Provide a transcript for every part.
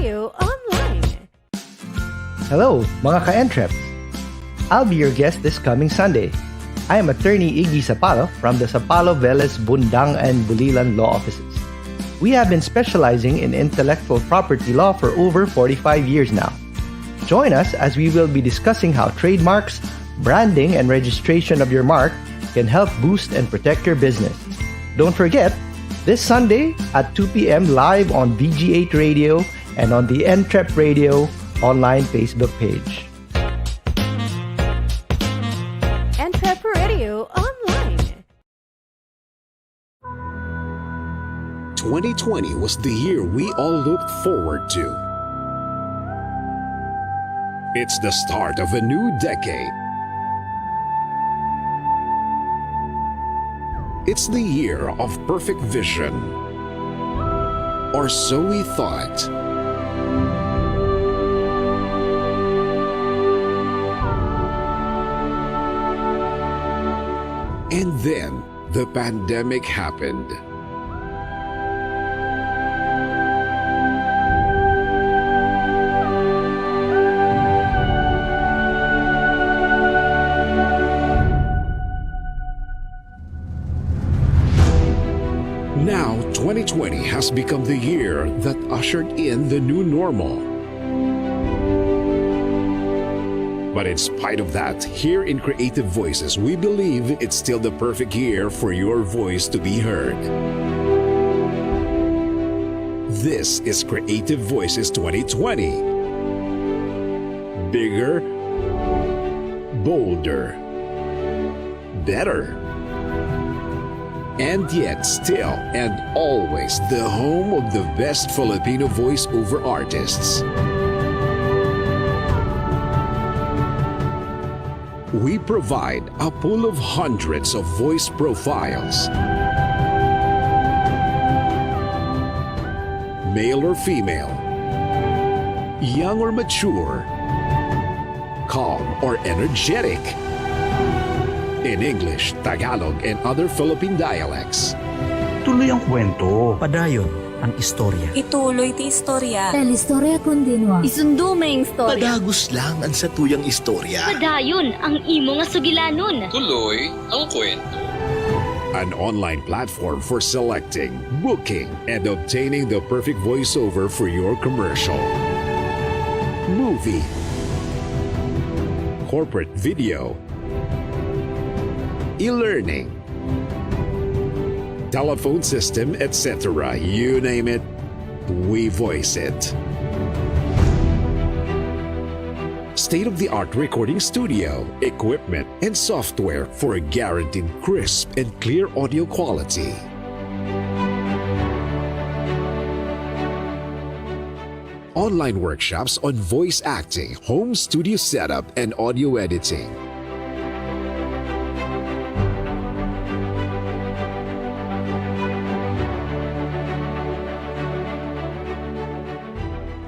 EntrepRadio Online. Hello, mga ka-entreps. I'll be your guest this coming Sunday. I am Attorney Iggy Sapalo from the Sapalo, Velez, Bundang, and Bulilan law offices. We have been specializing in intellectual property law for over 45 years now. Join us as we will be discussing how trademarks, branding, and registration of your mark can help boost and protect your business. Don't forget, this Sunday at 2 p.m. live on VG8 Radio and on the EntrepRadio online Facebook page. EntrepRadio Online. 2020 was the year we all looked forward to. It's the start of a new decade. It's the year of perfect vision. Or so we thought. And then, the pandemic happened. Now, 2020 has become the year that ushered in the new normal. But in spite of that, here in Creative Voices, we believe it's still the perfect year for your voice to be heard. This is Creative Voices 2020. Bigger, bolder, better. And yet still and always the home of the best Filipino voiceover artists. We provide a pool of hundreds of voice profiles. Male or female, young or mature, calm or energetic. In English, Tagalog, and other Philippine dialects. Tuloy ang kwento. Padayon ang istorya. Ituloy ti istorya. Telestoria continua. Isundo may istorya. Padagos lang ang satuyang istorya. Padayon ang imo nga sugilanon. Tuloy ang kwento. An online platform for selecting, booking, and obtaining the perfect voiceover for your commercial, movie, corporate video, e-learning, telephone system, etc. You name it, we voice it. State-of-the-art recording studio, equipment, and software for a guaranteed crisp and clear audio quality. Online workshops on voice acting, home studio setup, and audio editing.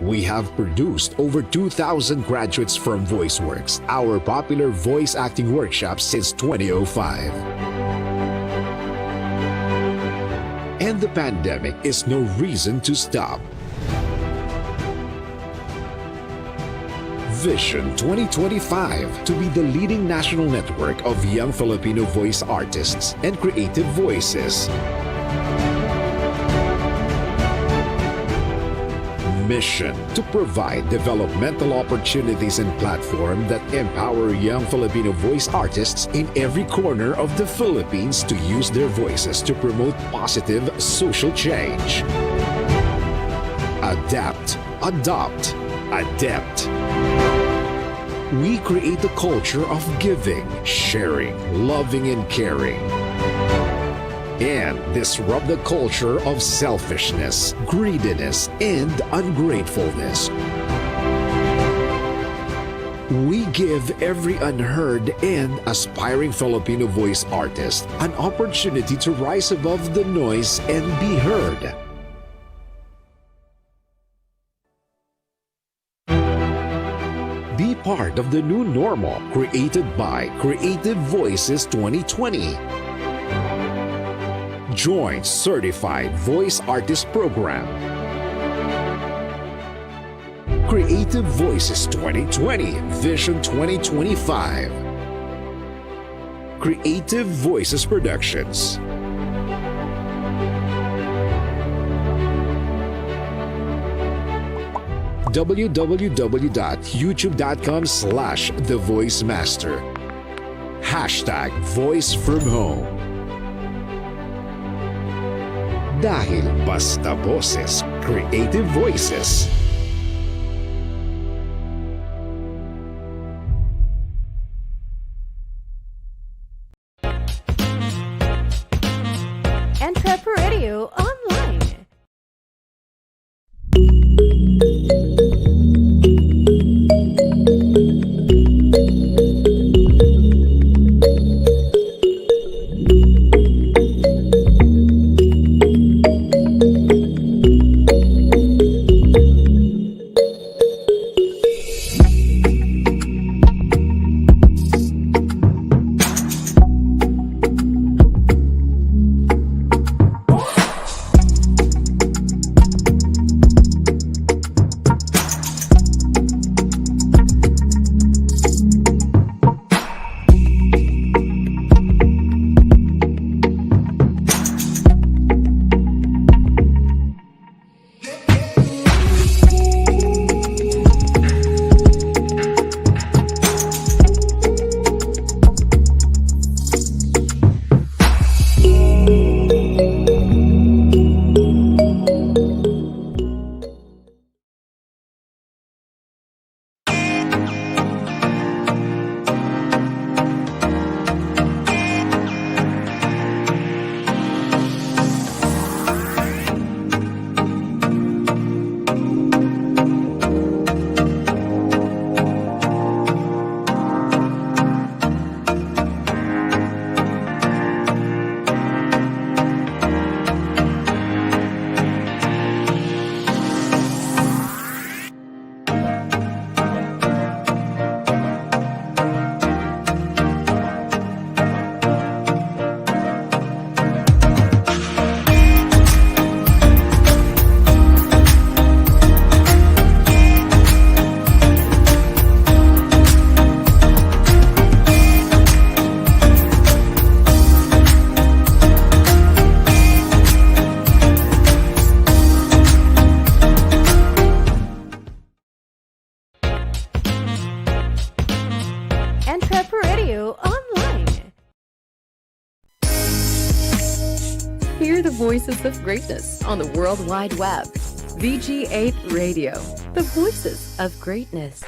We have produced over 2,000 graduates from VoiceWorks, our popular voice acting workshop since 2005. And the pandemic is no reason to stop. Vision 2025 to be the leading national network of young Filipino voice artists and creative voices. Mission to provide developmental opportunities and platform that empower young Filipino voice artists in every corner of the Philippines to use their voices to promote positive social change. Adapt, adopt, adept. We create a culture of giving, sharing, loving, and caring. And disrupt the culture of selfishness, greediness, and ungratefulness. We give every unheard and aspiring Filipino voice artist an opportunity to rise above the noise and be heard. Be part of the new normal created by Creative Voices 2020. Join Certified Voice Artist Program. Creative Voices 2020 Vision 2025. Creative Voices Productions. www.youtube.com/thevoicemaster. #VoiceFromHome. Dahil basta boses, Creative Voices. EntrepRadio online. EntrepRadio online. Hear the voices of greatness on the World Wide Web. VG8 Radio, the voices of greatness.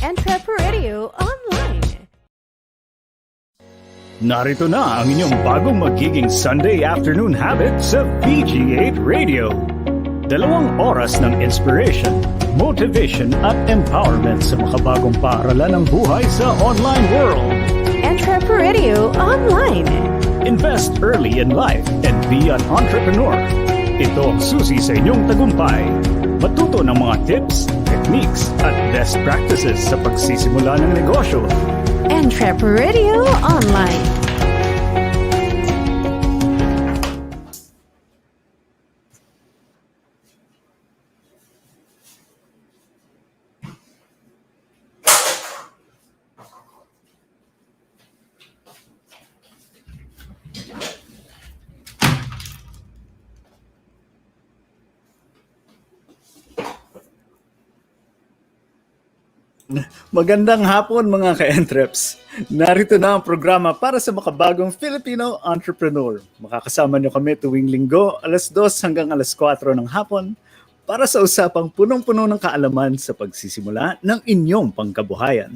EntrepRadio online. Narito na ang inyong bagong magiging Sunday afternoon habit sa VG8 Radio. 2 oras ng inspiration, motivation at empowerment sa makabagong paaralan ng buhay sa online world. EntrepRadio online. Invest early in life and be an entrepreneur. Ito ang susi sa inyong tagumpay. Matuto ng mga tips, techniques at best practices sa pagsisimula ng negosyo. EntrepRadio online. Magandang hapon mga ka-entreps. Narito na ang programa para sa makabagong Filipino entrepreneur. Makakasama niyo kami tuwing Linggo, alas 2 hanggang alas 4 ng hapon para sa usapang punong-puno ng kaalaman sa pagsisimula ng inyong pangkabuhayan.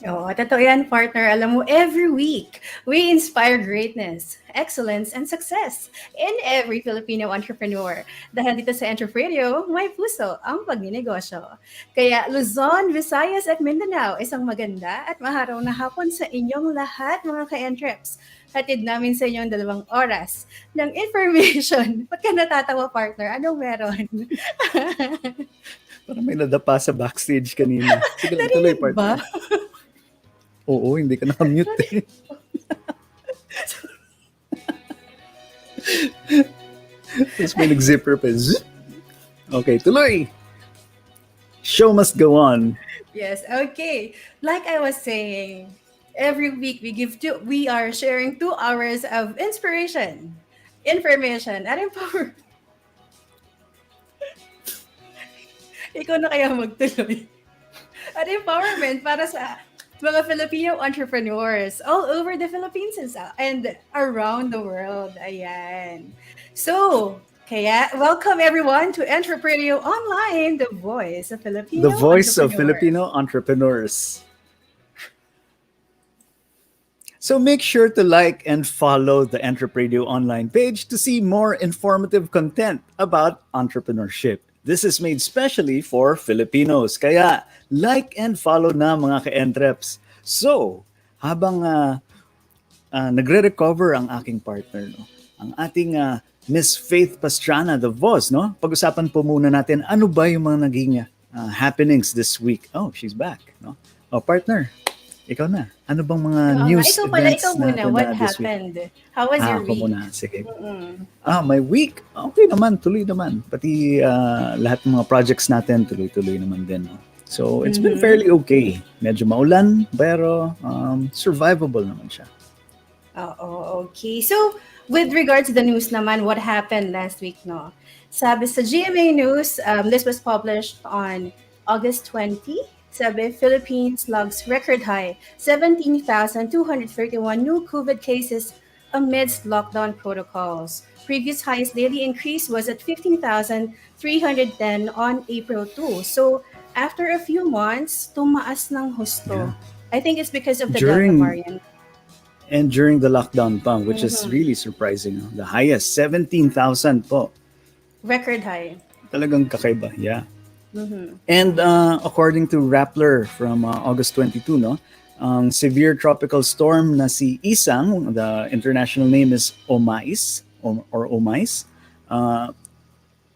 Oo, totoo yan, partner. Alam mo, every week, we inspire greatness, excellence, and success in every Filipino entrepreneur. Dahil dito sa EntrepRadio, may puso ang pagnenegosyo. Kaya Luzon, Visayas, at Mindanao, isang maganda at maharaw na hapon sa inyong lahat, mga ka-entreps. Hatid namin sa inyong 2 oras ng information. Ba't ka natatawa, partner? Anong meron? Parang may nadapa sa backstage kanina. Sige lang, tuloy, partner. Oo, hindi ka naka-mute eh. Tapos may nag-zipper pa. Okay, tuloy! Show must go on. Yes, okay. Like I was saying, every week we are sharing 2 hours of inspiration, information, and empowerment. Ikaw na kaya magtuloy. At empowerment para sa mga Filipino entrepreneurs all over the Philippines and around the world. Ayan. So, kaya welcome everyone to EntrepRadio Online, the voice of Filipino The voice of Filipino entrepreneurs. So make sure to like and follow the EntrepRadio Online page to see more informative content about entrepreneurship. This is made specially for Filipinos. Kaya like and follow na mga ka-entreps. So, habang nagre-recover ang aking partner, no? Ang ating Miss Faith Pastrana, the boss, no? Pag-usapan po muna natin ano ba yung mga naging happenings this week. Oh, she's back, no? Oh, partner, ikaw na. Ano bang mga news events ikaw muna. natin What this happened? week? How was your Ako week? muna. Sige. My week? Okay naman. Tuloy naman. Pati lahat ng mga projects natin, tuloy-tuloy naman din. No? So, it's been fairly okay. Medyo maulan, pero survivable naman siya. Okay. So, with regards to the news naman, what happened last week, no? Sabi sa GMA News, this was published on August 20. Sabi, Philippines logs record high 17,231 new COVID cases amidst lockdown protocols. Previous highest daily increase was at 15,310 on April 2. So, after a few months, tumaas ng husto. Yeah. I think it's because of the Delta variant. And during the lockdown pa, which is really surprising. The highest, 17,000 po. Record high. Talagang kakaiba, yeah. And according to Rappler from August 22, no, severe tropical storm na si Isang, the international name is Omais or Omais.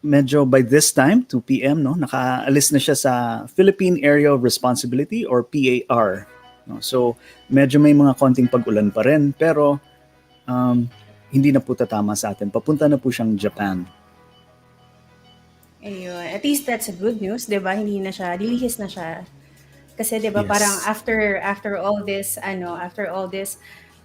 Medyo by this time, 2 p.m., no, nakaalis na siya sa Philippine Area of Responsibility or PAR. No? So medyo may mga konting pag-ulan pa rin, pero hindi na po tatama sa atin. Papunta na po siyang Japan. Ayun. At least that's a good news, 'di ba? Hindi na siya, dilihis na siya. Kasi 'di ba, parang after all this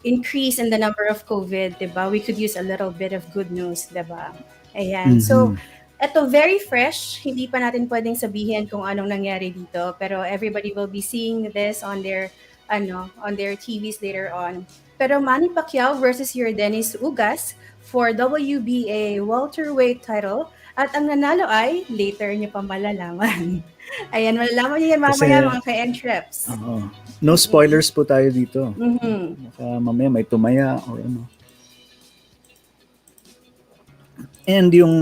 increase in the number of COVID, 'di ba? We could use a little bit of good news, 'di ba? Ayan. So, ito very fresh, hindi pa natin pwedeng sabihin kung anong nangyari dito, pero everybody will be seeing this on their TVs later on. Pero Manny Pacquiao versus Dennis Ugas for WBA welterweight title. At ang nanalo ay, later niyo pa malalaman. Ayan, malalaman niyo yan mamaya mga ka-entreps. No spoilers po tayo dito. Baka mamaya may tumaya or ano. And yung,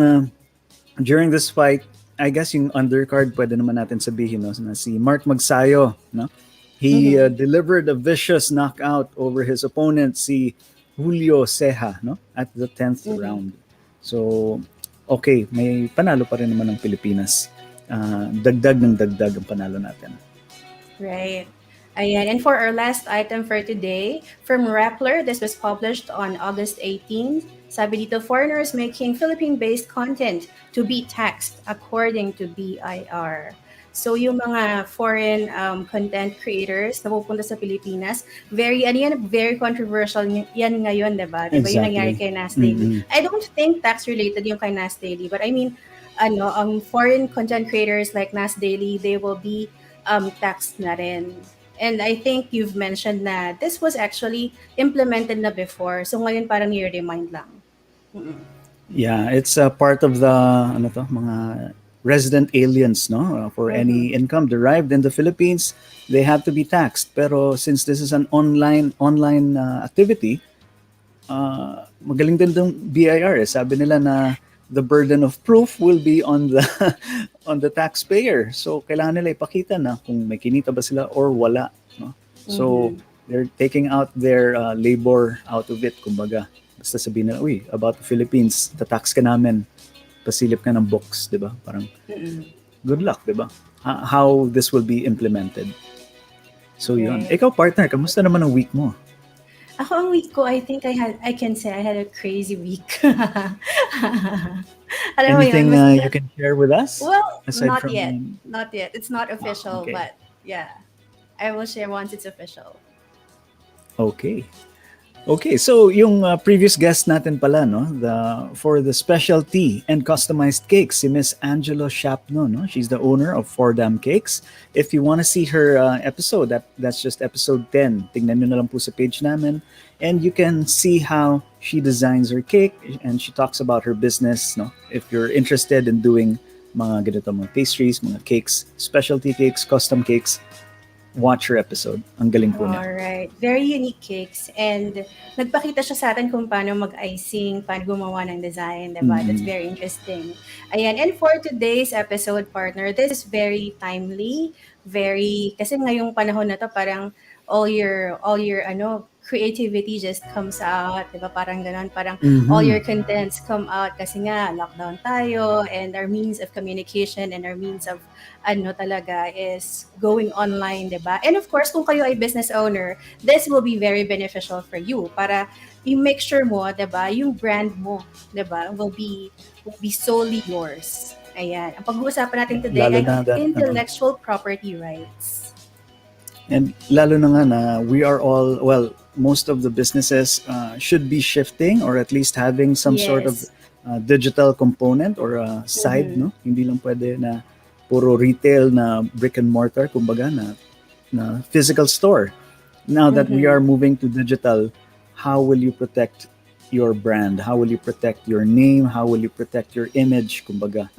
during this fight, I guess yung undercard, pwede naman natin sabihin, no, na si Mark Magsayo, no? He delivered a vicious knockout over his opponent, si Julio Ceja, no, at the 10th round. So, okay, may panalo pa rin naman ng Pilipinas. Dagdag ng dagdag ang panalo natin. Right. Ayan. And for our last item for today, from Rappler, this was published on August 18. Sabi dito, foreigners making Philippine-based content to be taxed according to BIR. So yung mga foreign content creators na pupunta sa Pilipinas, very controversial yan ngayon, diba? Diba yung nangyari kay Nas Daily? I don't think tax-related yung kay Nas Daily, but I mean, foreign content creators like Nas Daily, they will be tax na rin. And I think you've mentioned na this was actually implemented na before. So ngayon parang i-remind lang. Yeah, it's a part of the mga resident aliens, no? For any income derived in the Philippines, they have to be taxed. Pero since this is an online activity, magaling din ng BIR. Sabi nila na the burden of proof will be on the on the taxpayer. So kailangan nila ipakita na kung may kinita ba sila or wala, no? So they're taking out their labor out of it, kumbaga. Basta sabihin nila, uy, about the Philippines, tatax ka namin, pasilip ka ng books, di ba? Parang, good luck, di ba? How this will be implemented. So yun. Ikaw, partner, kamusta naman ang week mo? Ako ang week ko, I think I can say I had a crazy week. Anything you can share with us? Well, not yet. Not yet. It's not official, but yeah. I will share once it's official. Okay, so yung previous guest natin pala, no, for the specialty and customized cakes, si Miss Angelo Shapno, no, she's the owner of Four Dam Cakes. If you want to see her episode, that's just episode 10. Tingnan nyo na lang po sa page namin, and you can see how she designs her cake and she talks about her business, no. If you're interested in doing mga ganito, mga pastries, mga cakes, specialty cakes, custom cakes, watch her episode. Ang galing po niya. Alright. Very unique cakes. And nagpakita siya sa atin kung paano mag-icing, paano gumawa ng design, diba? That's very interesting. Ayan. And for today's episode, partner, this is very timely, kasi ngayong panahon na to, parang all your creativity just comes out, diba? Parang ganun, parang all your contents come out kasi nga lockdown tayo, and our means of communication and our means of talaga is going online, diba? And of course, kung kayo ay business owner, this will be very beneficial for you para i-make sure mo, diba, yung brand mo, diba, will be solely yours. Ayan. Ang pag-uusapan natin today ay intellectual property rights. And lalo na nga na we are all, most of the businesses should be shifting or at least having some sort of digital component or side, no? Hindi lang pwede na puro retail na brick and mortar, kumbaga na physical store. Now that we are moving to digital, how will you protect your brand? How will you protect your name? How will you protect your image, kumbaga?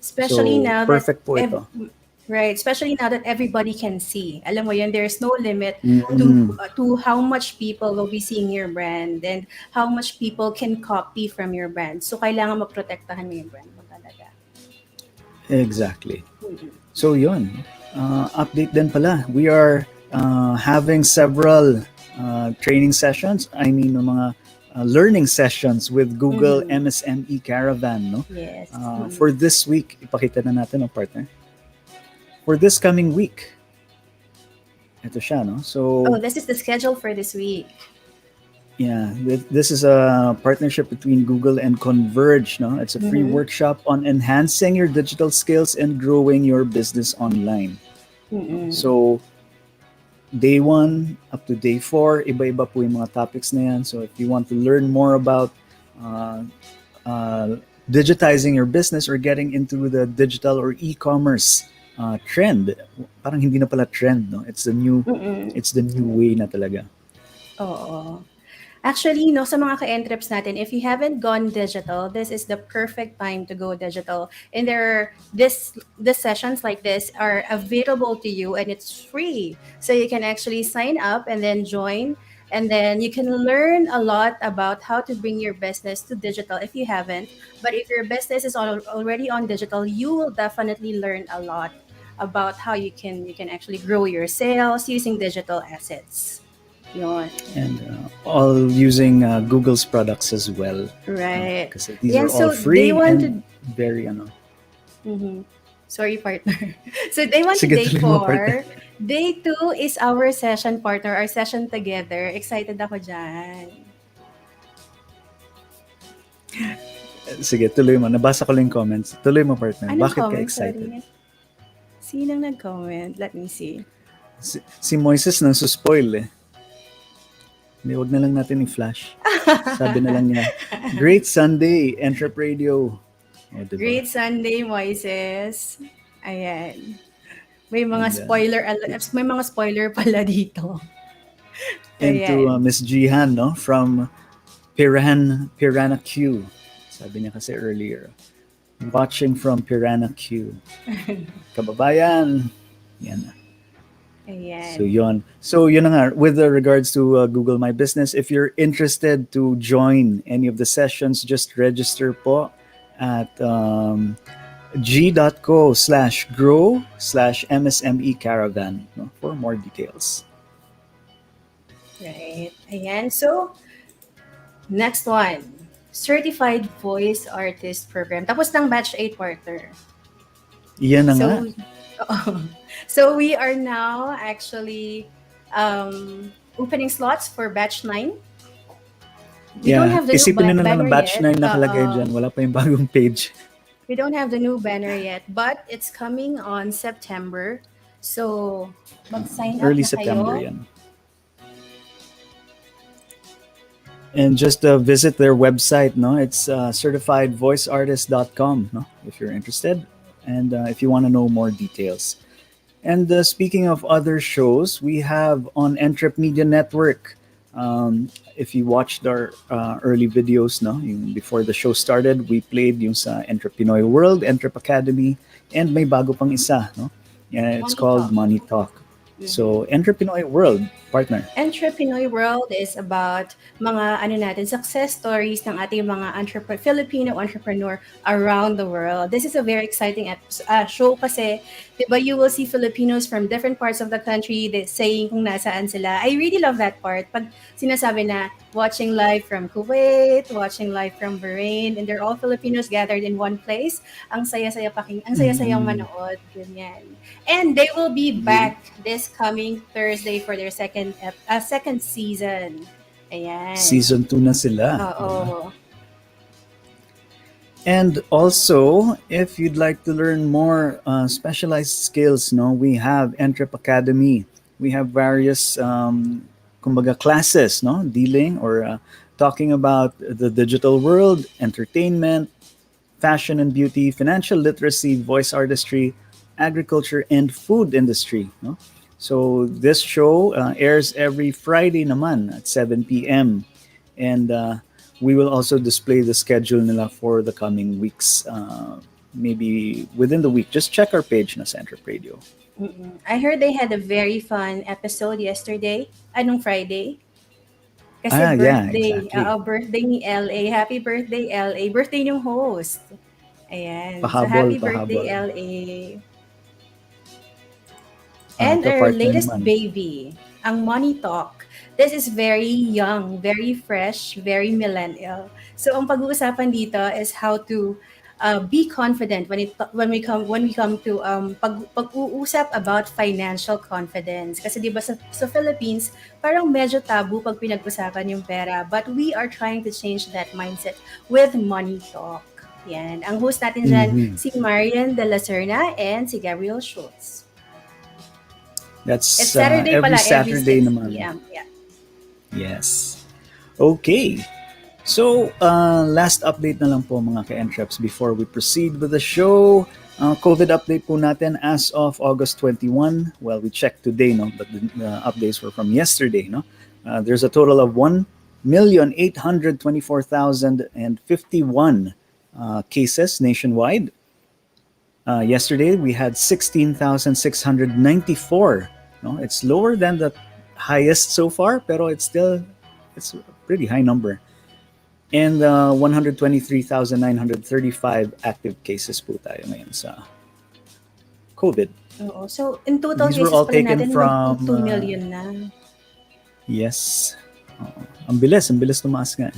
Especially so, now perfect po ito. Right, especially now that everybody can see. Alam mo yun, there's no limit to how much people will be seeing your brand and how much people can copy from your brand. So, kailangan maprotektahan mo yung brand mo talaga. Exactly. So, yun. Update din pala. We are having several training sessions. I mean, mga learning sessions with Google MSME Caravan, no? Yes. For this week, ipakita na natin, partner. For this coming week. Ito siya, no? So, this is the schedule for this week. Yeah, this is a partnership between Google and Converge, no? It's a free workshop on enhancing your digital skills and growing your business online. So, day 1 up to day 4, iba-iba po yung mga topics na yan. So, if you want to learn more about digitizing your business or getting into the digital or e-commerce trend, parang hindi na pala trend, no? It's the new way na talaga. Oo. Actually, sa mga ka-entreps natin, if you haven't gone digital, this is the perfect time to go digital. And the sessions like this are available to you and it's free. So you can actually sign up and then join. And then you can learn a lot about how to bring your business to digital if you haven't. But if your business is already on digital, you will definitely learn a lot about how you can actually grow your sales using digital assets. Yun. And all using Google's products as well. Right. Because these are all free and very Sorry, partner. So they want Sige, day tuloy mo, 4. partner. Day 2 is our session, partner. Our session together. Excited ako dyan. Sige, tuloy mo. Nabasa ko lang yung comments. Tuloy mo, partner. Anong Bakit ka comment? excited? Sorry. Sinong nag-comment? Let me see. Si Moises nang suspoil eh. Hindi, wag na lang natin i-flash. Sabi na lang niya, great Sunday, EntrepRadio. Oh, diba? Great Sunday, Moises. Ayan. May mga may mga spoiler pala dito. And to Miss Jihan, no, from Piranha Q. Sabi niya kasi earlier, watching from Piranha Q. Kababayan, yan. Ayan. So yun na nga, with regards to Google My Business, if you're interested to join any of the sessions, just register po at g.co/grow/MSME Caravan, no, for more details. Right. Ayan. So, next one. Certified Voice Artist Program. Tapos ng Batch 8 quarter. Yan na nga. So, we are now actually opening slots for Batch 9. We don't have the Isipin new na banner ng Batch yet. 9 nakalagay dyan. Wala pa yung bagong page. We don't have the new banner yet, but it's coming on September. So, mag-sign up Early na September kayo. yan. And just visit their website, no? It's certifiedvoiceartist.com, no? If you're interested and if you want to know more details. And speaking of other shows, we have on EntrepMedia Network. If you watched our early videos, no, yung before the show started, we played yung sa Entrepinoy World, Entrep Academy, and may bago pang isa, no? Yeah, it's called Money Talk. So, Entrepinoy World, partner. Entrepinoy World is about mga success stories ng ating mga Filipino entrepreneur around the world. This is a very exciting show kasi, diba, you will see Filipinos from different parts of the country saying kung nasaan sila. I really love that part. Pag sinasabi na watching live from Kuwait, watching live from Bahrain, and they're all Filipinos gathered in one place. Ang saya-sayang manood, ganyan. And they will be back this coming Thursday for their second season. Ayan. Season 2 na sila. Oo. And also, if you'd like to learn more specialized skills, no, we have Entrep Academy. We have various classes, no, dealing or talking about the digital world, entertainment, fashion and beauty, financial literacy, voice artistry, agriculture, and food industry, no? So this show airs every Friday naman at 7 p.m. And we will also display the schedule nila for the coming weeks. Maybe within the week. Just check our page na sa EntrepRadio. I heard they had a very fun episode yesterday. Anong Friday? Kasi birthday. Exactly. Birthday ni LA. Happy birthday, LA. Birthday yung host. Ayan. Pahabol, so happy birthday, pahabol. LA. And our latest baby, ang Money Talk. This is very young, very fresh, very millennial. So ang pag-uusapan dito is how to be confident when we come to pag-uusap about financial confidence. Kasi 'di ba sa Philippines, parang medyo taboo pag pinag-usapan yung pera, but we are trying to change that mindset with Money Talk. Yan. Ang host natin dyan, si Marian De La Serna and si Gabriel Schultz. It's Saturday every pala, Saturday every 6 naman. p.m. Yeah. Yes. Okay. So, last update na lang po mga ka-Entreps before we proceed with the show. COVID update po natin as of August 21. Well, we checked today, no, but the updates were from yesterday, no. There's a total of 1,824,051 cases nationwide. Yesterday we had 16,694. No, it's lower than the highest so far, pero it's a pretty high number. And 123,935 active cases po tayo ngayon sa COVID. Oo. So, in total These were cases all pala taken natin, from 2 million na. Yes. Ang bilis tumaas nga.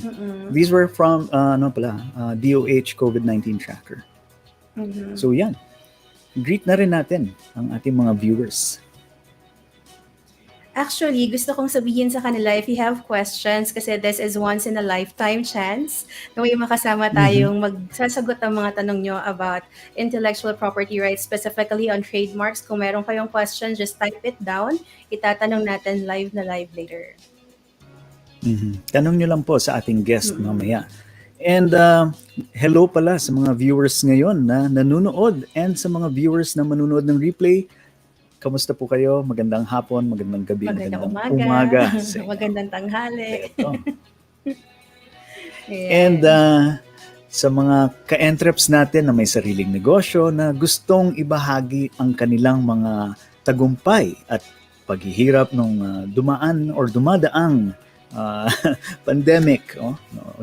These were from DOH COVID-19 tracker. So yan. Greet na rin natin ang ating mga viewers. Actually, gusto kong sabihin sa kanila, if you have questions, kasi this is once in a lifetime chance na may makasama tayong magsasagot ng mga tanong nyo about intellectual property rights, specifically on trademarks. Kung meron kayong question, just type it down. Itatanong natin live later. Tanong nyo lang po sa ating guest mamaya. And hello pala sa mga viewers ngayon na nanonood and sa mga viewers na manunood ng replay. kamusta po kayo? Magandang hapon, magandang gabi, Magandang umaga sa inyo. magandang tanghali. Ito. Ayan. And sa mga ka-entreps natin na may sariling negosyo na gustong ibahagi ang kanilang mga tagumpay at paghihirap nung dumaan or dumadaang pandemic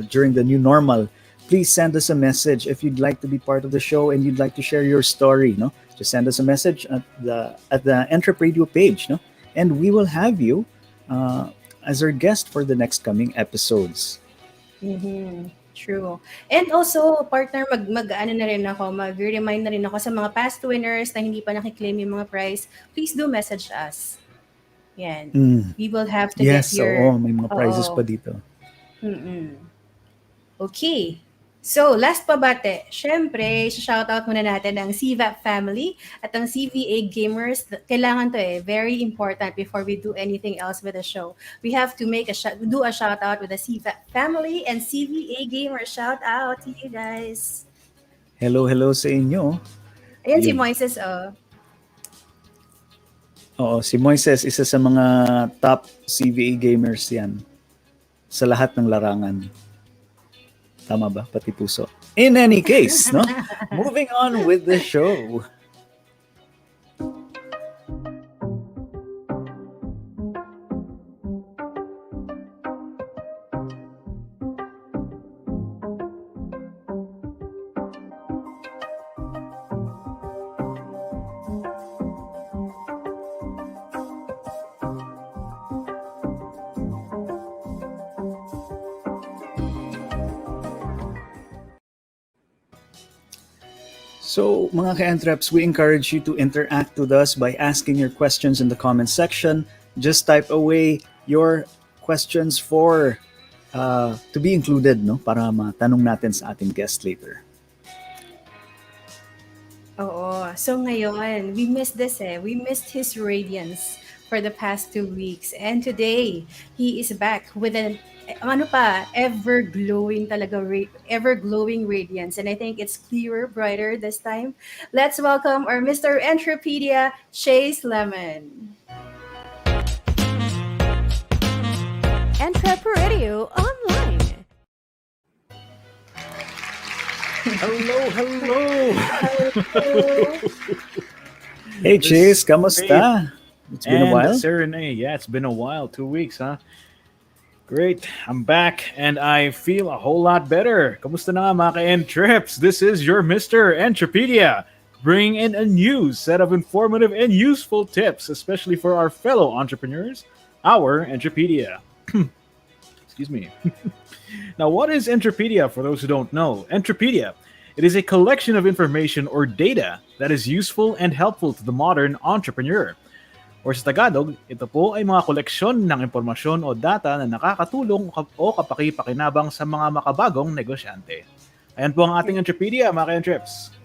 during the new normal, please send us a message if you'd like to be part of the show and you'd like to share your story. Just send us a message at the EntrepRadio page, and we will have you as our guest for the next coming episodes. True. And also, partner, mag-remind na rin ako sa mga past winners na hindi pa nakiklaim yung mga prize. Please do message us. Yan. We will have to get your... may mga prizes pa dito. Okay. So, last pa bate, syempre, shoutout muna natin ang CVAP family at ang CVA gamers. Kailangan to very important before we do anything else with the show. We have to do a shoutout with the CVAP family and CVA gamers. Shout out to you guys. Hello sa inyo. Ayan si Moises, Oo, si Moises, isa sa mga top CVA gamers yan sa lahat ng larangan. Tama ba? Pati puso. In any case, moving on with the show. So, mga ka-entreps, we encourage you to interact with us by asking your questions in the comment section. Just type away your questions for to be included, para matanong natin sa ating guest later. Oo. So ngayon, we missed this We missed his radiance for the past 2 weeks. And today, he is back with an ever-glowing radiance. And I think it's clearer, brighter this time. Let's welcome our Mr. Entrepedia, Chase Lemon. EntrepRadio Online. Hello. Hey, Chase, kamusta? It's been a while. Serenade, it's been a while. 2 weeks, huh? Great, I'm back and I feel a whole lot better. Kamusta na mga ka-entreps? This is your Mr. Entrepedia, bringing in a new set of informative and useful tips, especially for our fellow entrepreneurs, our Entrepedia. Excuse me. Now, what is Entrepedia for those who don't know? Entrepedia, it is a collection of information or data that is useful and helpful to the modern entrepreneur. Or sa Tagalog, ito po ay mga koleksyon ng impormasyon o data na nakakatulong o kapaki-pakinabang sa mga makabagong negosyante. Ayan po ang ating Entrepedia, mga ka-entreps.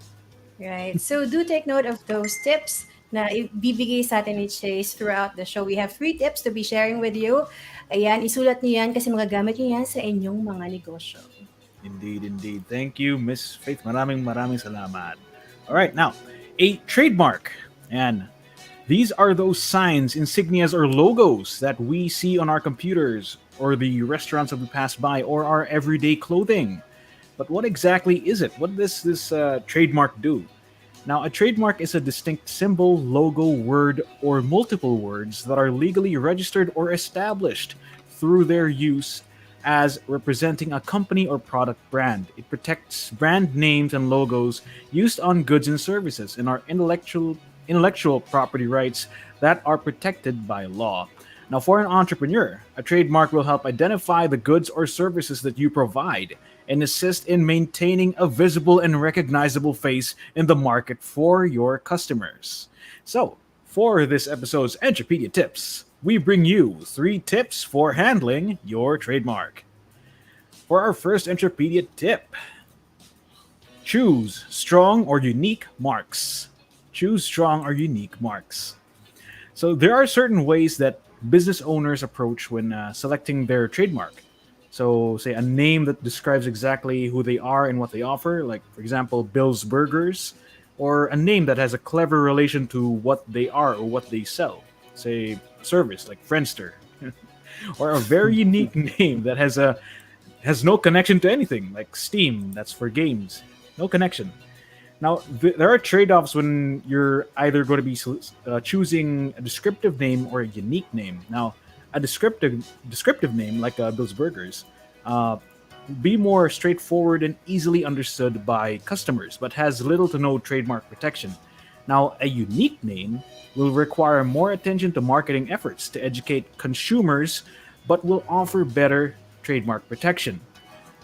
Right. So do take note of those tips na ibibigay sa atin ni Chase throughout the show. We have 3 tips to be sharing with you. Ayan, isulat niyo yan kasi magagamit niyo yan sa inyong mga negosyo. Indeed. Thank you, Miss Faith. Maraming salamat. All right, now, a trademark. Ayan. These are those signs, insignias, or logos that we see on our computers or the restaurants that we pass by or our everyday clothing. But what exactly is it? What does this trademark do? Now, a trademark is a distinct symbol, logo, word, or multiple words that are legally registered or established through their use as representing a company or product brand. It protects brand names and logos used on goods and services and our intellectual property rights that are protected by law. Now, for an entrepreneur, a trademark will help identify the goods or services that you provide and assist in maintaining a visible and recognizable face in the market for your customers. So, for this episode's Entrepedia Tips, we bring you 3 tips for handling your trademark. For our first Entrepedia tip, choose strong or unique marks. Choose strong or unique marks. So there are certain ways that business owners approach when selecting their trademark. So say a name that describes exactly who they are and what they offer, like for example, Bill's Burgers, or a name that has a clever relation to what they are or what they sell. Say, service like Friendster, or a very unique name that has no connection to anything, like Steam. That's for games, no connection. Now, there are trade-offs when you're either going to be choosing a descriptive name or a unique name. Now, a descriptive name like those burgers, be more straightforward and easily understood by customers, but has little to no trademark protection. Now, a unique name will require more attention to marketing efforts to educate consumers, but will offer better trademark protection.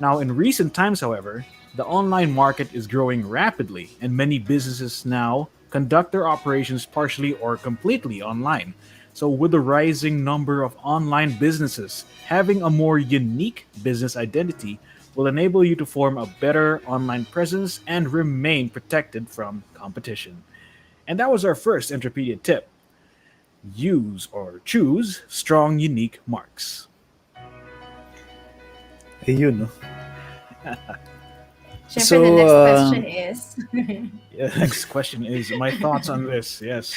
Now, in recent times, however, the online market is growing rapidly, and many businesses now conduct their operations partially or completely online. So, with the rising number of online businesses, having a more unique business identity will enable you to form a better online presence and remain protected from competition. And that was our first EntrepRadio tip. Use or choose strong, unique marks. Ayun, no? Siyempre, the next question is... Yeah, next question is my thoughts on this. Yes.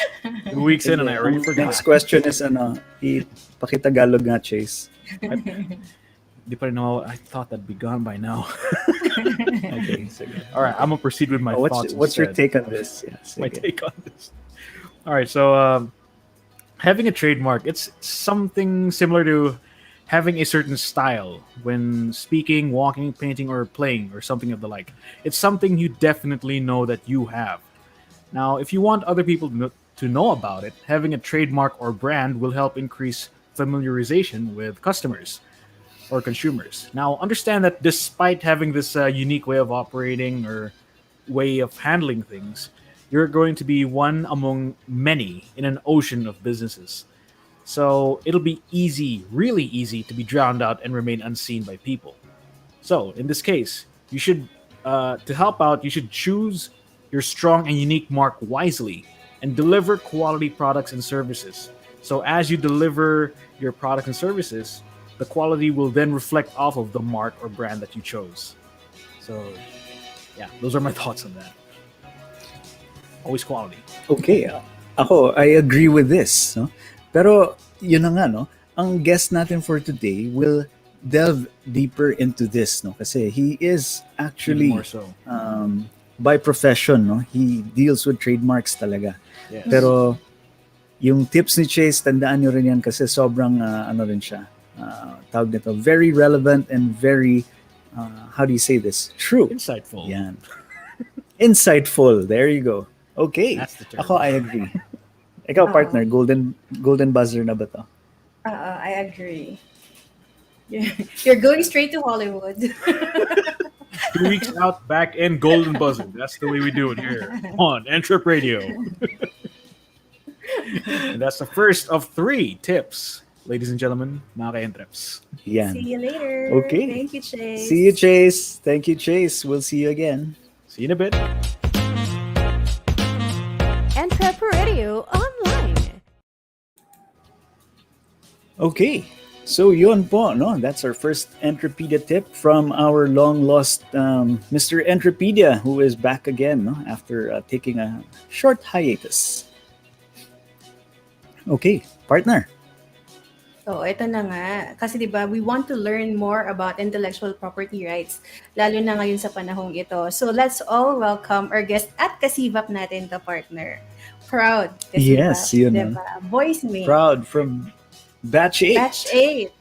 2 weeks in and I already forgot. Next question is, pakitagalog nga, Chase. Di pa rin ako, I thought that'd be gone by now. Okay, sige. All right, I'm going to proceed with my thoughts What's your instead. take on this? Yeah, My take on this. All right, so having a trademark, it's something similar to having a certain style when speaking, walking, painting, or playing, or something of the like. It's something you definitely know that you have. Now, if you want other people to know about it, having a trademark or brand will help increase familiarization with customers or consumers. Now, understand that despite having this unique way of operating or way of handling things, you're going to be one among many in an ocean of businesses. So it'll be easy, really easy, to be drowned out and remain unseen by people. So in this case, you should, to help out, you should choose your strong and unique mark wisely and deliver quality products and services. So as you deliver your products and services, the quality will then reflect off of the mark or brand that you chose. So yeah, those are my thoughts on that. Always quality. Okay. Ako, I agree with this. No? Pero, yun na nga, no? Ang guest natin for today will delve deeper into this, no? Kasi he is actually, More so. by profession, no? He deals with trademarks talaga. Yes. Pero, yung tips ni Chase, tandaan nyo rin yan kasi sobrang, ano rin siya, tawag nito, very relevant and very, how do you say this? True. Insightful. Yan. Insightful. There you go. Okay. That's the term. Ako, I agree. Ikaw, partner, golden buzzer na ba to? I agree. You're going straight to Hollywood. 2 weeks out, back in golden buzzer. That's the way we do it here on EntrepRadio. And that's the first of 3 tips, ladies and gentlemen, mga ka-entreps. Yan. See you later. Okay. Thank you, Chase. See you, Chase. Thank you, Chase. We'll see you again. See you in a bit. EntrepRadio Online. Okay. So yun po, no? That's our first EntrepRadio tip from our long-lost Mr. EntrepRadio, who is back again, no? After taking a short hiatus. Okay, partner. So, ito na nga. Kasi diba, we want to learn more about intellectual property rights, lalo na ngayon sa panahong ito. So, let's all welcome our guest at kasibap natin to, partner. Proud kasibap. Yes, yun. Diba? Voicemate. Proud from Batch 8. Batch 8.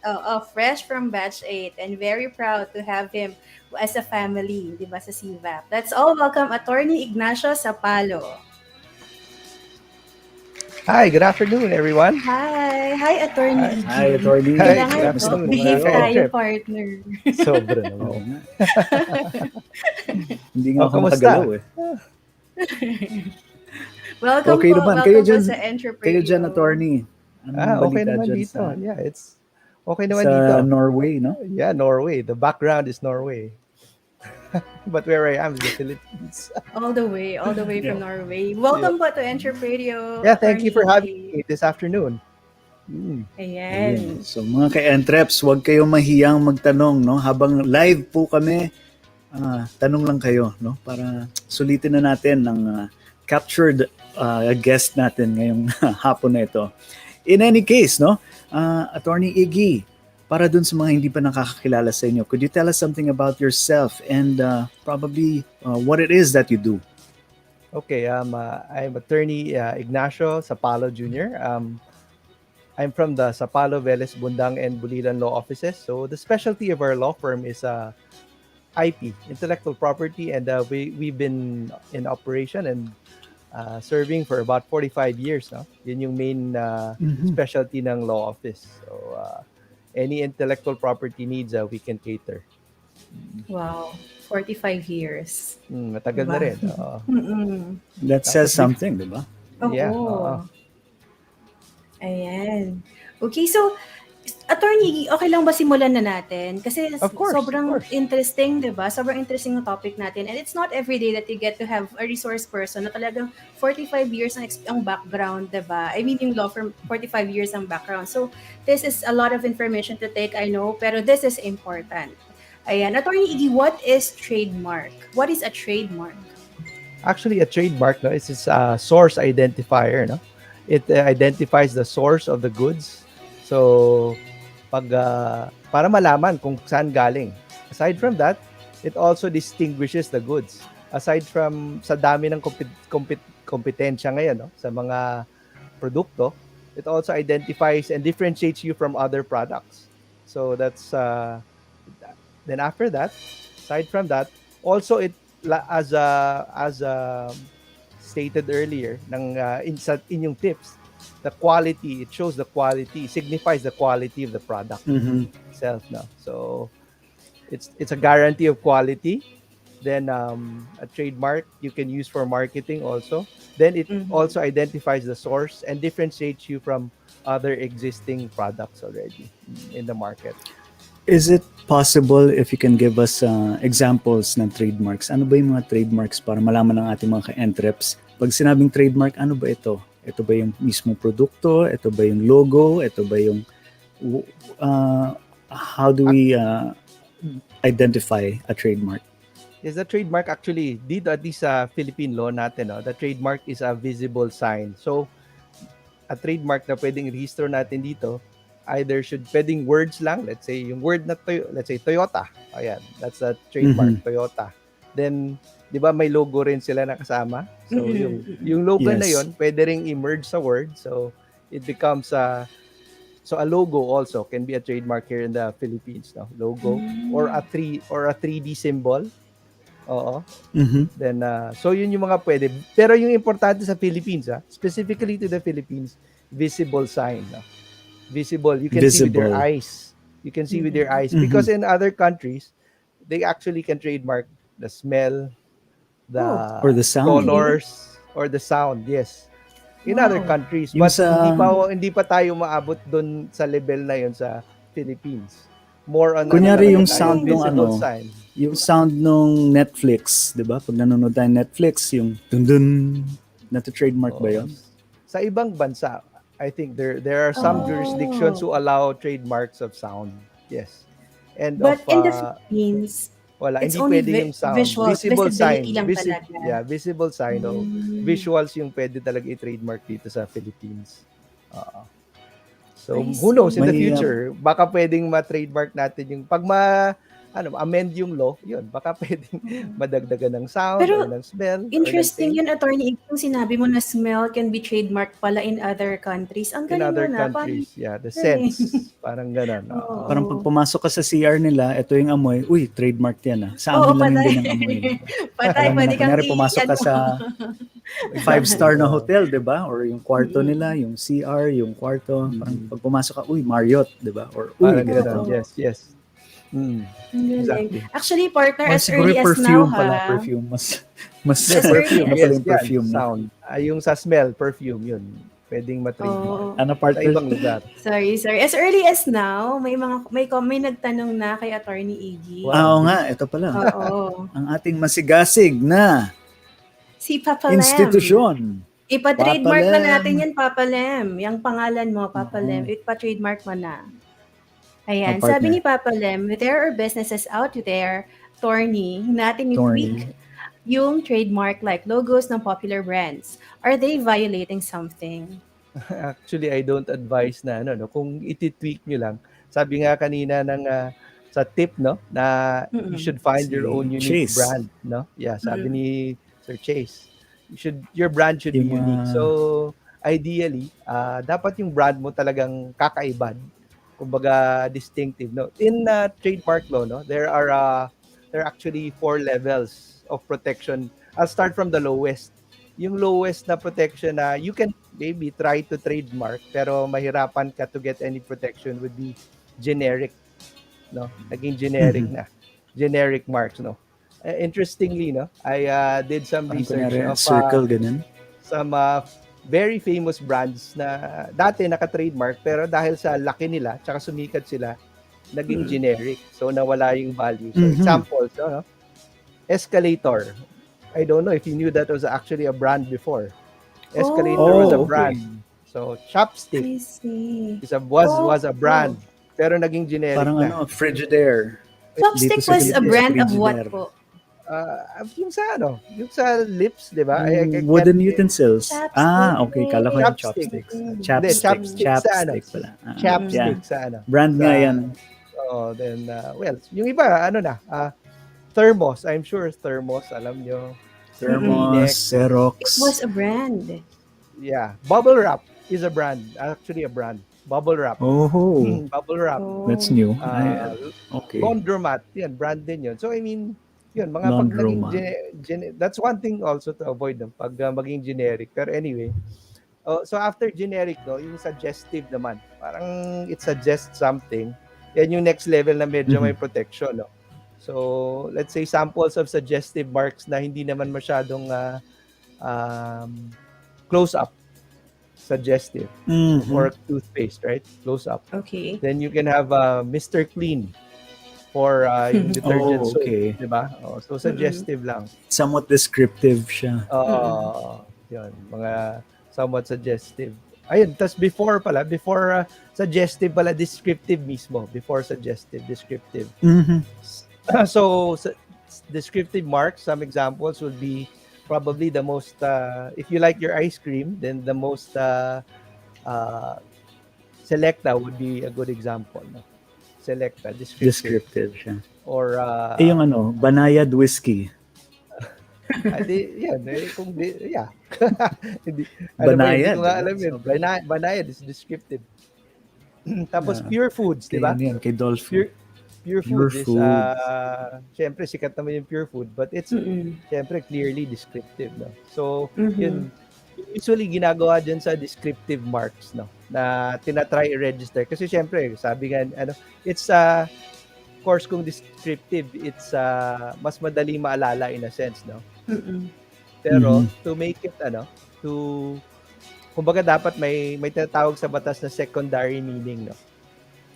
Fresh from Batch 8. And very proud to have him as a family, diba, sa CVAP. Let's all welcome Atty. Ignacio Sapalo. Hi, good afternoon, everyone. Hi, Atty. Hi, Atty. Hi, Kailangan good po, afternoon. behave Hi, tayo, Jeff. partner. Sobra naman. Oo nga. Hindi nga ako kamusta? makagalaw eh. Welcome Okay po, naman. welcome Kayo po dyan, sa EntrepRadio. kayo dyan, attorney. Anong Okay balita naman dyan dito. sa- Yeah, it's okay naman sa dito. Norway, no? Yeah, Norway. The background is Norway. But where I am is the Philippines. All the way from Norway. Welcome po to EntrepRadio. Yeah, thank you for having Attorney. me this afternoon. Ayan. So mga ka-entreps, huwag kayong mahiyang magtanong, no? Habang live po kami, tanong lang kayo, no? Para sulitin na natin ng captured guest natin ngayong hapon na ito. In any case, no, Attorney Iggy, para dun sa mga hindi pa nakakakilala sa inyo, could you tell us something about yourself and probably what it is that you do? Okay, I'm Attorney Ignacio Sapalo Jr. I'm from the Sapalo, Velez, Bundang, and Bulilan law offices. So the specialty of our law firm is IP, intellectual property, and we've been in operation and serving for about 45 years. No? Yun yung main specialty ng law office. So any intellectual property needs, we can cater. Wow, 45 years. Matagal na rin. That says something, di ba? Yeah. Ayan. Okay, so, Attorney, okay lang ba simulan na natin? Kasi Of course. interesting, di ba? Sobrang interesting yung topic natin. And it's not every day that you get to have a resource person na talagang 45 years ang background, di ba? I mean, yung law firm, 45 years ang background. So, this is a lot of information to take, I know, pero this is important. Ayan. Attorney Iggy, what is trademark? What is a trademark? Actually, a trademark, no, is a source identifier, no? It identifies the source of the goods. So, para malaman kung saan galing. Aside from that, it also distinguishes the goods. Aside from sa dami ng kompetensya ngayon, no, sa mga produkto, it also identifies and differentiates you from other products. So that's then after that, aside from that, also it as stated earlier ng inyong tips, the quality, it shows the quality, signifies the quality of the product itself. No? So it's a guarantee of quality. Then a trademark you can use for marketing also. Then it also identifies the source and differentiates you from other existing products already in the market. Is it possible if you can give us examples ng trademarks? Ano ba yung mga trademarks para malaman ng ating mga ka-entreps? Pag sinabing trademark, ano ba ito? Ito ba yung mismong produkto? Ito ba yung logo? Ito ba yung... how do we identify a trademark? Yes, the trademark actually, dito at least sa Philippine law natin, no, the trademark is a visible sign. So, a trademark na pwedeng rehistro natin dito, either pwedeng words lang, let's say yung word na let's say Toyota. Ayan, that's a trademark, Toyota. Then, di ba may logo rin sila nakasama? So, yung logo na yon pwede ring emerge sa word. So, it becomes so a logo also can be a trademark here in the Philippines, no? Logo or a 3D symbol. Oo. Then so yun yung mga pwede. Pero yung importante sa Philippines, specifically to the Philippines, visible sign, no? Visible. You can see with your eyes. You can see with your eyes. Because in other countries, they actually can trademark the smell, or the sound, colors, or the sound. Yes. In other countries. But hindi pa tayo maabot doon sa level na yun sa Philippines. More on kunyari yung sound ng sign. Yung sound nung Netflix, 'di ba? Pag nanonood tayo Netflix, yung dun na-trademark ba 'yon? Sa ibang bansa, I think there are some jurisdictions who allow trademarks of sound. Yes. But in the Philippines, wala, it's hindi only pwede yung sound. Visible sign. Visible sign. Visuals yung pwede talaga i-trademark dito sa Philippines. So, who knows in the future, baka pwedeng ma-trademark natin yung pag amend yung law, yun, baka pwedeng madagdagan ng sound or ng smell. Interesting yun, Attorney. Kung sinabi mo na smell can be trademarked pala in other countries. Ang galing in other na. countries, the sense. Parang gano'n. Parang pag pumasok ka sa CR nila, ito yung amoy, uy, trademark yan. Sa amin lang yung ganyang amoy. Patay, pwede kang pumasok ka sa 5-star na hotel, di ba? Or yung kwarto nila, yung CR, yung kwarto. Parang pag pumasok ka, uy, Marriott, di ba? Or uy, gano'n. Yes. Exactly. Actually, partner, as early as now, perfume. Mas perfume. Perfume. Sound. Yung sa smell, perfume, yun. Pwedeng matrademark. Ano part sa ibang lugar. Sorry. As early as now, may nagtanong na kay Attorney Iggy. Oo nga, ito pala. Ang ating masigasig na si Papa Lem. Institusyon. Ipa-trademark na natin yan, Papa Lem. Yung pangalan mo, Papa Lem. Ipa-trademark mo na. Ayan, sabi ni Papa Lem, there are businesses out there, Attorney, natin yung tweak yung trademark like logos ng popular brands? Are they violating something? Actually, I don't advise na ano, no, kung iti-tweak nyo lang. Sabi nga kanina ng sa tip, no, na you Mm-mm. should find your Si own unique Chase. brand, no? Yeah, sabi Mm-mm. ni Sir Chase. Your brand should be Yung unique. So, ideally, dapat yung brand mo talagang kakaiba. Kumbaga distinctive, no. In trademark law, no, there are actually 4 levels of protection. I'll start from the lowest. Yung lowest na protection na you can maybe try to trademark pero mahirapan ka to get any protection would be generic, no? Naging generic na. Generic marks, no? Interestingly, no, I did some Parang research kunyari, of circle, ganun. some very famous brands na dati naka-trademark pero dahil sa laki nila tsaka sumikat sila, naging generic. So nawala yung value. So examples, no? Escalator. I don't know if you knew that was actually a brand before. Escalator was a brand. So chopstick I see. was a brand pero naging generic Parang na. ano, Frigidaire. Chopstick Dito sa was a Pilipinas, brand of what Frigidaire. po? Yung sa ano, yung sa lips, 'di ba? Wooden utensils. Chopstick. Okay, kala ko yung Chopstick. chopsticks. Hindi, Chopstick. chopstick sa ano. Pala. Chopstick Yeah. sa ano. Brand nga yan. Oh, then well, yung iba ano na, thermos. I'm sure thermos, alam nyo. Thermos, Xerox. It was a brand. Yeah, bubble wrap is a brand. Actually a brand. Bubble wrap. Oh, Bubble wrap. that's new. Okay. Laundromat, yan, brand din yun. So I mean, yun, mga pag naging that's one thing also to avoid them pag maging generic. Pero anyway, so after generic, no, yung suggestive naman. Parang it suggests something. Yan yung next level na medyo may protection, no. So, let's say samples of suggestive marks na hindi naman masyadong close up. Suggestive. For toothpaste, right? Close up. Okay. Then you can have Mr. Clean for yung detergent soap, di ba? So suggestive lang. Somewhat descriptive siya. Yun, mga somewhat suggestive. Ayun, tas before suggestive pala, descriptive mismo. Before suggestive, descriptive. So descriptive marks, some examples would be probably the most, if you like your ice cream, then the most Selecta would be a good example. No? Selecta, Descriptive siya. Or yung ano, Banayad whiskey. Banayad. Alam yun. Banayad is descriptive. Tapos pure foods, di ba? Yan, kay Dolphy. Pure foods is, syempre, sikat naman yung pure food, but it's, syempre, clearly descriptive, no? So, yun, usually ginagawa dyan sa descriptive marks, no? Na tinatry i-register. Kasi syempre, sabi nga, it's, of course, kung descriptive, it's mas madali maalala in a sense, no? Pero, to make it, kumbaga dapat may tinatawag sa batas na secondary meaning, no?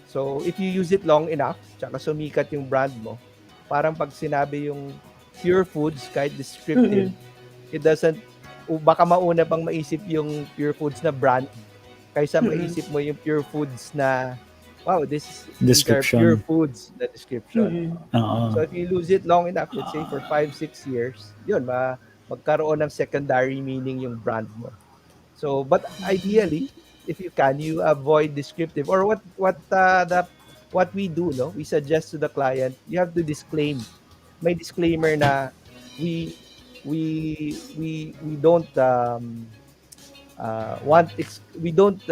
So, if you use it long enough, tsaka sumikat yung brand mo, parang pag sinabi yung pure foods, kahit descriptive, it doesn't, baka mauna pang maisip yung pure foods na brand, kaysa maisip mo yung pure foods na, wow, these are pure foods na description. So, if you lose it long enough, let's say for 5-6 years, yun, magkaroon ng secondary meaning yung brand mo. So, but ideally, if you can, you avoid descriptive, or what we do, no? We suggest to the client, you have to disclaim. May disclaimer na we don't we don't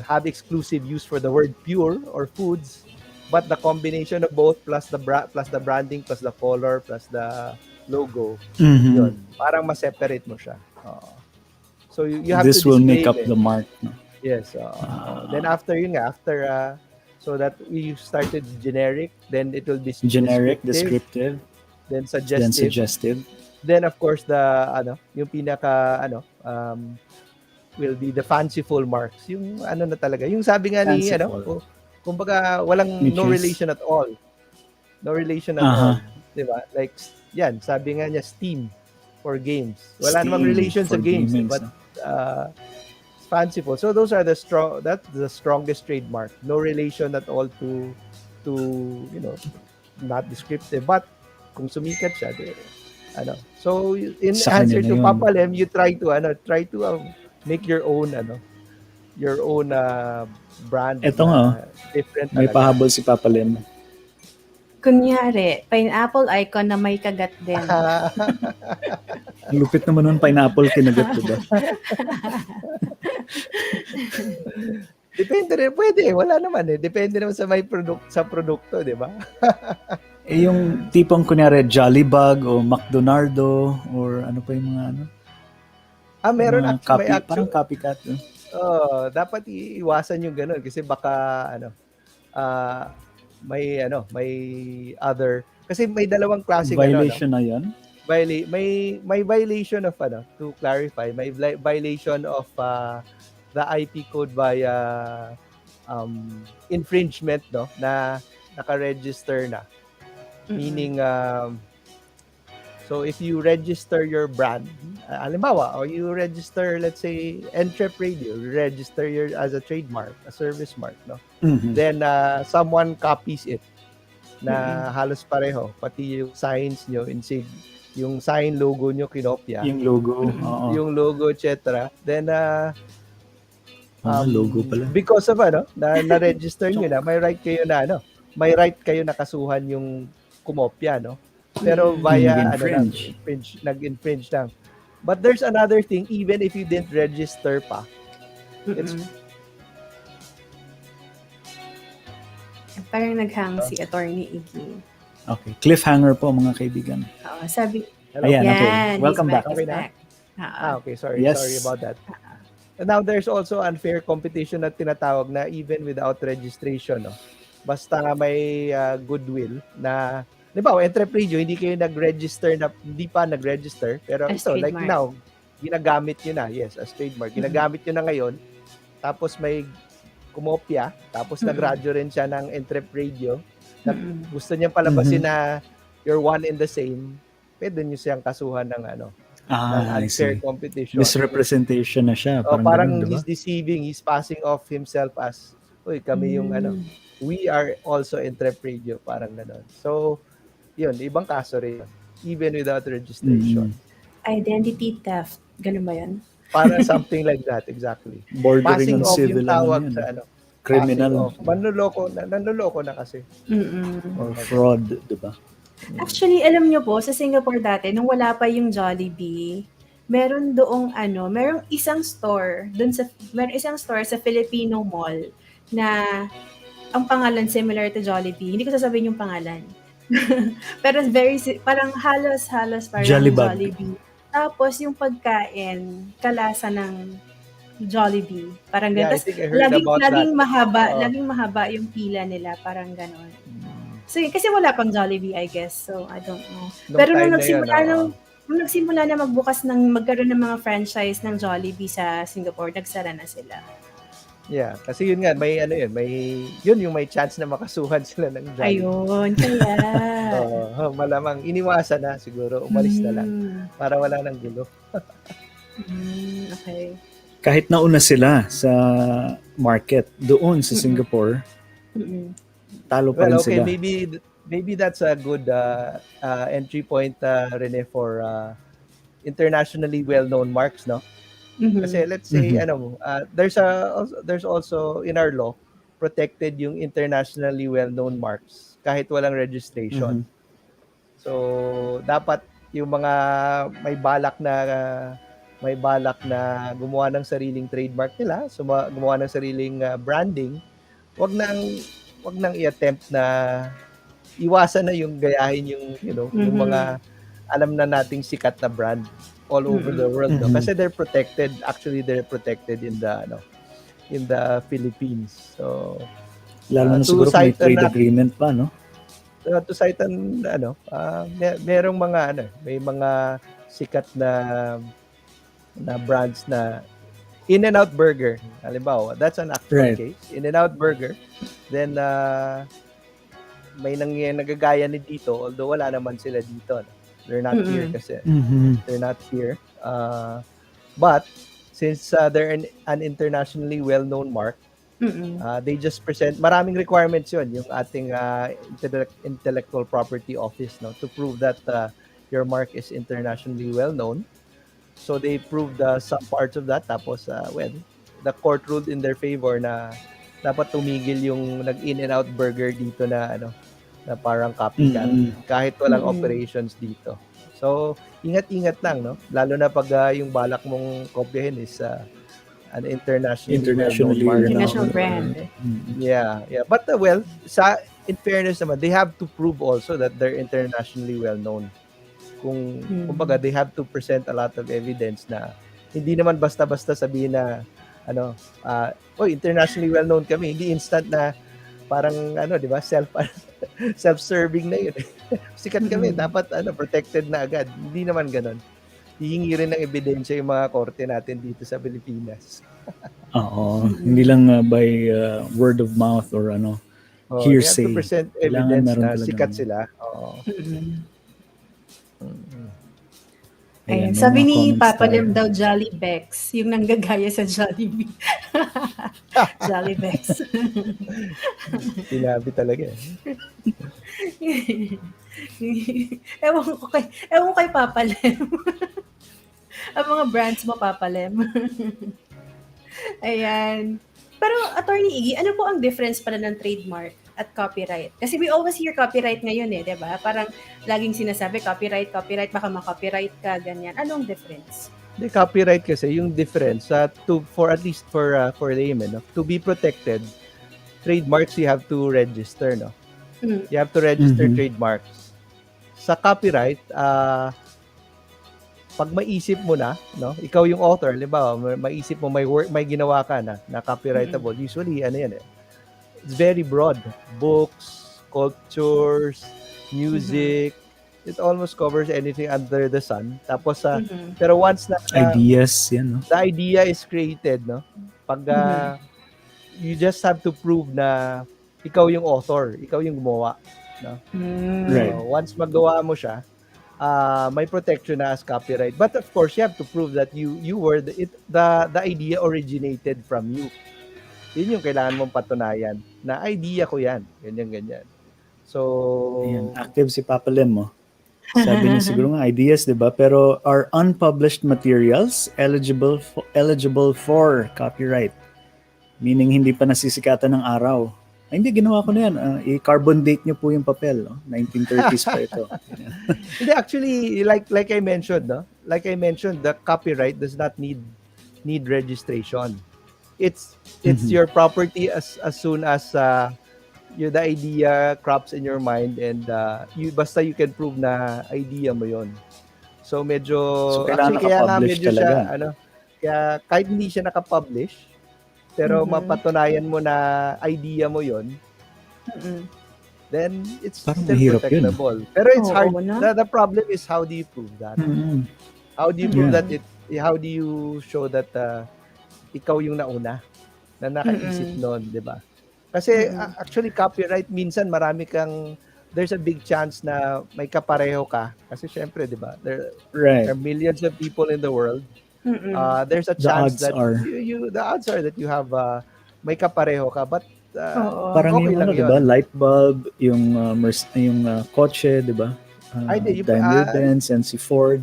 have exclusive use for the word pure or foods, but the combination of both plus the branding plus the color plus the logo, yun, parang ma-separate mo siya. So you have this to will make up it. the mark, no? Yes. Then after so that we started generic, then it will be generic, descriptive, then suggestive. Then of course yung pinaka will be the fanciful marks. Yung na talaga. Yung sabi nga ni kumbaga walang no relation at all. No relation at all. 'Di ba? Like yan, sabi nga niya Steam for games. Wala namang relation sa games, but fanciful. So those are that's the strongest trademark. No relation at all to not descriptive. But kung sumikat siya, So in Sa answer kanya na to yun. Papa Lem, you try to make your own brand Ito na nga, different may talaga. pahabol si Papa Lem. Kunyari, pineapple icon na may kagat din. Ang lupit naman nun, pineapple kinagat, diba? Depende rin, pwede. Wala naman eh. Depende naman sa produkto, di ba? Yung tipong kunyari Jollibag o McDonaldo or ano pa yung mga ano? Meron Mga actually, parang copycat. dapat iwasan yung ganun kasi baka may other kasi may dalawang klase Violation na yan? May violation of to clarify, may violation of the IP code via infringement na naka-register na. Meaning so if you register your brand, halimbawa, or you register, let's say, EntrepRadio, you register as a trademark, a service mark, then someone copies it na halos pareho, pati yung signs nyo, yung sign logo nyo kinopya. Yung logo, yung logo, etc. Then, logo pala. because of na-register nyo na, may right kayo na kasuhan yung kumopya, Pero via nag-infringe lang. But there's another thing, even if you didn't register pa, it's parang naghang si Atty. Iggy. Okay, cliffhanger po mga kaibigan. Sabi, ayan, okay. Welcome back. Okay na? Okay, sorry. Yes. Sorry about that. And now there's also unfair competition na tinatawag na even without registration, Basta may goodwill na, di ba, EntrepRadio, hindi pa nag-register, pero as ito, trademark. like now, ginagamit nyo na, yes, as trademark. Ginagamit nyo na ngayon, tapos may kumopya, tapos nagradyo rin siya ng EntrepRadio, gusto niyang palabasin na you're one in the same, pwede nyo siyang kasuhan ng ng unfair competition. Misrepresentation na siya. Parang ganun, diba? he's deceiving, he's passing off himself as, kami yung we are also EntrepRadio, parang gano'n. So, yun, ibang kaso rin yun, even without registration. Identity theft, ganun ba yan? Parang something like that, exactly. Bordering on civil yung tawag yan. sa Criminal. Manloloko na kasi. Or fraud, diba? Actually, alam nyo po, sa Singapore dati, nung wala pa yung Jollibee, meron isang store sa Filipino Mall na ang pangalan similar to Jollibee. Hindi ko sasabihin yung pangalan. Pero parang halos parang Jollibee. Tapos yung pagkain, kalasa ng Jollibee. Parang gano'n. Laging mahaba yung pila nila. Parang gano'n. So, kasi wala pang Jollibee, I guess. So, I don't know. Pero nung nagsimula na magkaroon ng mga franchise ng Jollibee sa Singapore, nagsara na sila. Yeah, kasi yun nga, yun yung may chance na makasuhan sila ng Jollibee. Ayun, kaya. Malamang iniwasan na siguro, umalis na lang para wala nang gulo. Okay. Kahit nauna sila sa market doon sa Singapore, talo pa rin sila. Maybe that's a good entry point, Rene, for internationally well-known marks, no? Kasi let's say there's also in our law protected yung internationally well-known marks kahit walang registration. So dapat yung mga may balak na gumawa ng sariling trademark nila, gumawa ng sariling branding, wag nang i-attempt na iwasan na yung gayahin yung mga alam na nating sikat na brand all over the world, kasi they're protected in the Philippines. So lalo na siguro may trade agreement pa, no? To cite merong may mga sikat na brands na In-N-Out Burger, halimbawa, that's an actual case. In-N-Out Burger, then may nagagaya ni dito, although wala naman sila dito, no? They're not here kasi. They're not here. But since they're an internationally well-known mark, they just present, maraming requirements yun, yung ating intellectual property office, no, to prove that your mark is internationally well known. So they proved some parts of that. Tapos, the court ruled in their favor na dapat tumigil yung nag-In-N-Out Burger dito na na parang copycat kahit walang operations dito. So, ingat-ingat lang, no? Lalo na pag yung balak mong kopyahin is an internationally international brand. Yeah. But in fairness naman, they have to prove also that they're internationally well known. Kumbaga, they have to present a lot of evidence na hindi naman basta-basta sabihin na internationally well known kami. Hindi instant na parang di ba, self-serving na yun. Sikat kami, dapat protected na agad. Hindi naman ganoon. Hihingi rin ng ebidensya yung mga korte natin dito sa Pilipinas. Oo, hindi lang by word of mouth or hearsay. You have to present evidence na sikat sila. Oo. Ayun, sabi ni Papa Lim daw Jollybex, yung nanggagaya sa Jollibee. Jollybex. Sinabi talaga. Ewan ko kay Papa Lim. Ang mga brands mo, Papa Lim. Ayan. Pero, Attorney Iggy, ano po ang difference pala ng trademark at copyright? Kasi we always hear copyright ngayon di ba? Parang laging sinasabi, copyright, baka ma-copyright ka, ganyan. Anong difference? The copyright kasi, yung difference, for at least for laymen, to be protected, trademarks you have to register, no? You have to register trademarks. Sa copyright, pag maisip mo na, no, ikaw yung author, halimbawa, maisip mo may ginawa ka na copyrightable. Usually, it's very broad. Books, sculptures, music, it almost covers anything under the sun. Tapos, pero once na ideas, yan, no? The idea is created, no? Pag you just have to prove na ikaw yung author, ikaw yung gumawa, no? Right. So, once magawa mo siya, may protection na as copyright. But of course, you have to prove that you were the idea originated from you. Yun yung kailangan mong patunayan na idea ko yan. Ganyan. So, ayan, active si Papa Lem mo. Sabi niya siguro nga ideas, 'di ba? Pero are unpublished materials eligible for copyright? Meaning hindi pa nasisikatan ng araw. Ay, hindi, ginawa ko na yan. I-carbon date niyo po yung papel. 1930s pa ito. Hindi, actually, like I mentioned, no? Like I mentioned, the copyright does not need registration. It's your property as soon as the idea crops in your mind and basta you can prove na idea mo yon. So medyo kailangan naka-publish talaga. Kaya kahit hindi siya naka-publish, pero mapatunayan mo na idea mo yon, then it's parang still protectable. Pero it's hard. The problem is how do you prove that? How do you prove that how do you show that ikaw yung nauna na nakaisip noon, di ba? Kasi actually copyright minsan there's a big chance na may kapareho ka kasi syempre, di ba? There are millions of people in the world. There's a chance that the odds are that you have may kapareho ka, but parang okay yung lang di ba, light bulb, yung kotse, di ba? Benz and si Ford.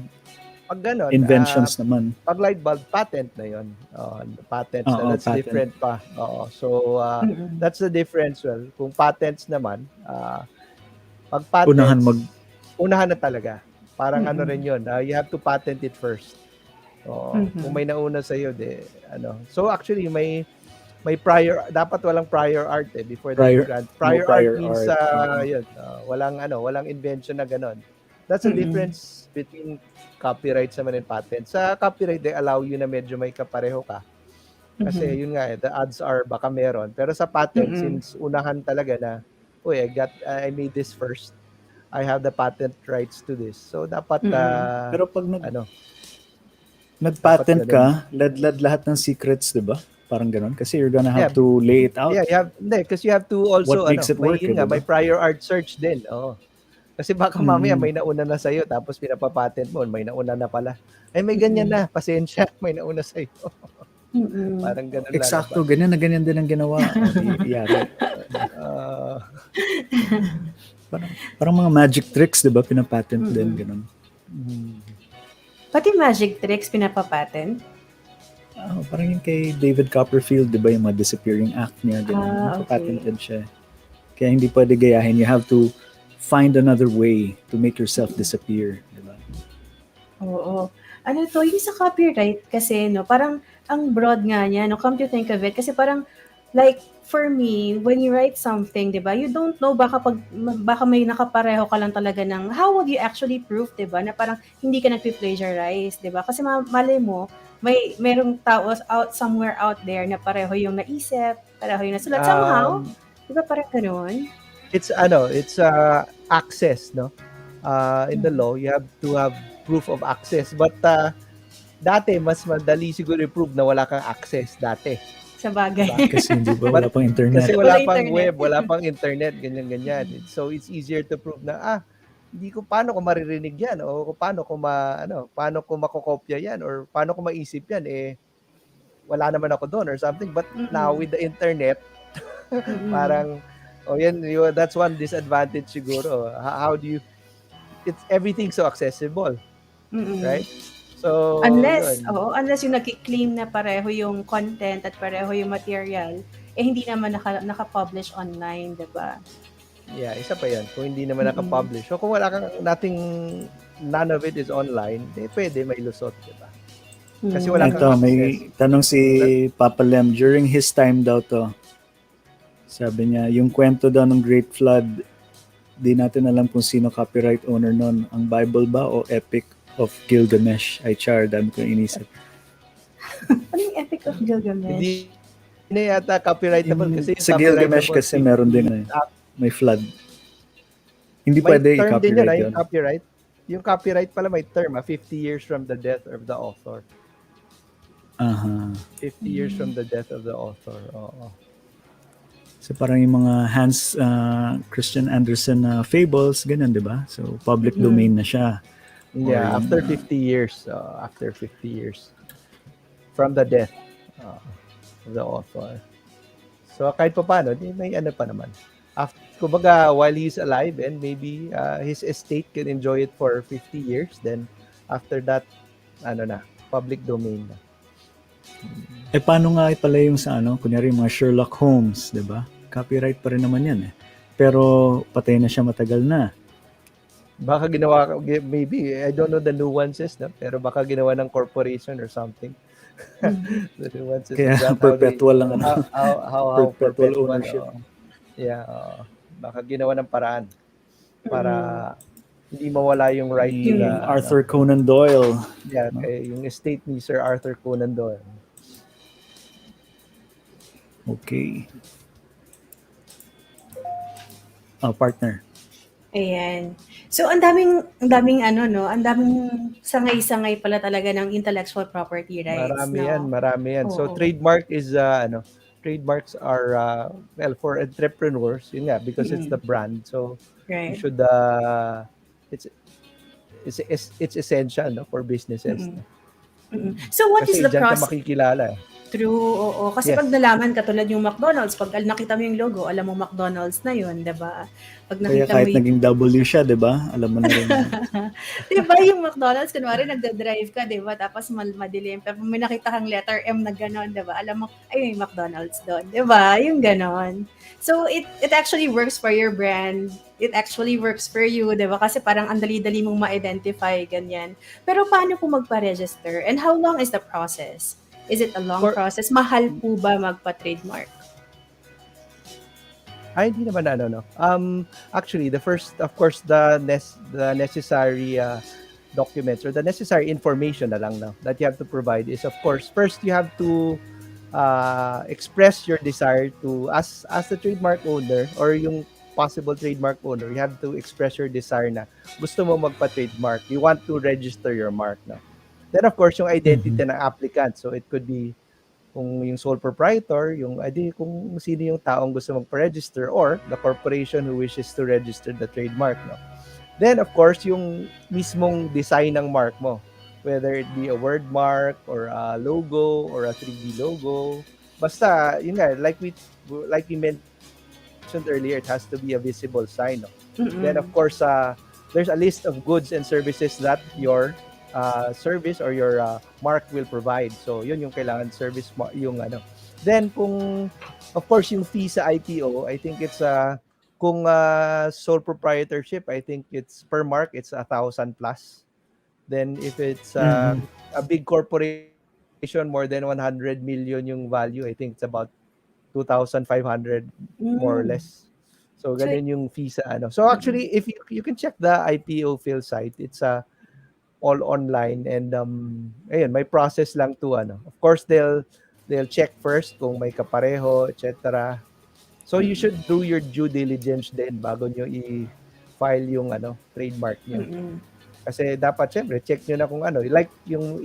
Pag ganon, inventions naman. Pag light bulb, patent na yun. Patents na, that's patent. Different pa. So, that's the difference. Well, kung patents naman, pag patents, unahan na talaga. Parang ano rin yun. You have to patent it first. Kung may nauna sa'yo, So, actually, may dapat walang prior art before the grant. Prior art means, yun, walang invention na ganon. That's the difference between copyright naman and patents. Sa copyright, they allow you na medyo may kapareho ka. Kasi yun nga, the odds are baka meron. Pero sa patent, since unahan talaga na, I made this first. I have the patent rights to this. So, dapat, pero pag nag-patent ka, ladlad lahat ng secrets, di ba? Parang ganun. Kasi you're gonna have to lay it out. Yeah, because you have to also, what makes it work, may prior art search din. Kasi baka mamaya may nauna na sa'yo, tapos pinapapatent mo, may nauna na pala. Ay, may ganyan na, pasensya, may nauna sa'yo. Parang ganun lang. Eksakto, ganyan na ganyan din ang ginawa. Yari. Parang mga magic tricks, di ba? Pinapatent din, ganun. Pati magic tricks pinapapatent? Parang yung kay David Copperfield, di ba, yung mga disappearing act niya, ganun. Okay. Patented siya. Kaya hindi pwede gayahin. You have to find another way to make yourself disappear. Di ba? Oo. Ano to, yung sa copyright kasi, no, parang ang broad nga niya, no, come to think of it, kasi parang, like, for me, when you write something, di ba, you don't know, baka may nakapareho ka lang talaga ng, how would you actually prove, di ba, na parang hindi ka nagpi-plagiarize, di ba, kasi malay mo, merong tao somewhere out there na pareho yung naisip, pareho yung nasulat, somehow, di ba, parang ganun? It's access, no? In the law, you have to have proof of access. But dati, mas madali siguro i-prove na wala kang access dati. Sa bagay. Kasi hindi ba wala pang internet? Kasi wala pang web, wala pang internet, ganyan. So it's easier to prove na, hindi ko, paano ko maririnig yan? O paano ko paano ko makokopya yan? Or paano ko maisip yan? Wala naman ako doon or something. But now with the internet, parang, that's one disadvantage siguro. How do you, it's everything so accessible. Right? So unless yung nagki-claim na pareho yung content at pareho yung material, hindi naman naka-publish online, 'di ba? Yeah, isa pa 'yan. Kung hindi naman naka-publish. So kung wala kang none of it is online, pwede may lusot, 'di ba? Kasi wala kang access. May tanong si Papa Lem, during his time daw to. Sabi niya, yung kwento daw ng Great Flood, di natin alam kung sino copyright owner nun. Ang Bible ba o Epic of Gilgamesh? Ay, char, dami ko inisip. Ano yung Epic of Gilgamesh? Hindi yata copyrightable kasi sa Gilgamesh kasi meron din may flood. Hindi pwede i-copyright yun. Yung copyright pala may term, 50 years from the death of the author. 50 years from the death of the author. Oo. So parang yung mga Hans Christian Andersen fables, ganun, di ba? So public domain na siya. Yeah, after 50 years. After 50 years. From the death of the author. So kahit pa paano, may pa naman. Kumbaga, while he's alive and maybe his estate can enjoy it for 50 years, then after that, public domain na. Paano nga pala yung sa kunyari mga Sherlock Holmes, di ba? Copyright pa rin naman yan Pero patay na siya matagal na. Baka ginawa, maybe, I don't know the nuances, no? Pero baka ginawa ng corporation or something. The nuances. Kaya perpetual lang how perpetual ownership. Baka ginawa ng paraan para hindi mawala yung right to Arthur Conan Doyle. Yeah, yung estate ni Sir Arthur Conan Doyle. Okay. Partner. Ayan. So ang daming sangay-sangay pala talaga ng intellectual property rights. Marami yan. So trademarks are for entrepreneurs, yun nga, because it's the brand. So you should it's essential for businesses. So what is the process? Makikilala. True, oo. Kasi pag nalaman, katulad yung McDonald's, pag nakita mo yung logo, alam mo McDonald's na yun, diba? Pag nakita kahit naging W siya, diba? Alam mo na rin. Diba yung McDonald's, kunwari nagda-drive ka, diba? Tapos madilim. Pero may nakita kang letter M na gano'n, diba? Alam mo, ay, may McDonald's doon. Diba? Yung gano'n. So, it actually works for your brand. It actually works for you, diba? Kasi parang ang dali-dali mong ma-identify, ganyan. Pero paano po magpa-register? And how long is the process? Is it a long process? Mahal po ba magpa-trademark? Ay, hindi naman actually, the first, of course, the necessary documents or the necessary information na lang that you have to provide is, of course, first you have to express your desire to, as the trademark owner or yung possible trademark owner, you have to express your desire na gusto mo magpa-trademark. You want to register your mark na. Then, of course, yung identity ng applicant. So, it could be kung yung sole proprietor, yung kung sino yung taong gusto magpa-register or the corporation who wishes to register the trademark. No? Then, of course, yung mismong design ng mark mo. Whether it be a word mark or a logo or a 3D logo. Basta, yun nga, like we mentioned earlier, it has to be a visible sign. No? Then, of course, there's a list of goods and services that your service or your mark will provide. So yun yung kailangan service yung ano. Then kung of course yung fee sa IPO, I think it's kung sole proprietorship, I think it's per mark it's 1,000 plus. Then if it's a big corporation, more than 100 million yung value, I think it's about 2,500 more or less. So ganun yung fee sa ano. So actually if you can check the IPO fill site, it's all online and ayun, may process lang to ano. Of course they'll check first kung may kapareho, etc. So you should do your due diligence din bago nyo i-file yung ano, trademark nyo. Kasi dapat syempre check nyo na kung ano, like yung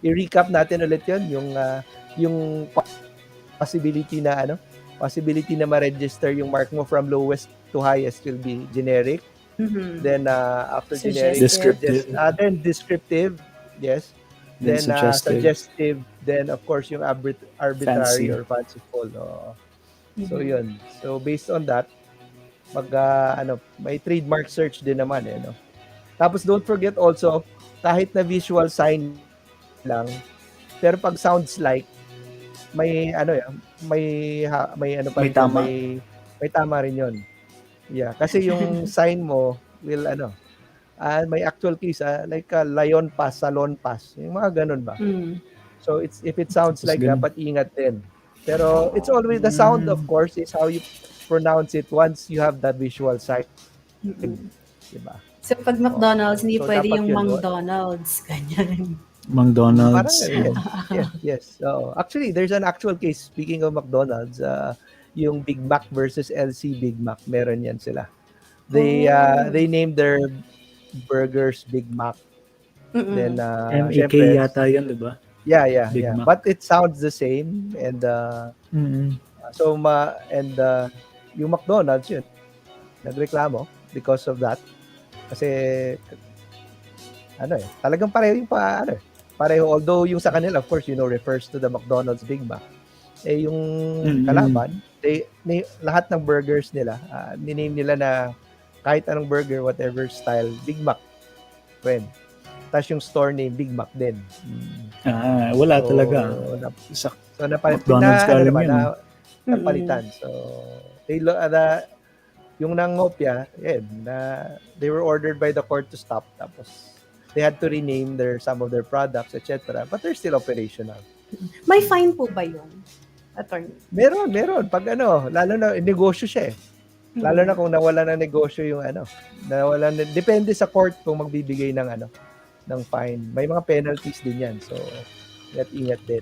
i-recap natin ulit yun, yung possibility na ma-register yung mark mo from lowest to highest will be generic. Then after generic, then descriptive, yes. Then suggestive, then of course yung arbitrary or fanciful. So yun. So based on that, may trademark search din naman no. Tapos don't forget also, kahit na visual sign lang, pero pag sounds like may tama rin yun. Yeah, kasi yung sign mo will may actual case like lion pass, salon pass, yung mga ganun ba. So if it sounds like dapat ingat din. Pero it's always the sound, of course, is how you pronounce it once you have that visual sight. Diba? So pag McDonald's, hindi pwede yung McDonald's. Ganyan. McDonald's. Yes. So actually, there's an actual case. Speaking of McDonald's, yung Big Mac versus LC Big Mac, meron yan sila. They named their burgers Big Mac. Then MAK yata yun, diba? Yeah. Mac. But it sounds the same and yung McDonald's yun nagreklamo because of that. Kasi talagang pareho yung pareho, although yung sa kanila of course refers to the McDonald's Big Mac. Yung kalaban, lahat ng burgers nila, niname nila na kahit anong burger, whatever style, Big Mac. Friend. Tapos yung store name, Big Mac din. Wala talaga. So, napalitan. So, yung nangopya, they were ordered by the court to stop. Tapos, they had to rename some of their products, etc. But they're still operational. May fine po ba yun, attorney? Meron. Pag lalo na, negosyo siya eh. Lalo na kung nawala ng negosyo yung depende sa court kung magbibigay ng ng fine. May mga penalties din yan. So, ingat din.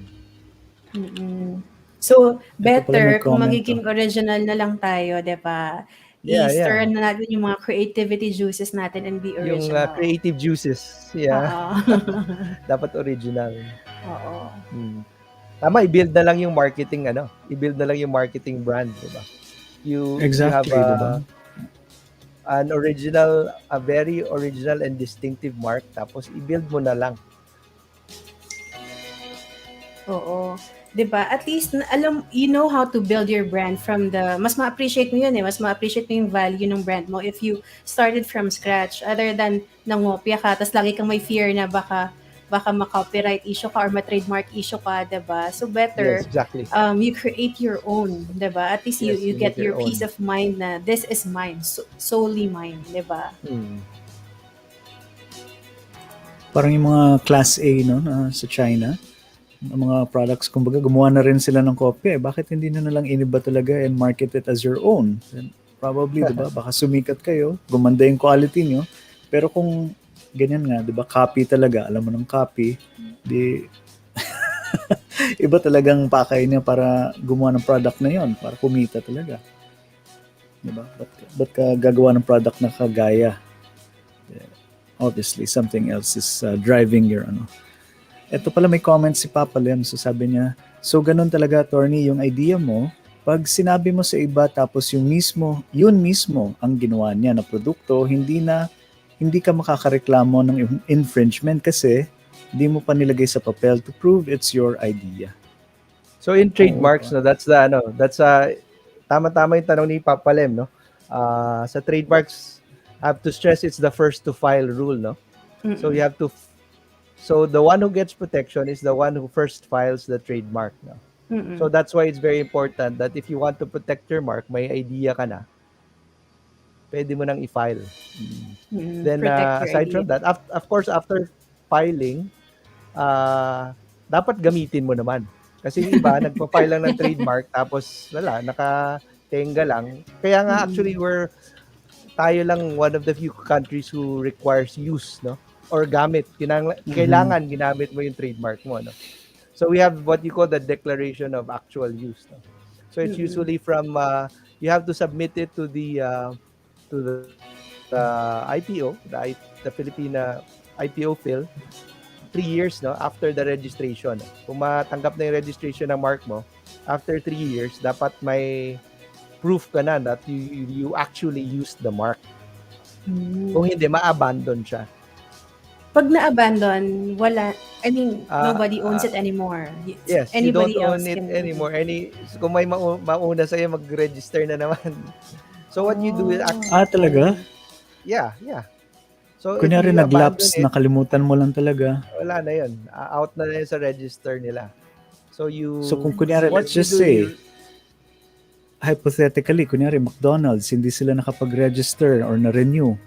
So, better kung magiging original na lang tayo, di ba? I-stir na natin yung mga creativity juices natin and be original. Yung creative juices. Dapat original. Oo. Tama, i-build na lang yung marketing, i-build na lang yung marketing brand, di ba? You have an original, a very original and distinctive mark, tapos i-build mo na lang. Oo. 'Di ba? At least you know how to build your brand from mas ma-appreciate mo 'yun mas ma-appreciate mo yung value ng brand mo if you started from scratch other than nangopya ka tapos lagi kang may fear na baka ma-copyright issue ka or ma-trademark issue ka, 'di ba? So better you create your own, 'di ba? At least you get your peace of mind na this is mine, solely mine, 'di ba? Parang yung mga class A sa China, mga products, kumbaga gumawa na rin sila ng kopya. Bakit hindi na lang iniba talaga and market it as your own? And probably, di ba? Baka sumikat kayo, gumanda yung quality nyo. Pero kung ganyan nga, di ba? Copy talaga. Alam mo ng copy. Di iba talagang pakay niya para gumawa ng product na yon, para kumita talaga. Di ba? Ba't ka gagawa ng product na kagaya? Obviously, something else is driving your Ito pala may comment si Papa Lem. So sabi niya, so ganun talaga, attorney, yung idea mo, pag sinabi mo sa iba tapos yun mismo ang ginawa niya na produkto, hindi ka makakareklamo ng infringement kasi hindi mo pa nilagay sa papel to prove it's your idea. So in trademarks, tama-tama yung tanong ni Papa Lem, no? Sa trademarks, I have to stress it's the first to file rule, no? So you have to so the one who gets protection is the one who first files the trademark, no? So that's why it's very important that if you want to protect your mark, may idea ka na, pwede mo nang i-file. Then Protect your aside idea. from that, of course after filing, dapat gamitin mo naman. Kasi yung iba, nagpa-file lang ng trademark tapos wala, nakatenga lang. Kaya nga actually tayo lang one of the few countries who requires use, no? Or gamit. Kailangan ginamit mo yung trademark mo, no? So we have what you call the declaration of actual use, no? So it's usually from you have to submit it to the IPO, the Filipina IPO Phil 3 years, no, after the registration. Kung matanggap na yung registration ng mark mo, after 3 years, dapat may proof ka na that you actually used the mark. Kung hindi, ma-abandon siya. Pag na-abandon, nobody owns it anymore. Yes, Anybody you don't else own it can anymore. Kung may mauna sa'yo, mag-register na naman. So what you do is talaga? Yeah. So Kunyari if you nag-lapse, abandon it, nakalimutan mo lang talaga. wala na yun. Out na yun sa register nila. So kung kunyari, let's just say, hypothetically, kunyari McDonald's, hindi sila nakapag-register or na-renew,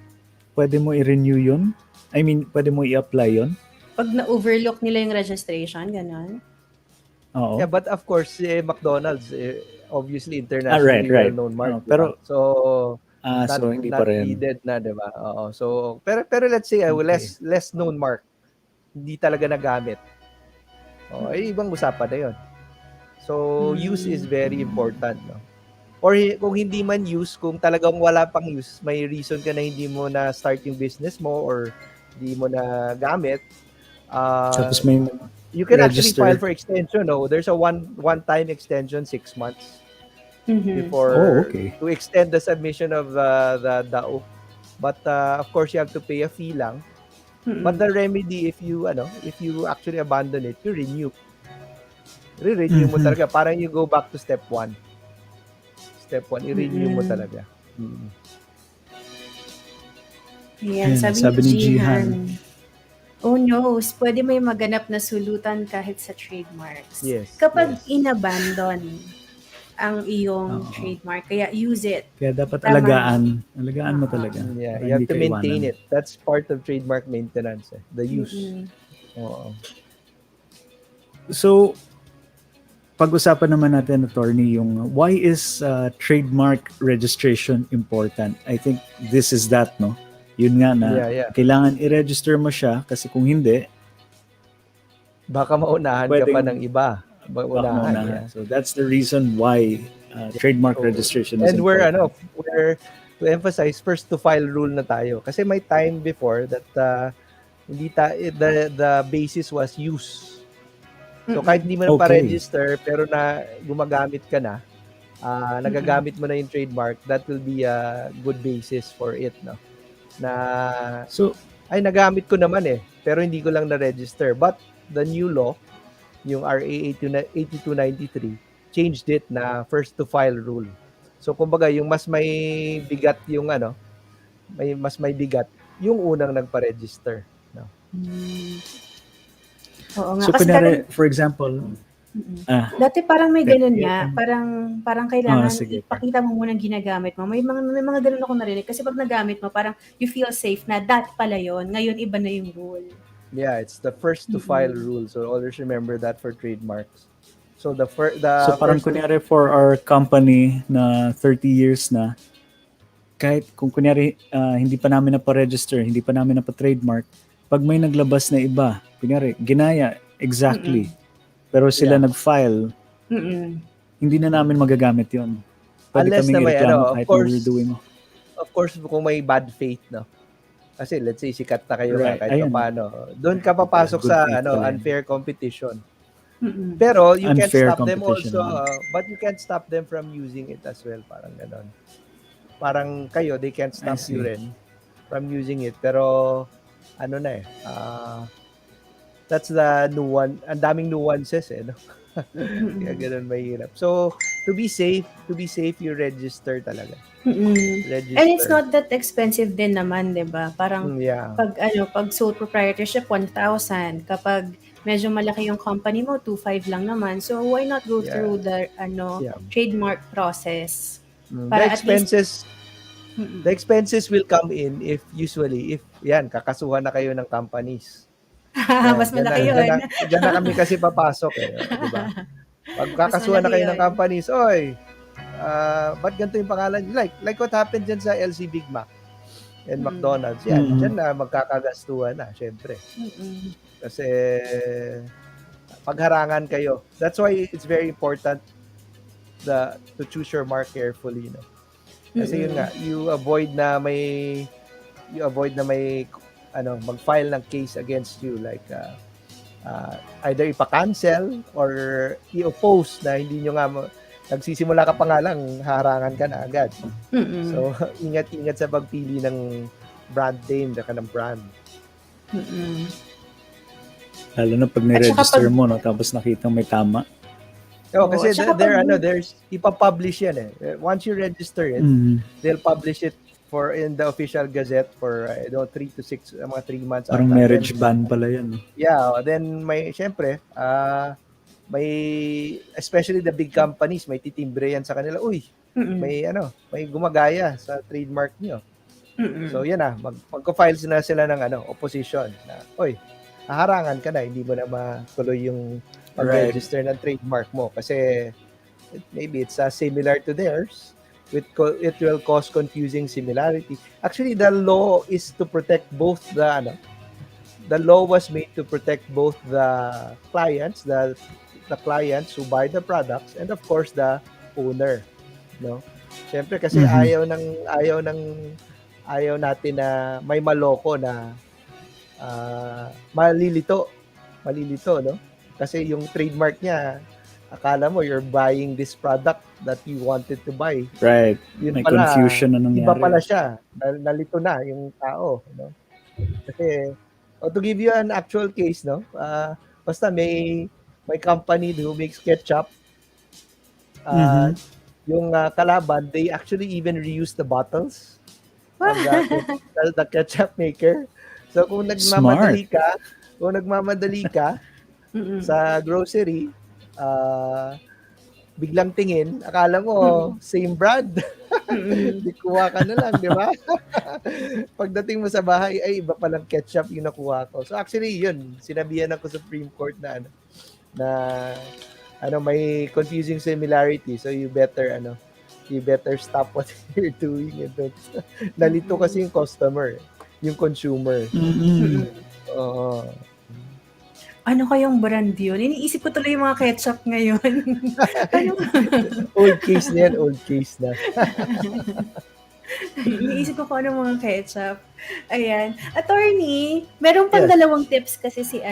pwede mo i-renew yun? I mean, pwede mo i-apply yun? Pag na-overlook nila yung registration, gano'n? Oo. Yeah, but of course, McDonald's, obviously internationally well-known mark. Pero, so hindi pa rin. Needed na, di ba? Oo. So, pero let's say, less known mark. Hindi talaga nagamit. Ibang usapan na yun. So, use is very important, no? Or kung hindi man use, kung talagang wala pang use, may reason ka na hindi mo na start yung business mo or hindi mo na gamit, tapos may you can register. actually file for extension. No? There's a one-time extension, 6 months before to extend the submission of the DAO. But of course, you have to pay a fee lang. But the remedy, if you actually abandon it, you renew. Re-renew mo talaga. Parang you go back to step 1. Step 1, i-renew mo talaga. Ayan, sabi ni Jihan. Oh no, pwede may maganap na sulutan kahit sa trademarks. Yes. Kapag inabandon ang iyong trademark, kaya use it. Kaya dapat alagaan. Alagaan mo talaga. Yeah, you have to maintain it. That's part of trademark maintenance. The use. Oo. So, pag-usapan naman natin, attorney, yung why is trademark registration important? I think this is that, no? Yun nga na kailangan i-register mo siya kasi kung hindi, baka maunahan ka pa ng iba. Maunahan. So that's the reason why trademark registration is important. And we're to emphasize first to file rule na tayo kasi may time before that the basis was use. So kahit hindi mo na pa-register pero na gumagamit ka na, nagagamit mo na yung trademark, that will be a good basis for it, no? Na nagamit ko naman pero hindi ko lang na-register. But the new law, yung RA 8293, changed it na first to file rule. So kumbaga yung mas may bigat yung mas may bigat yung unang nagpa-register, no? Oo nga. So kunyari, for example, dati parang may ganun nga, parang kailangan ipakita mo muna ginagamit mo. May mga ganun ako narinig kasi pag nagamit mo, parang you feel safe na that pala yon. Ngayon iba na yung rule. Yeah, it's the first to file rule. So always remember that for trademarks. So so parang kunyari for our company na 30 years na, kahit kung kunyari hindi pa namin na-register, hindi pa namin na-trademark, pag may naglabas na iba, kunyari ginaya exactly, pero sila nag-file, hindi na namin magagamit yun. Pwede unless kaming na may kahit we're doing. Of course, kung may bad faith, no? Kasi let's say sikat na kayo kahit paano. Doon ka papasok sa unfair competition. Pero you can't stop them also, but you can't stop them from using it as well, parang ganon. Parang kayo, they can't stop you rin from using it. Pero that's the new one. Ang daming nuances no? Kaya ganun mahirap. So, to be safe, you register talaga. Register. And it's not that expensive din naman, 'di ba? Parang Yeah. pag sole proprietorship 1,000, kapag medyo malaki yung company mo 2,500 lang naman. So why not go through the trademark process? The expenses will come in if kakasuhan na kayo ng companies. Mas malaki yun. Diyan na kami kasi papasok di ba? Pag kakasuhan na kayo ng companies, ba't ganito yung pangalan? Like what happened dyan sa LC Big Mac and McDonald's. Dyan na magkakagastuhan na, syempre. Kasi pagharangan kayo. That's why it's very important to choose your mark carefully. No? Kasi yun nga, you avoid na may mag-file ng case against you, like either ipa-cancel or i-oppose na hindi nyo nga nagsisimula ka pa nga lang, harangan ka na agad. So, ingat-ingat sa pagpili ng brand name, saka ng brand. Lalo na pag ni-register mo, no, tapos nakita may tama. Kasi there's ipapublish yan eh. Once you register it, they'll publish it in the official gazette for 3 to 6 mga 3 months. Parang marriage ban pala yan. No? Yeah, then syempre, especially the big companies, may titimbre yan sa kanila. May gumagaya sa trademark niyo. So yan magko-files na sila ng opposition na, haharangan ka na, hindi mo na matuloy yung pag-register ng trademark mo kasi maybe it's similar to theirs. It will cause confusing similarity. Actually, the law is to protect both the law was made to protect both the clients, the clients who buy the products, and of course the owner, no? Siyempre kasi ayaw natin na may maloko na malilito, no? Kasi yung trademark niya, akala mo you're buying this product that you wanted to buy. Right. May confusion na nangyari. Iba pala siya. Nalito na yung tao, no? Kasi to give you an actual case, no? Basta may company who makes ketchup. Yung kalaban, they actually even reuse the bottles of the ketchup maker. So kung nagmamadali ka sa grocery, biglang tingin, akala mo same brand. Di kuha ka na lang, di ba? Pagdating mo sa bahay, ay iba palang ketchup yung nakuha ko. So actually yun, sinabihan ako sa Supreme Court na may confusing similarity. So you better stop what you're doing. Nalito kasi yung customer, yung consumer. Ano kayang brand yun? Iniisip ko tuloy yung mga ketchup ngayon. Old case na. Iniisip ko kung ano mga ketchup. Ayan. Attorney, meron pang dalawang tips kasi si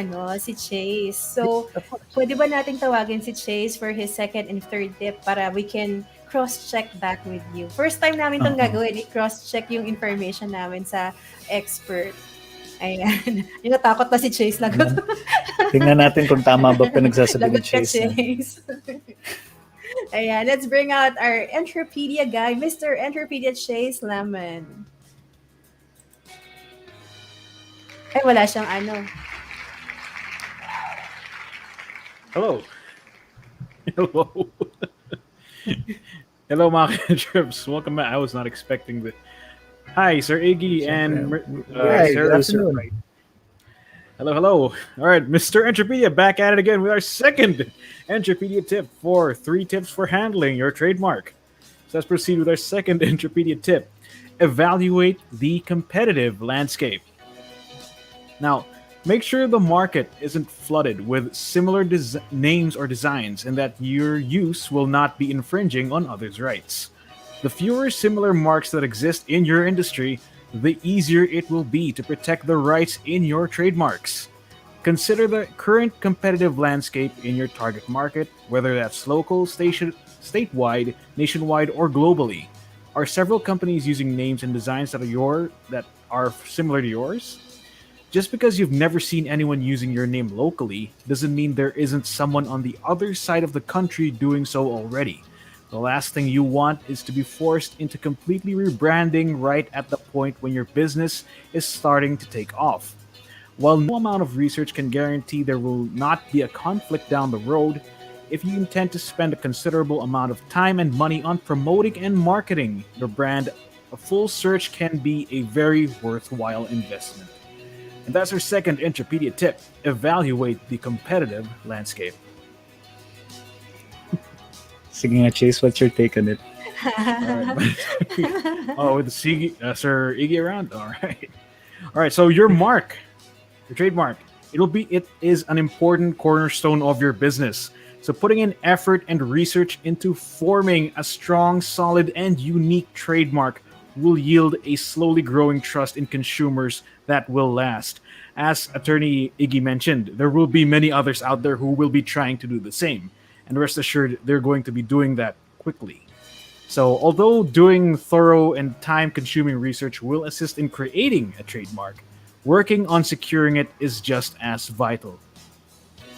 Chase. So, pwede ba nating tawagin si Chase for his second and third tip para we can cross-check back with you? First time namin itong gagawin, i-cross-check yung information namin sa expert. Ayan. Yung natakot na si Chase. Lagot. Tingnan natin kung tama ba pinagsasabi ni Chase. Ayan. Let's bring out our Entropedia guy, Mr. Entropedia Chase Lemon. Ay, wala siyang Hello. Hello, mga trips. Welcome back. I was not expecting that. Hi, Sir Iggy and Sir. Hello. All right, Mr. Entropedia back at it again with our second Entropedia tip for 3 tips for handling your trademark. So let's proceed with our second Entropedia tip. Evaluate the competitive landscape. Now, make sure the market isn't flooded with similar names or designs and that your use will not be infringing on others' rights. The fewer similar marks that exist in your industry, the easier it will be to protect the rights in your trademarks. Consider the current competitive landscape in your target market, whether that's local, statewide, nationwide, or globally. Are several companies using names and designs that are similar to yours? Just because you've never seen anyone using your name locally doesn't mean there isn't someone on the other side of the country doing so already. The last thing you want is to be forced into completely rebranding right at the point when your business is starting to take off. While no amount of research can guarantee there will not be a conflict down the road, if you intend to spend a considerable amount of time and money on promoting and marketing your brand, a full search can be a very worthwhile investment. And that's our second Entropedia tip: evaluate the competitive landscape. Sige nga, Chase, what's your take on it? With the Sir Iggy around? All right. So your trademark, it is an important cornerstone of your business. So putting in effort and research into forming a strong, solid, and unique trademark will yield a slowly growing trust in consumers that will last. As Attorney Iggy mentioned, there will be many others out there who will be trying to do the same. And rest assured, they're going to be doing that quickly. So although doing thorough and time-consuming research will assist in creating a trademark, working on securing it is just as vital.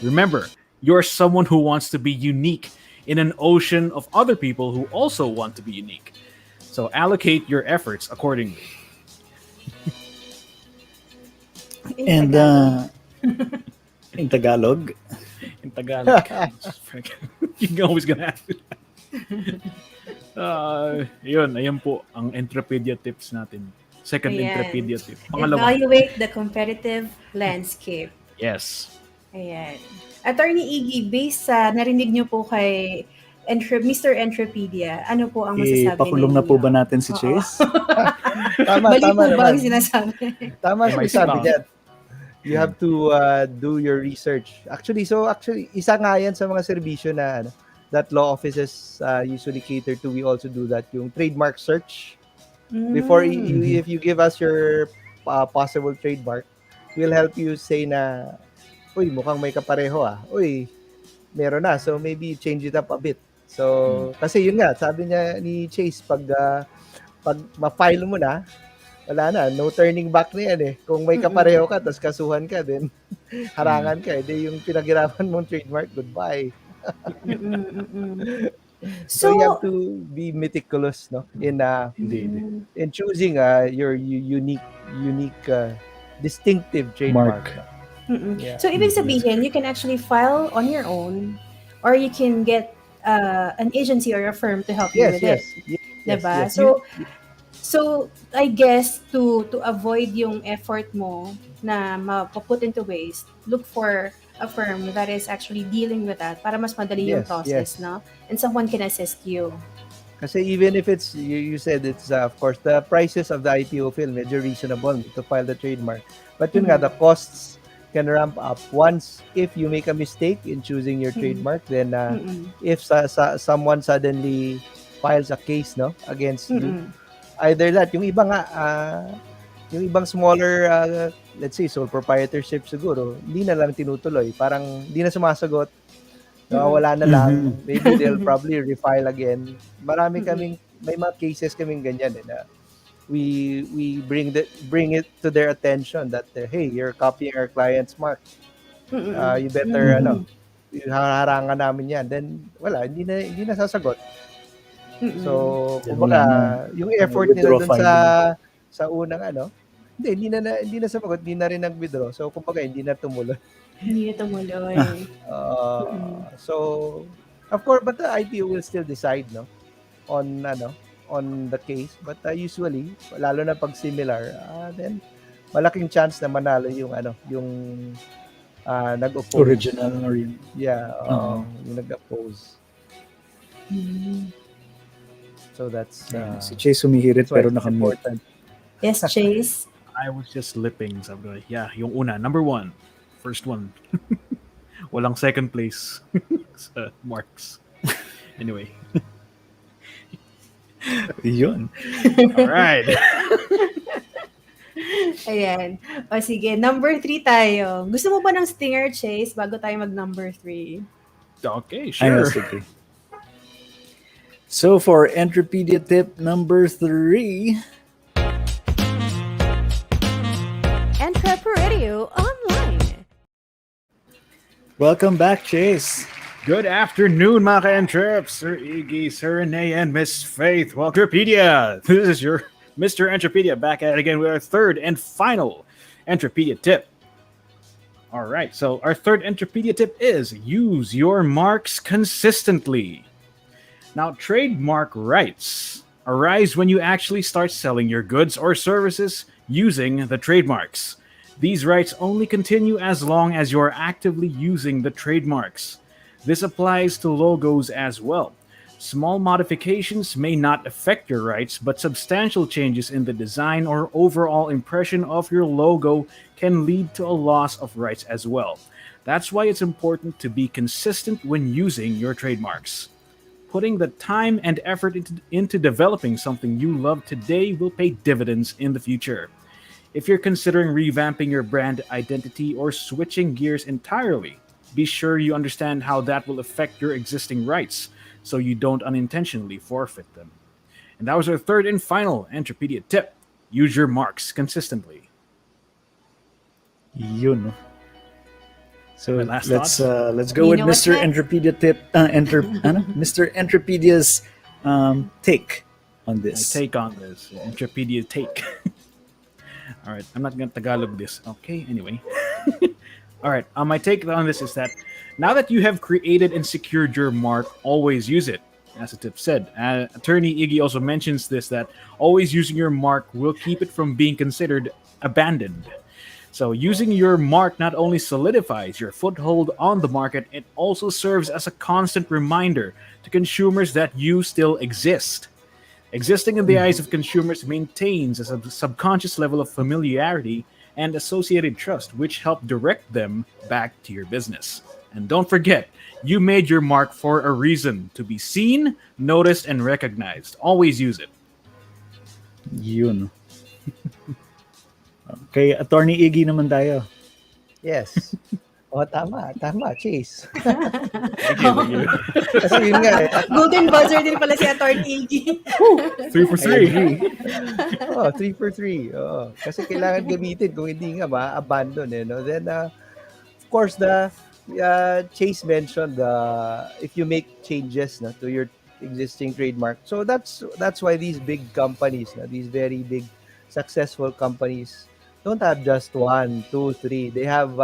Remember, you're someone who wants to be unique in an ocean of other people who also want to be unique. So allocate your efforts accordingly. And in Tagalog, You're always gonna ask me that. Ayan po ang Entropedia tips natin. Second Entropedia tip. Evaluate the competitive landscape. Yes. Ayan. Attorney Iggy, based sa narinig niyo po kay Mr. Entropedia, ano po ang masasabi pakulong na po ba natin si Chase? Tama po naman. ba ang sinasabi? Tama sabi niya. You have to do your research. Actually, isa nga yan sa mga serbisyo na that law offices usually cater to. We also do that, yung trademark search. Before, if you give us your possible trademark, we'll help you say na, uy, mukhang may kapareho Uy, meron na. So, maybe change it up a bit. So, kasi yun nga, sabi niya ni Chase, pag ma-file mo na, wala na, no turning back na yan Kung may kapareho ka, tapos kasuhan ka, then harangan ka. Yung pinaghirapan mong trademark, goodbye. So you have to be meticulous, no, in choosing your unique, distinctive trademark. Yeah. So ibig sabihin, you can actually file on your own, or you can get an agency or a firm to help you with it. Diba? Yes. So I guess to avoid yung effort mo na mapaput into waste, look for a firm that is actually dealing with that para mas madali yung process, no? And someone can assist you. Kasi even if it's, you said it's, of course, the prices of the IPO fill medyo reasonable to file the trademark. But yun nga, the costs can ramp up. Once, if you make a mistake in choosing your trademark, then if someone suddenly files a case, no, against you, either that, yung iba nga, yung ibang smaller, let's say, sole proprietorship siguro, hindi na lang tinutuloy. Parang hindi na sumasagot. Wala na lang. Maybe they'll probably refile again. May mga cases kaming ganyan na we bring it to their attention that, hey, you're copying our client's mark. You better, harangan namin yan. Then, wala, hindi na sasagot. So, kumbaga, yung effort nila dun sa unang hindi na sumagot, hindi na rin nag-withdraw. So, kumbaga, hindi na tumuloy. So, of course, but the IPO will still decide, no, on the case. But usually, lalo na pag similar, then malaking chance na manalo yung nag-oppose. Original or yun. Yeah, yung nag-oppose. So that's si Chase humihirit pero nakamute. Yes, Chase. I was just lipping. Sabi ko, yung una, number 1, first one. Walang second place sa marks. Anyway. Yun. Alright. Ayan. O sige, number 3 tayo. Gusto mo ba ng stinger, Chase, bago tayo mag number 3? Okay, sure. Sige. So for Entropedia tip number 3, EntrepRadio Welcome back, Chase. Good afternoon, mga ka-entreps. Sir Iggy, Sir Renee, and Miss Faith. Welcome to Entropedia. This is your Mr. Entropedia back at it again with our third and final Entropedia tip. All right, so our third Entropedia tip is use your marks consistently. Now, trademark rights arise when you actually start selling your goods or services using the trademarks. These rights only continue as long as you're actively using the trademarks. This applies to logos as well. Small modifications may not affect your rights, but substantial changes in the design or overall impression of your logo can lead to a loss of rights as well. That's why it's important to be consistent when using your trademarks. Putting the time and effort into developing something you love today will pay dividends in the future. If you're considering revamping your brand identity or switching gears entirely, be sure you understand how that will affect your existing rights so you don't unintentionally forfeit them. And that was our third and final Entropedia tip. Use your marks consistently. Yun. So let's go with Mr. Entropedia tip. Mr. Entropedia's take on this. My take on this. Entropedia take. All right, I'm not going to Tagalog this. Okay, anyway. All right, my take on this is that now that you have created and secured your mark, always use it. As the tip said. Attorney Iggy also mentions this, that always using your mark will keep it from being considered abandoned. So using your mark not only solidifies your foothold on the market, it also serves as a constant reminder to consumers that you still exist. Existing in the eyes of consumers maintains a subconscious level of familiarity and associated trust, which help direct them back to your business. And don't forget, you made your mark for a reason, to be seen, noticed, and recognized. Always use it. Yun. Okay, Attorney Iggy naman tayo. Yes. Tama, Chase. Thank you. Kasi yun nga Golden buzzer din pala si Atty. Iggy. 3 for 3. 3 for 3. Kasi kailangan gamitin kung hindi nga ma-abandon. No? Then, of course, Chase mentioned if you make changes to your existing trademark. So that's why these big companies, these very big successful companies, don't have just 1, 2, 3. They have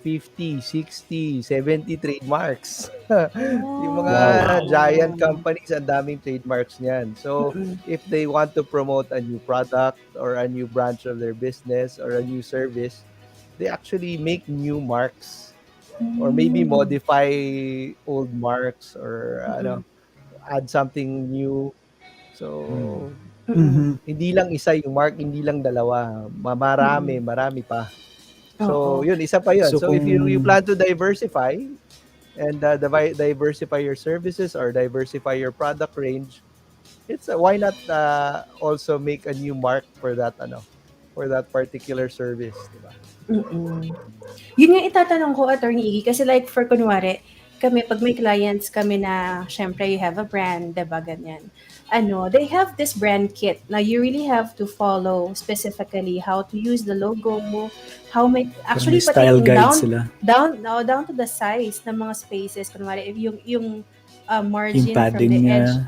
50, 60, 70 trademarks. Yung mga giant companies, ang daming trademarks niyan. So, if they want to promote a new product or a new branch of their business or a new service, they actually make new marks or maybe modify old marks or add something new. So, hindi lang isa yung mark, hindi lang dalawa. Marami pa. So, yun, isa pa yun. So, if you plan to diversify and diversify your services or diversify your product range, why not also make a new mark for that particular service, diba? Yun nga itatanong ko, Attorney Iggy, kasi like for kunwari, kami, pag may clients kami na, syempre, you have a brand, diba, ganyan. They have this brand kit. Now, you really have to follow specifically how to use the logo, actually style guide down to the size ng mga spaces. Kunwari, yung margin yung padding from the niya,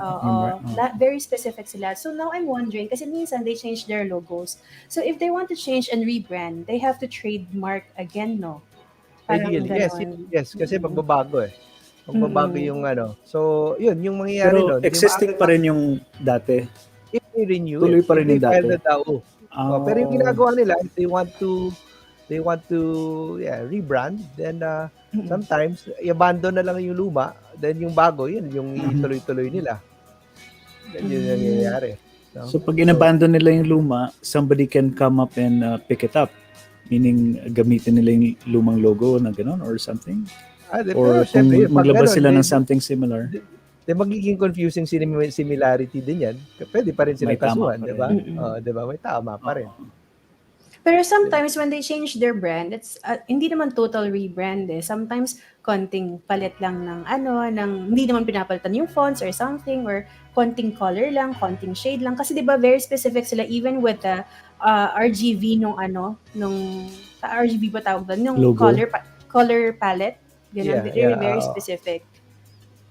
edge, very specific sila. So now I'm wondering, kasi minsan they change their logos. So if they want to change and rebrand, they have to trademark again, no? Ideally, yes, kasi magbabago Magbabago yung So, yun, yung mangyayari Pero doon. existing pa rin yung dati. If they renew Tuloy pa rin yung dati. Pero yung ginagawa nila, if they want to rebrand, then sometimes i-abandon na lang yung luma, then yung bago, yun yung ituloy-tuloy nila. Then yun yung nangyayari. So pag in-abandon nila yung luma, somebody can come up and pick it up. Meaning, gamitin nila yung lumang logo na gano'n or something? Or kung maglabas sila ng something similar. Magiging confusing similarity din yan. Pwede pa rin silang kasuhan, di ba? Diba? May tama pa rin. Pero sometimes when they change their brand, it's hindi naman total rebrand eh. Sometimes konting palit lang ng hindi naman pinapalitan yung fonts or something, or konting color lang, konting shade lang. Kasi 'di ba very specific sila even with the RGB nung RGB ba tawag doon? Nung logo. color palette. Ganun, Yeah, very, yeah. very specific.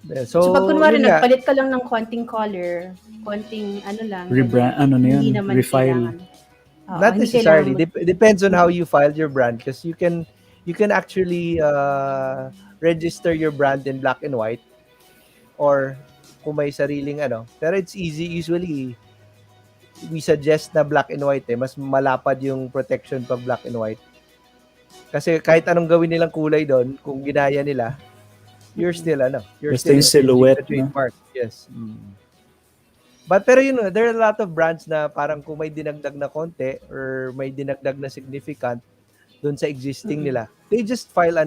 Yeah, So, pag kunwari yun nga. nagpalit ka lang ng konting color, konting ano lang, Rebrand, ganyan, hindi yan, naman refile. kailangan. Oo, Not hindi necessarily. kailangan Depends on how you filed your brand, because you can actually register your brand in black and white, or kung may sariling ano. Pero it's easy. Usually, we suggest na black and white Mas malapad yung protection pag black and white. Kasi kahit anong gawin nilang kulay doon, kung ginaya nila, you're still Basta yung silhouette, the trademark. Yes. But pero there are a lot of brands na parang kung may dinagdag na konti or may dinagdag na significant doon sa existing nila, they just file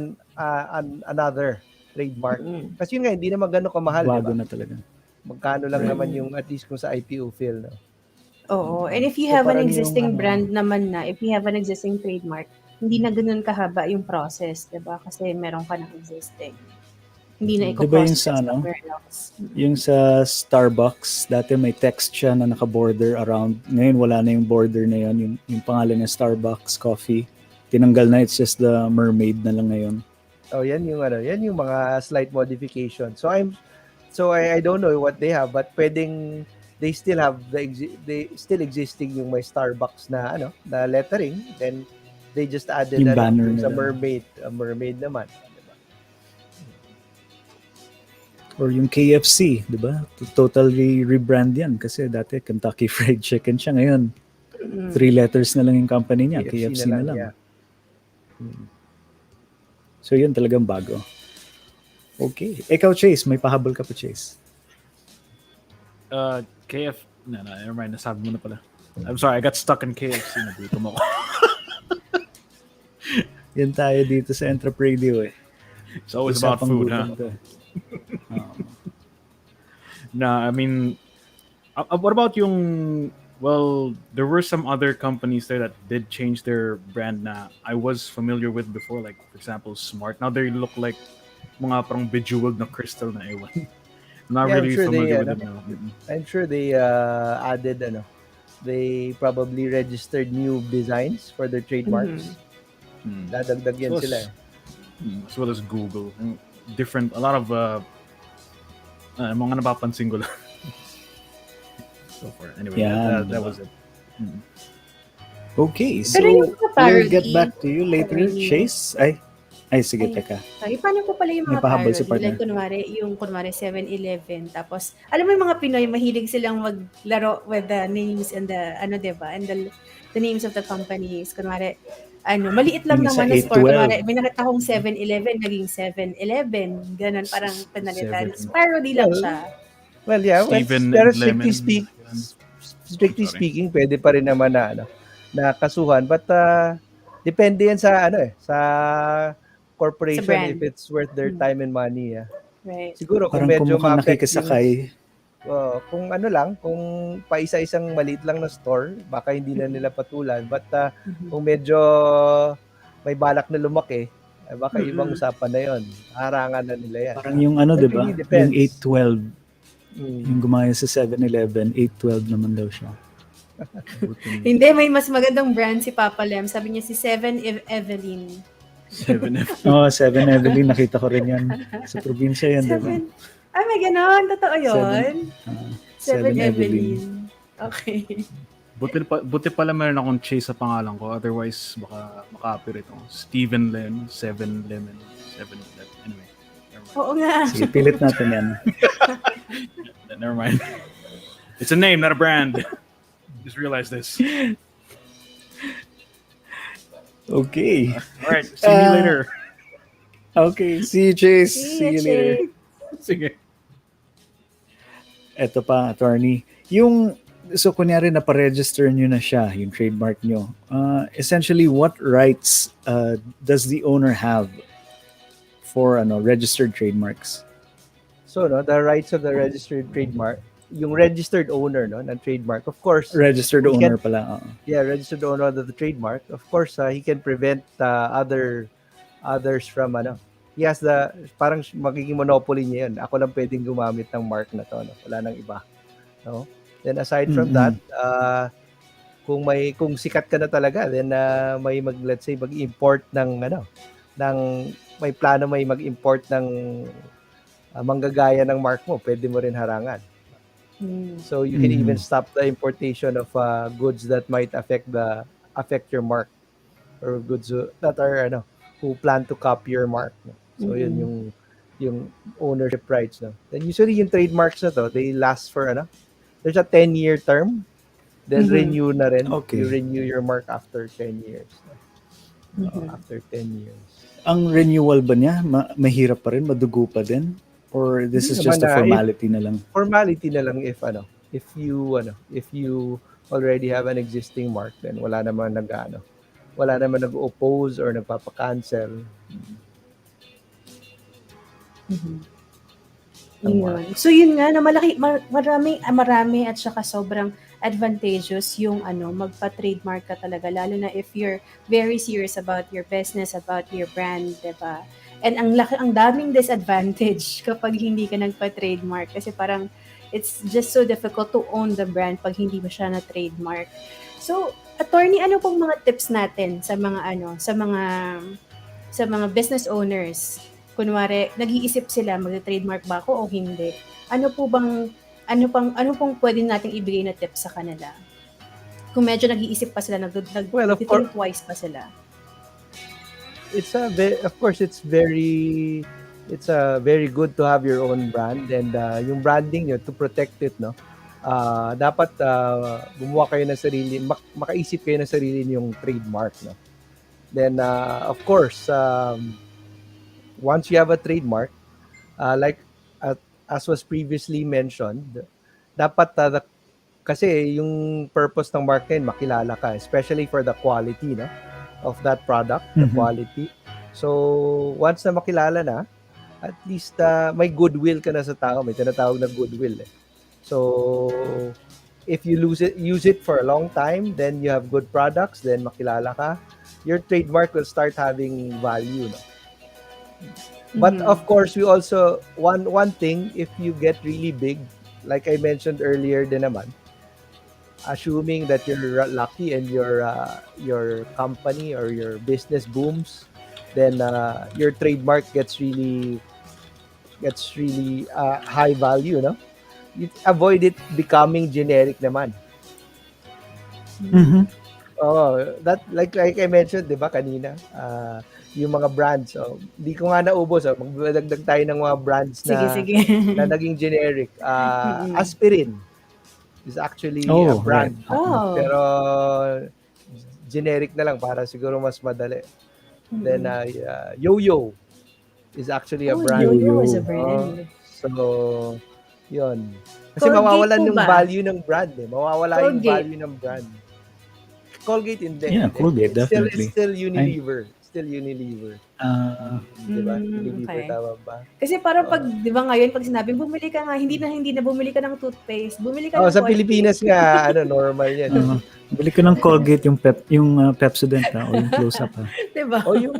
another trademark. Kasi yun nga, hindi naman gano'ng kamahal, Bago diba? na talaga. Magkano lang naman yung at least kung sa IPO fill, no? Oo. And if you So, have an parang existing yung, brand naman na, if you have an existing trademark, hindi na ganun kahaba yung process, diba? Kasi meron ka ng existing. Hindi na Diba yung i-process sa somewhere else. Yung sa Starbucks, dati may text siya na naka-border around. Ngayon wala na yung border na yun. Yung pangalan niya Starbucks Coffee. Tinanggal na, it's just the mermaid na lang ngayon. Oh, yan yung mga slight modification. So I don't know what they have, but pwedeng they still have they still existing yung may Starbucks na na lettering, then they just added yung banner yung sa nila. mermaid naman. Or yung KFC, di ba? Totally rebrand yan kasi dati Kentucky Fried Chicken siya, ngayon 3 letters na lang yung company niya, KFC na lang. Yeah. So yun talagang bago. Okay. Ikaw, Chase, may pahabol ka pa, Chase? No, never mind. Nasabi mo na pala. I'm sorry, I got stuck in KFC. Nagutom ako. Yan tayo dito sa EntrepRadio eh. It's always about food, huh? I mean, what about yung, well, there were some other companies there that did change their brand na I was familiar with before, like, for example, Smart. Now they look like mga parang bejeweled na crystal na ewan. I'm not really familiar with it now. I'm sure they added, they probably registered new designs for their trademarks. Dadagdag yan sila eh. As well as Google. A lot of mga napapansin ko lang. So far. Anyway, that was it. Okay, so Pero we'll get back to you later, Chase. Ay, sige, teka. Sorry, paano po pala yung May mga pahabol si parody? partner. Like, kunwari 7-Eleven. Tapos, alam mo yung mga Pinoy, mahilig silang maglaro with the names and the, diba? And the names of the companies. Kunwari, maliit lang Yung naman sa na store. 812. Kunwari, may nakita akong 7-Eleven, naging 7-Eleven. Ganon, parang panalitan. Parody lang siya. Well, yeah. Steven Pero and Lemon. strictly speaking, pwede pa rin naman na kasuhan. But, depende yan sa, sa corporation, Sa brand. if it's worth their time and money. Yeah. Right. Siguro kung Parang medyo kung ma-affect nakikisakay. kung kung paisa-isang maliit lang na store, baka hindi na nila patulan. But kung medyo may balak na lumaki, baka ibang usapan na yon. Harangan na nila yan. Parang yung But di ba? really depends. Yung 812. Yung gumaya sa 7-Eleven, 812 naman daw siya. Hindi, may mas magandang brand si Papa Lem. Sabi niya si 7-Evelyn. 7-Evelyn, nakita ko rin yan. Sa probinsya yan, di ba? May ganon. Totoo yun. 7-Evelyn. Okay. Buti pala meron akong Chase sa pangalan ko. Otherwise, baka maka-copyright ako. Steven Lem, 7 Lemon, 7 Lemon. Anyway. Oo nga. Sige, pilit natin yan. Never mind. It's a name, not a brand. Just realize this. Okay. All right. See you later. Okay. See you, Chase. See you later. Sige. Eto pa, attorney. So kunyari naparegister nyo na siya, yung trademark nyo. Essentially, what rights does the owner have for registered trademarks? So, the rights of the registered trademark, yung registered owner ng trademark, of course. Registered owner pala. Yeah, registered owner of the trademark. Of course, he can prevent others from he has parang magiging monopoly niya yun. Ako lang pwedeng gumamit ng mark na to. Wala nang iba. No? Then aside from that, kung sikat ka na talaga, then let's say mag-import ng may plano may mag-import ng manggagaya ng mark mo, pwede mo rin harangan. So you can even stop the importation of goods that might affect your mark, or goods that are who plan to copy your mark. No? So yun yung ownership rights. No? Then usually yung trademarks na to, they last for there's a 10-year term, then renew na rin. Okay. You renew your mark after 10 years. After 10 years. Ang renewal ba niya, mahirap pa rin, madugo pa din? Or this is just a formality na lang? Formality na lang if you already have an existing mark, then wala naman nag-oppose or nagpapa-cancel. Yun. So yun nga, na marami at saka sobrang advantageous yung magpa-trademark ka talaga, lalo na if you're very serious about your business, about your brand, diba? And ang daming disadvantage kapag hindi ka nagpa-trademark, kasi parang it's just so difficult to own the brand pag hindi mo siya na-trademark. So, attorney, ano pong mga tips natin sa mga business owners? Kunwari, nag-iisip sila, mag-trademark ba ako o hindi? Ano pong pwede nating ibigay na tips sa kanila? Kung medyo nag-iisip pa sila, nag-think twice pa sila. It's very good to have your own brand, and yung branding nyo, to protect it, no? Dapat gumawa kayo ng sarili, makaisip kayo ng sarili yung trademark, no? Then of course, once you have a trademark, as was previously mentioned, dapat kasi yung purpose ng mark na yun, makilala ka, especially for the quality, no, of that product, the quality. So once na makilala na, at least may goodwill ka na sa tao, may tinatawag na goodwill. So if you use it for a long time, then you have good products, then makilala ka, your trademark will start having value, no? But of course, we also one thing, if you get really big, like I mentioned earlier din naman, assuming that you're lucky and your company or your business booms, then your trademark gets really high value, no? You avoid it becoming generic naman. That like I mentioned, 'di ba kanina, yung mga brands. Hindi ko nga naubos. Magdadagdag tayo ng mga brands na naging generic. Aspirin is actually a brand. Right. Pero generic na lang para siguro mas madali. Then Yo-Yo is actually a brand. Yo-Yo is a brand. So, yun. Kasi mawawalan yung value ng brand. Mawawala yung value ng brand. Colgate hindi. Yeah, Colgate, definitely. It's still Unilever. Diba? Unilever, Okay. tama ba? Kasi parang pag, di ba ngayon, pag sinabing bumili ka nga, hindi na bumili ka ng toothpaste, bumili ka ng sa Colgate. Pilipinas nga, normal yan. Bili ko ng Colgate, yung Pepsodent o yung close-up. Diba? O yung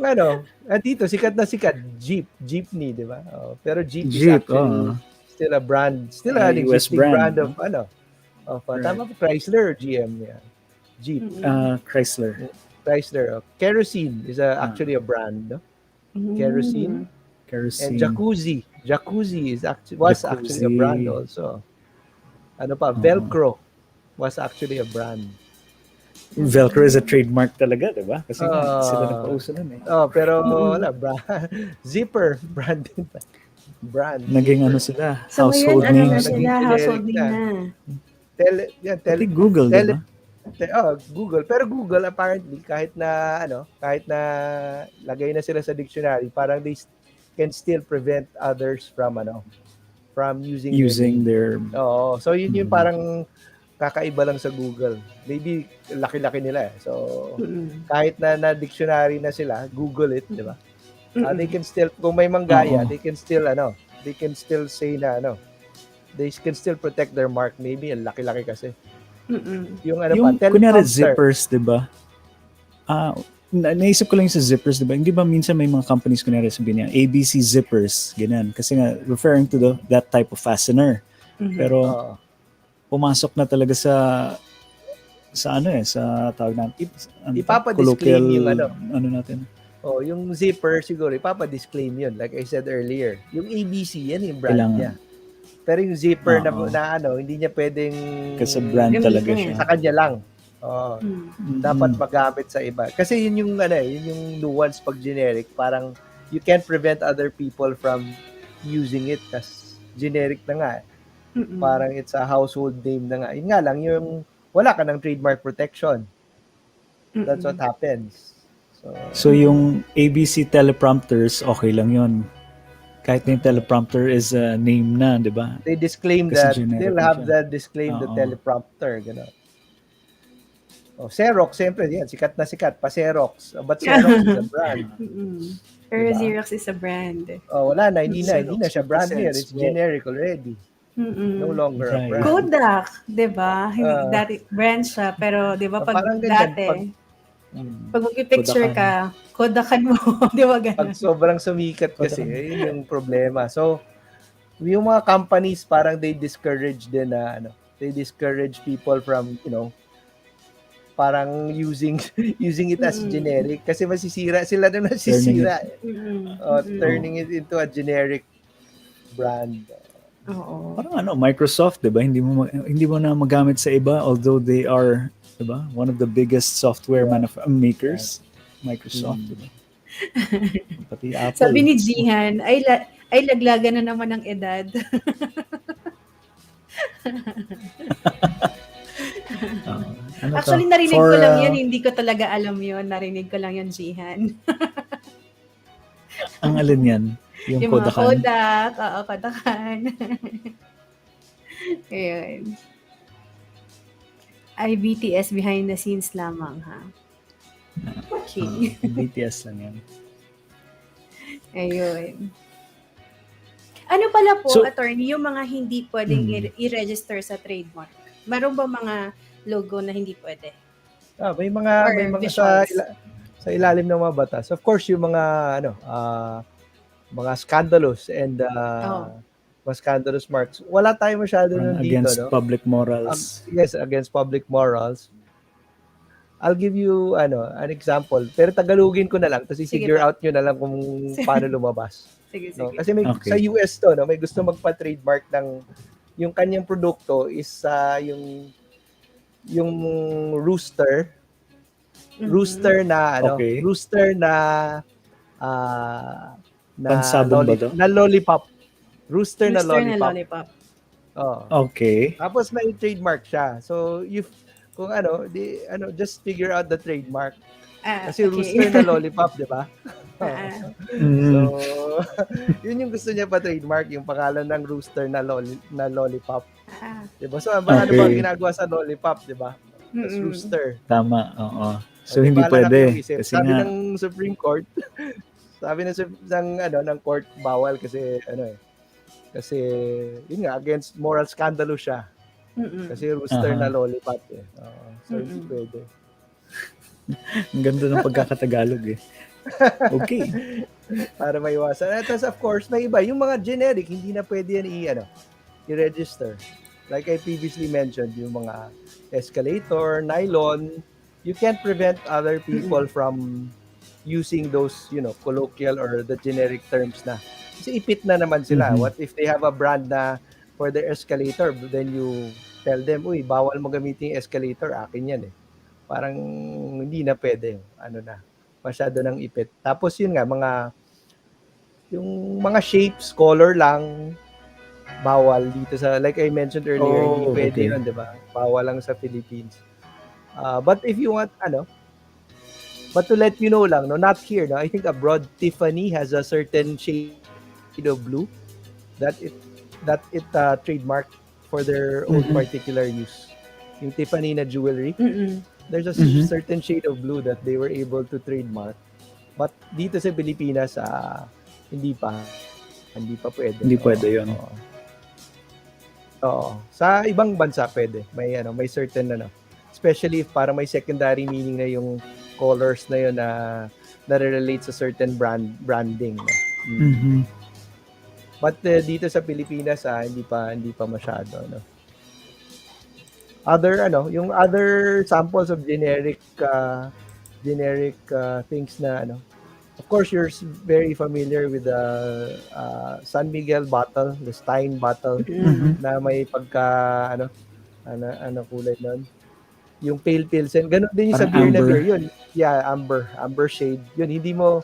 dito, sikat na sikat, Jeepney, di ba? Pero Jeep is actually still a brand, still an existing brand of, tama ba, Chrysler or GM? Yeah. Jeep. Chrysler. Kerosene is actually a brand, no? Kerosene. And Jacuzzi was actually a brand also. Velcro was actually a brand. Velcro is a trademark talaga, di ba? Kasi sila nagpauso nun pero wala, Zipper brand din. Naging sila, So household ngayon, names. household name na. Google, di ba? Google. Pero Google apparently kahit na lagay na sila sa dictionary, parang they can still prevent others from using their so yun yung parang kakaiba lang sa Google. Maybe laki-laki nila So kahit na dictionary na sila, Google it, di ba? They can still, kung may manggaya, they can still say na they can still protect their mark. Maybe ang laki-laki kasi. Yung kunyari zippers, di ba? Naisip ko lang yung sa zippers, di ba? Hindi ba minsan may mga companies kunyari sabihin niya, ABC zippers, ganyan. Kasi nga, referring to that type of fastener. Pero, pumasok na talaga sa tawag natin, ipapadisclaim yung natin. yung zipper siguro ipapa-disclaim yun like I said earlier. Yung ABC yan yung brand Kailangan. niya. Pero yung zipper na, Oo. na hindi niya pwedeng Kasi brand talaga siya. sa kanya lang. Oo. Dapat magamit sa iba. Kasi yun yung yun yung nuance pag generic, parang you can't prevent other people from using it kasi generic na nga. Parang it's a household name na nga. Yun nga lang yung wala ka ng trademark protection. That's what happens. So yung ABC teleprompters, okay lang yun. Kahit na yung teleprompter is a name na, di ba? They disclaim Kasi that, generic they'll na have siya. that disclaim the teleprompter, gano'n. Xerox, siyempre, yan, sikat na sikat, pa Xerox. But Xerox is a brand. Pero Diba? Xerox is a brand. Wala na, hindi na siya brand Xerox here. It's generic already. No longer a brand. Kodak, di ba? Dati brand siya, pero di ba pag parang ganyan, dati, pag mag-picture ka, Kodakan mo, di ba ganun? Pag sobrang sumikat kasi, yun yung problema. So, yung mga companies, parang they discourage din na, they discourage people from, parang using it as generic kasi masisira sila na nasisira. Turning it into a generic brand. Oo. Parang Microsoft, 'di ba? Hindi mo na magamit sa iba although they are, 'di ba? One of the biggest software makers, Microsoft, 'di ba? Pati Apple. Sabi ni Jihan, ay laglagan na naman ng edad. Actually, narinig ko lang yun. Hindi ko talaga alam yun. Narinig ko lang yun, Jihan. Ang alin yan? Yung mga Kodakan? Kodak. Oo, Kodakan. Ayun. Ay, BTS behind the scenes lamang, ha? Okay. BTS lang yan. Ayun. Ano pala po, attorney, yung mga hindi pwedeng i-register sa trademark? Meron ba mga logo na hindi pwede? May mga sa ilalim ng mga batas. Of course, yung mga mga scandalous and mga scandalous marks. Wala tayo masyado nun dito, against public morals. Yes, against public morals. I'll give you an example. Pero Tagalogin ko na lang tapos i-figure out nyo na lang kung paano lumabas. Sige. Kasi sa US to, may gusto magpa-trademark ng yung kanyang produkto is yung rooster na rooster na pansabong ba to? Na lollipop. Rooster na lollipop. Okay. Tapos may trademark siya. So kung just figure out the trademark. Kasi rooster na lollipop, di ba? So, yun yung gusto niya pa trademark, yung pangalan ng rooster na lollipop. Di ba? So, ano ba ginagawa sa lollipop, di ba? Rooster. Tama, oo. So, hindi pwede. Kasi sabi ng Supreme Court, sabi ng court, bawal kasi, kasi, yun nga, against moral scandalo siya. Kasi rooster na lollipop eh. So, hindi pwede. Ang ganda ng pagkakatagalog eh. Okay. Para maiwasan. At of course, may iba. Yung mga generic, hindi na pwede yan i-register. Like I previously mentioned, yung mga escalator, nylon, you can't prevent other people from using those, colloquial or the generic terms na. Kasi ipit na naman sila. What if they have a brand na for their escalator, then you tell them, uy, bawal mo gamitin yung escalator, akin yan eh. Parang hindi na pwede. Masyado ng ipit. Tapos yun nga, yung mga shapes, color lang, bawal dito sa, like I mentioned earlier, hindi pwede yun, di ba? Bawal lang sa Philippines. But if you want, but to let you know lang, not here, I think abroad, Tiffany has a certain shade of blue that it trademarked for their own particular use. Yung Tiffany na jewelry, there's a certain shade of blue that they were able to trademark. But dito sa Pilipinas, hindi pa pwede. Hindi pwede yun. Oo. Sa ibang bansa pwede. May certain especially if para may secondary meaning na yung colors na yun na relate sa certain branding. But dito sa Pilipinas hindi pa masyado, yung other samples of generic things na Of course, you're very familiar with the San Miguel bottle, the Stein bottle, na may pagka, ano kulay nun? Yung pale pilsen. Ganun din yung sa Parang beer na amber. beer. Yun, yeah, amber shade. Yun, hindi mo,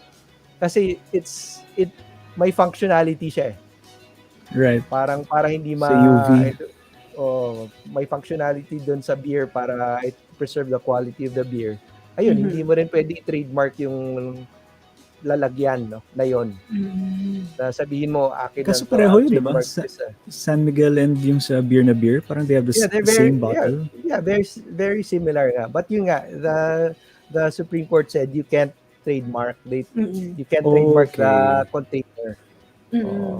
kasi it may functionality siya eh. Right. Para hindi Sa UV. may functionality doon sa beer para it preserve the quality of the beer. Ayun, hindi mo rin pwede i-trademark yung lalagyan, no? Na yun. Na sabihin mo, akin Kaso lang to, pareho yun, diba? trademark this, San Miguel and yung sa beer na beer, parang they have the same bottle. Yeah, very similar nga. But yun nga, the Supreme Court said you can't trademark. You can't trademark the container.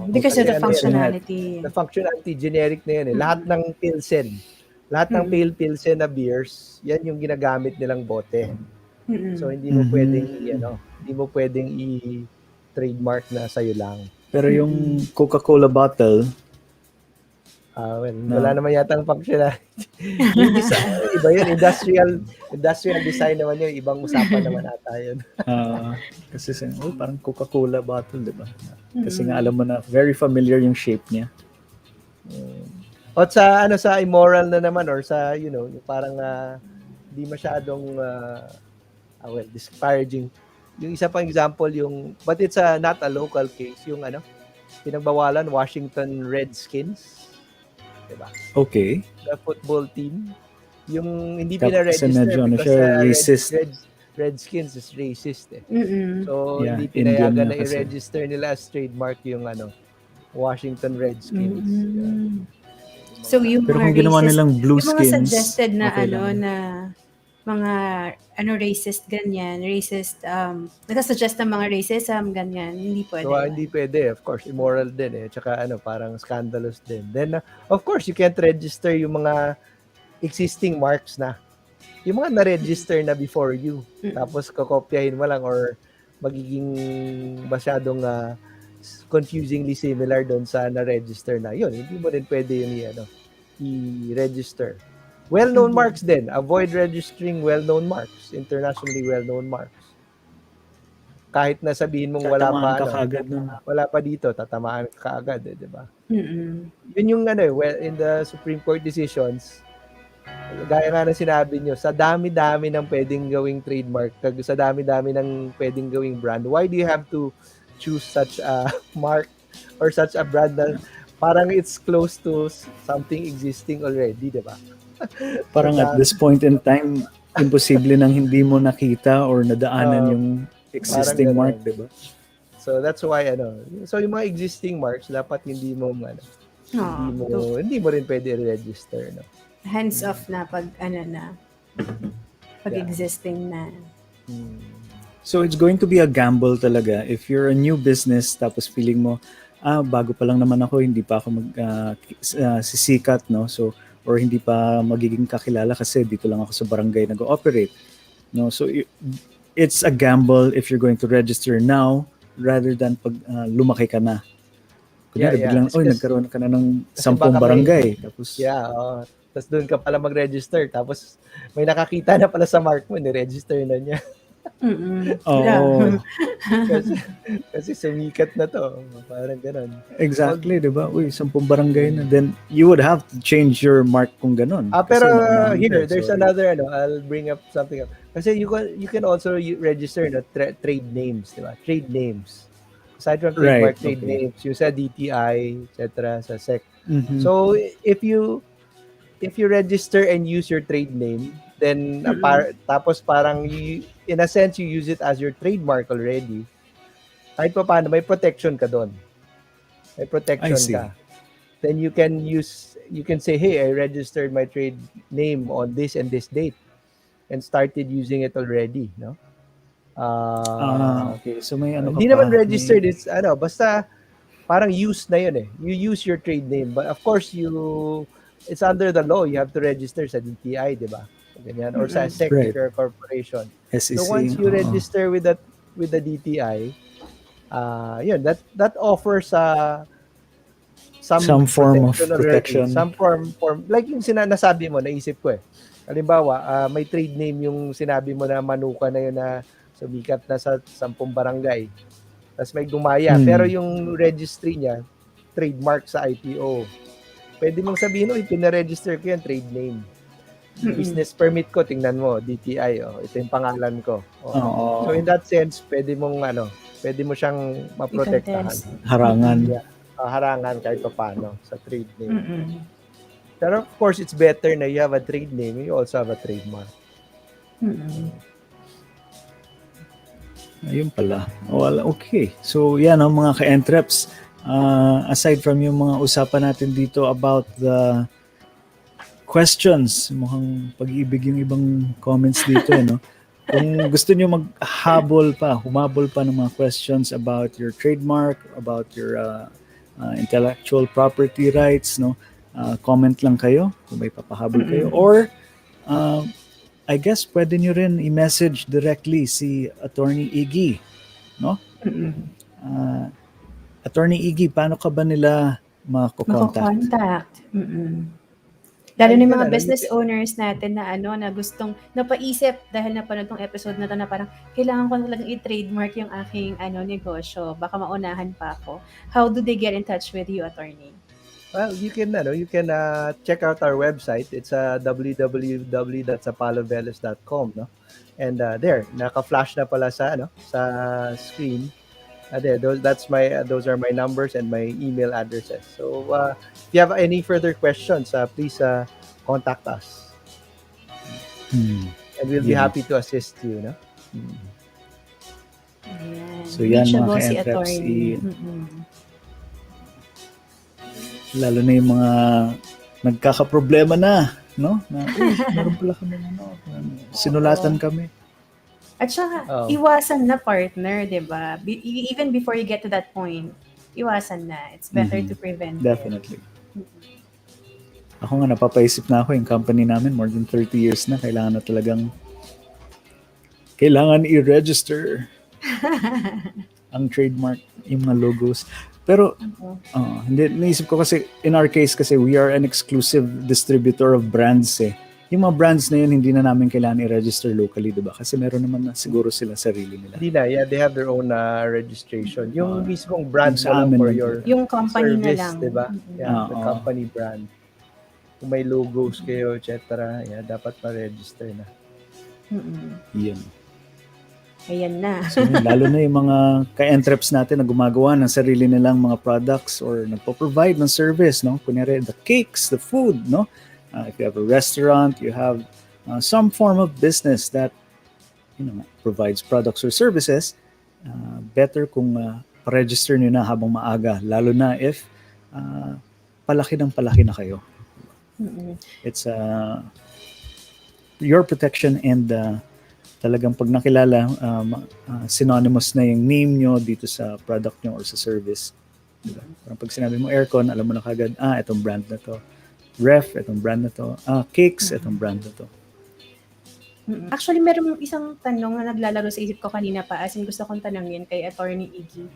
Because of the functionality. The functionality, generic na yan eh. Lahat ng pilsen, lahat ng pale pilsen na beers, yan yung ginagamit nilang bote. So hindi mo pwedeng i-trademark na sa'yo lang. Pero yung Coca-Cola bottle, wala naman yata ang functionality. Yung iba yun, industrial design naman yun, ibang usapan naman ata yun. kasi parang Coca-Cola bottle, di ba? Kasi nga alam mo na very familiar yung shape niya. O sa immoral na naman or sa yung parang di masyadong disparaging. Yung isa pang example but it's not a local case, yung pinagbawalan Washington Redskins. Diba? Okay. The football team, yung hindi Kasi pina-register medyo racist. Redskins is racist eh. So hindi Indian pinayagan na kasi. i-register nila as trademark yung Washington Redskins. So yung Pero mga kung ginawa racist, nilang blue yung mga skins, suggested na okay lang. na mga racist ganyan, nagsuggest ng mga racism ganyan, hindi pwede. So hindi pwede, of course, immoral din eh. Tsaka parang scandalous din. Then of course, you can't register yung mga existing marks na. Yung mga na-register na before you. Tapos kokopyahin mo lang or magiging masyadong confusingly similar doon sa na-register na. Yun, hindi mo rin pwede yung i-register. Well-known marks din. Avoid registering well-known marks, internationally well-known marks. Kahit na sabihin mong wala pa dito, tatamaan ka agad, di ba? Yun yung in the Supreme Court decisions, gaya nga na sinabi nyo, sa dami-dami ng pwedeng gawing trademark, sa dami-dami ng pwedeng gawing brand, why do you have to choose such a mark or such a brand na parang it's close to something existing already, di ba? Parang at this point in time, imposible nang hindi mo nakita or nadaanan yung existing mark, di ba? So that's why so yung mga existing marks dapat hindi mo rin pwede i-register, no. Hands off na pag existing na. So it's going to be a gamble talaga if you're a new business tapos feeling mo bago pa lang naman ako, hindi pa ako sisikat, no? So or hindi pa magiging kakilala kasi dito lang ako sa barangay nag-ooperate, no? So it's a gamble if you're going to register now rather than pag lumaki ka na. Kunyari biglang nagkaroon ka na ng 10 barangay tapos tapos doon ka pala mag-register tapos may nakakita na pala sa mark mo, ni-register na niya. Kasi sumikat na to. Parang ganun. Exactly, di ba? 10 barangay na. Then you would have to change your mark kung ganun. Pero here, there's another, I'll bring up something else. Kasi you can also register trade names, di ba? Trade names. Aside from trademark, trade names, yung sa DTI, etc., sa SEC. So if you register and use your trade name, then tapos parang in a sense you use it as your trademark already. Kahit pa paano may protection ka doon. May protection ka. Then you can say, hey, I registered my trade name on this and this date and started using it already, no? Okay. So may hindi naman registered, it's basta parang use na yun eh. You use your trade name, but of course it's under the law, you have to register sa DTI, di ba? Ganyan, or sa SEC or corporation. SEC, so once you register with the DTI, that offers some form of protection. Some form like yung nasabi mo, naisip ko eh. Halimbawa, may trade name yung sinabi mo na manuka na yun na Sumikat na sa 10 barangay. Tapos may gumaya. Pero yung registry niya, trademark sa IPO. Pwede mong sabihin, pinaregister ko yan, trade name. Business permit ko, tingnan mo, DTI, ito yung pangalan ko. So in that sense, pwede mo siyang maprotektahan. Harangan. Yeah. Harangan kahit paano sa trade name. Pero of course, it's better na you have a trade name, you also have a trademark. Ayun pala. Well, okay. So, yan mga ka-entreps. Aside from yung mga usapan natin dito about the questions, mukhang pag-ibig yung ibang comments dito, no? Kung gusto nyo humabol pa ng mga questions about your trademark, about your intellectual property rights, no? Comment lang kayo kung may papahabol kayo. Or, I guess pwede nyo rin i-message directly si Atty. Iggy, no? Atty. Iggy, paano ka ba nila mako-contact? Lalo na yung mga business owners natin na na gustong napaisip dahil napanood tong episode na to na parang kailangan ko talagang i-trademark yung aking negosyo. Baka maunahan pa ako. How do they get in touch with you, attorney? Well, you can check out our website. It's www.sapalovelez.com, no? And there, naka-flash na pala sa screen. There, those are my numbers and my email addresses. So, if you have any further questions, please contact us. And we'll be happy to assist you, no? So, yan mga ka-entreps. Lalo na yung mga nagkakaproblema na, no? Meron pala kami, sinulatan kami. At saka, iwasan na partner, di ba? Even before you get to that point, iwasan na. It's better to prevent. Definitely. Ako nga, napapaisip na ako yung company namin, more than 30 years na, kailangan i-register ang trademark, yung mga logos. Pero, hindi, naisip ko kasi, in our case kasi, we are an exclusive distributor of brands Yung mga brands na yun, hindi na namin kailangan i-register locally, diba? Kasi meron naman na siguro sila sarili nila. Hindi na, they have their own registration. Yung mismong brand sa mo amin, for your yung company service, na lang. Diba? Yeah, the company brand. Kung may logos kayo, etc., dapat ma-register na. Yun. Ayan na. So, lalo na yung mga ka-entreps natin na gumagawa ng sarili nilang mga products or nagpo-provide ng service, no? Kunyari, the cakes, the food, no? If you have a restaurant, you have some form of business that provides products or services, better kung register nyo na habang maaga, lalo na if palaki na kayo. It's your protection and talagang pag nakilala, synonymous na yung name nyo dito sa product nyo or sa service. Diba? Parang pag sinabi mo aircon, alam mo na kagad, itong brand na to. Ref, itong brand na to. Cakes, itong brand na to. Actually, meron isang tanong na naglalaro sa isip ko kanina pa, as in gusto kong tanongin kay Atty. Iggy.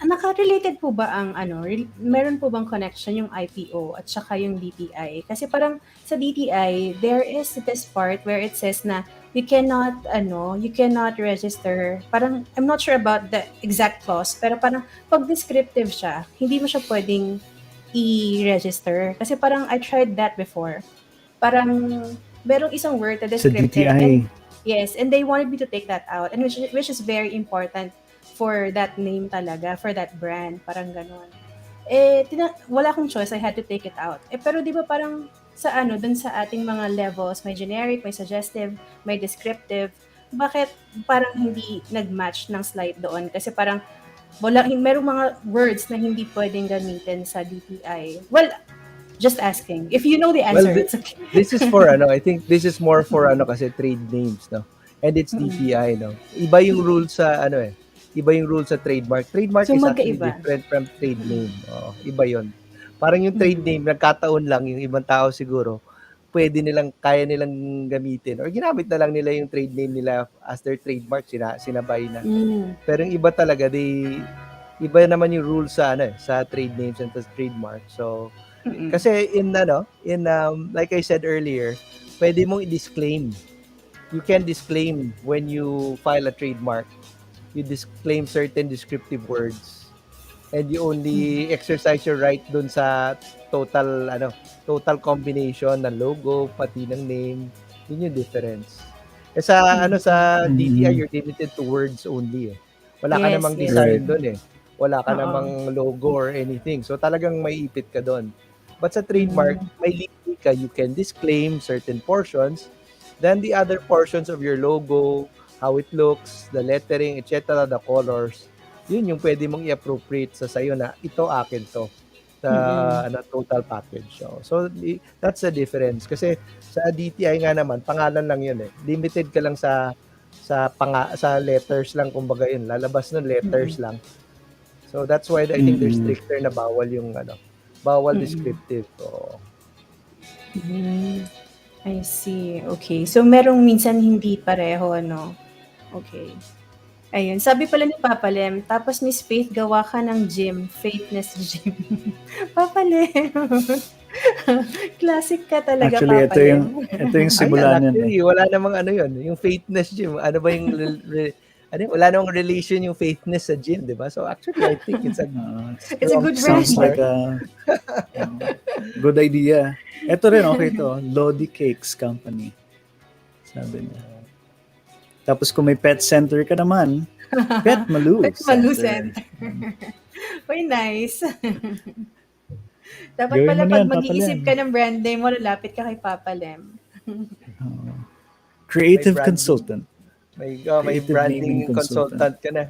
Naka-related po ba ang meron po bang connection yung IPO at saka yung DTI? Kasi parang sa DTI, there is this part where it says na you cannot register. Parang, I'm not sure about the exact clause, pero parang pag descriptive siya, hindi mo siya pwedeng i-register. Kasi parang I tried that before. Parang merong isang word na descriptive. Sa DTI. Yes, and they wanted me to take that out, and which is very important for that name talaga, for that brand, parang gano'n. Wala akong choice, I had to take it out. Pero di ba parang dun sa ating mga levels, may generic, may suggestive, may descriptive, bakit parang hindi nag-match ng slide doon? Kasi parang merong mga words na hindi pwedeng gamitin sa DTI. Well, just asking. If you know the answer, it's okay. This is for I think this is more for kasi trade names, no? And it's DTI, no? Iba yung rule sa iba yung rule sa trademark. Trademark So, is actually magkaiba. different from trade name. Iba yon. Parang yung trade name, nagkataon lang, yung ibang tao siguro, kaya nilang gamitin. Or ginamit na lang nila yung trade name nila as their trademark, sinabay na. Pero yung iba talaga, iba naman yung rule sa trade names and sa trademark. So, kasi like I said earlier, pwede mong i-disclaim you can disclaim when you file a trademark. You disclaim certain descriptive words and you only exercise your right dun sa total combination ng logo pati ng name. Yun yung difference. Sa DTI you're limited to words only eh. Wala ka namang design doon eh. Wala ka namang logo or anything. So talagang may ipit ka doon. But sa trademark, may limit ka. You can disclaim certain portions. Then the other portions of your logo, how it looks, the lettering, etc., the colors, yun yung pwede mong i-appropriate sa sayo na ito akin to sa total package. So that's the difference. Kasi sa DTI nga naman, pangalan lang yun eh. Limited ka lang sa letters lang, kumbaga yun. Lalabas ng letters lang. So that's why I think they're stricter na bawal yung bawal descriptive. So, I see. Okay. So merong minsan hindi pareho, no? Okay. Ayun. Sabi pala ni Papa Lem, tapos Miss Faith, gawa ka ng gym. Faithness gym. Papa Lem. Classic ka talaga, Actually, Papa Lem. ito yung simulan yan. Wala namang yun. Yung faithness gym. Ano ba yung wala namang relation yung faithness sa gym, di ba? So actually, I think it's a good sounds like a good idea. Ito rin, okay to. Lodi Cakes Company. Sabi niya. Tapos kung may pet center ka naman, Pet Malu Center. Uy, nice. Dapat pala pag mag-iisip ka ng brand name mo, lalapit ka kay Papa Lem. Creative consultant. May branding consultant ka na.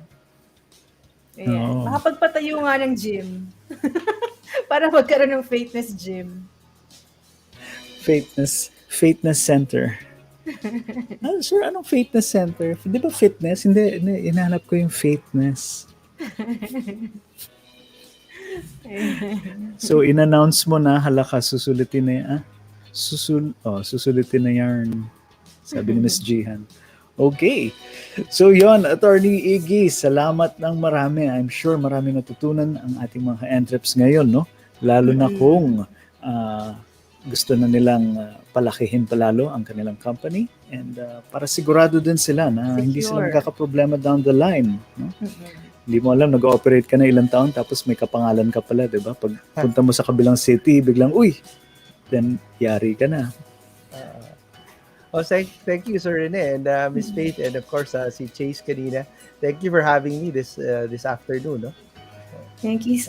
Ayan. Makapagpatayo nga ng gym. Para magkaroon ng faithness gym. Faithness center. Sir, anong faithness center? Di ba fitness? Hindi, inahanap ko yung faithness. So, in-announce mo na, halaka, susulitin na susulitin na yarn. Sabi ni Miss Jihan. Okay. So, yon, Attorney Iggy, salamat ng marami. I'm sure marami natutunan ang ating mga entreps ngayon, no? Lalo na kung gusto na nilang palakihin palalo ang kanilang company and para sigurado din sila na hindi sila magkakaproblema down the line, no? Hindi mo alam, nag-ooperate ka na ilang taon tapos may kapangalan ka pala, di ba? Pag punta mo sa kabilang city, biglang, then yari ka na. Thank you, Sir Rene, and Miss Faith, and of course, si Chase kanina. Thank you for having me this afternoon, no? Thank you,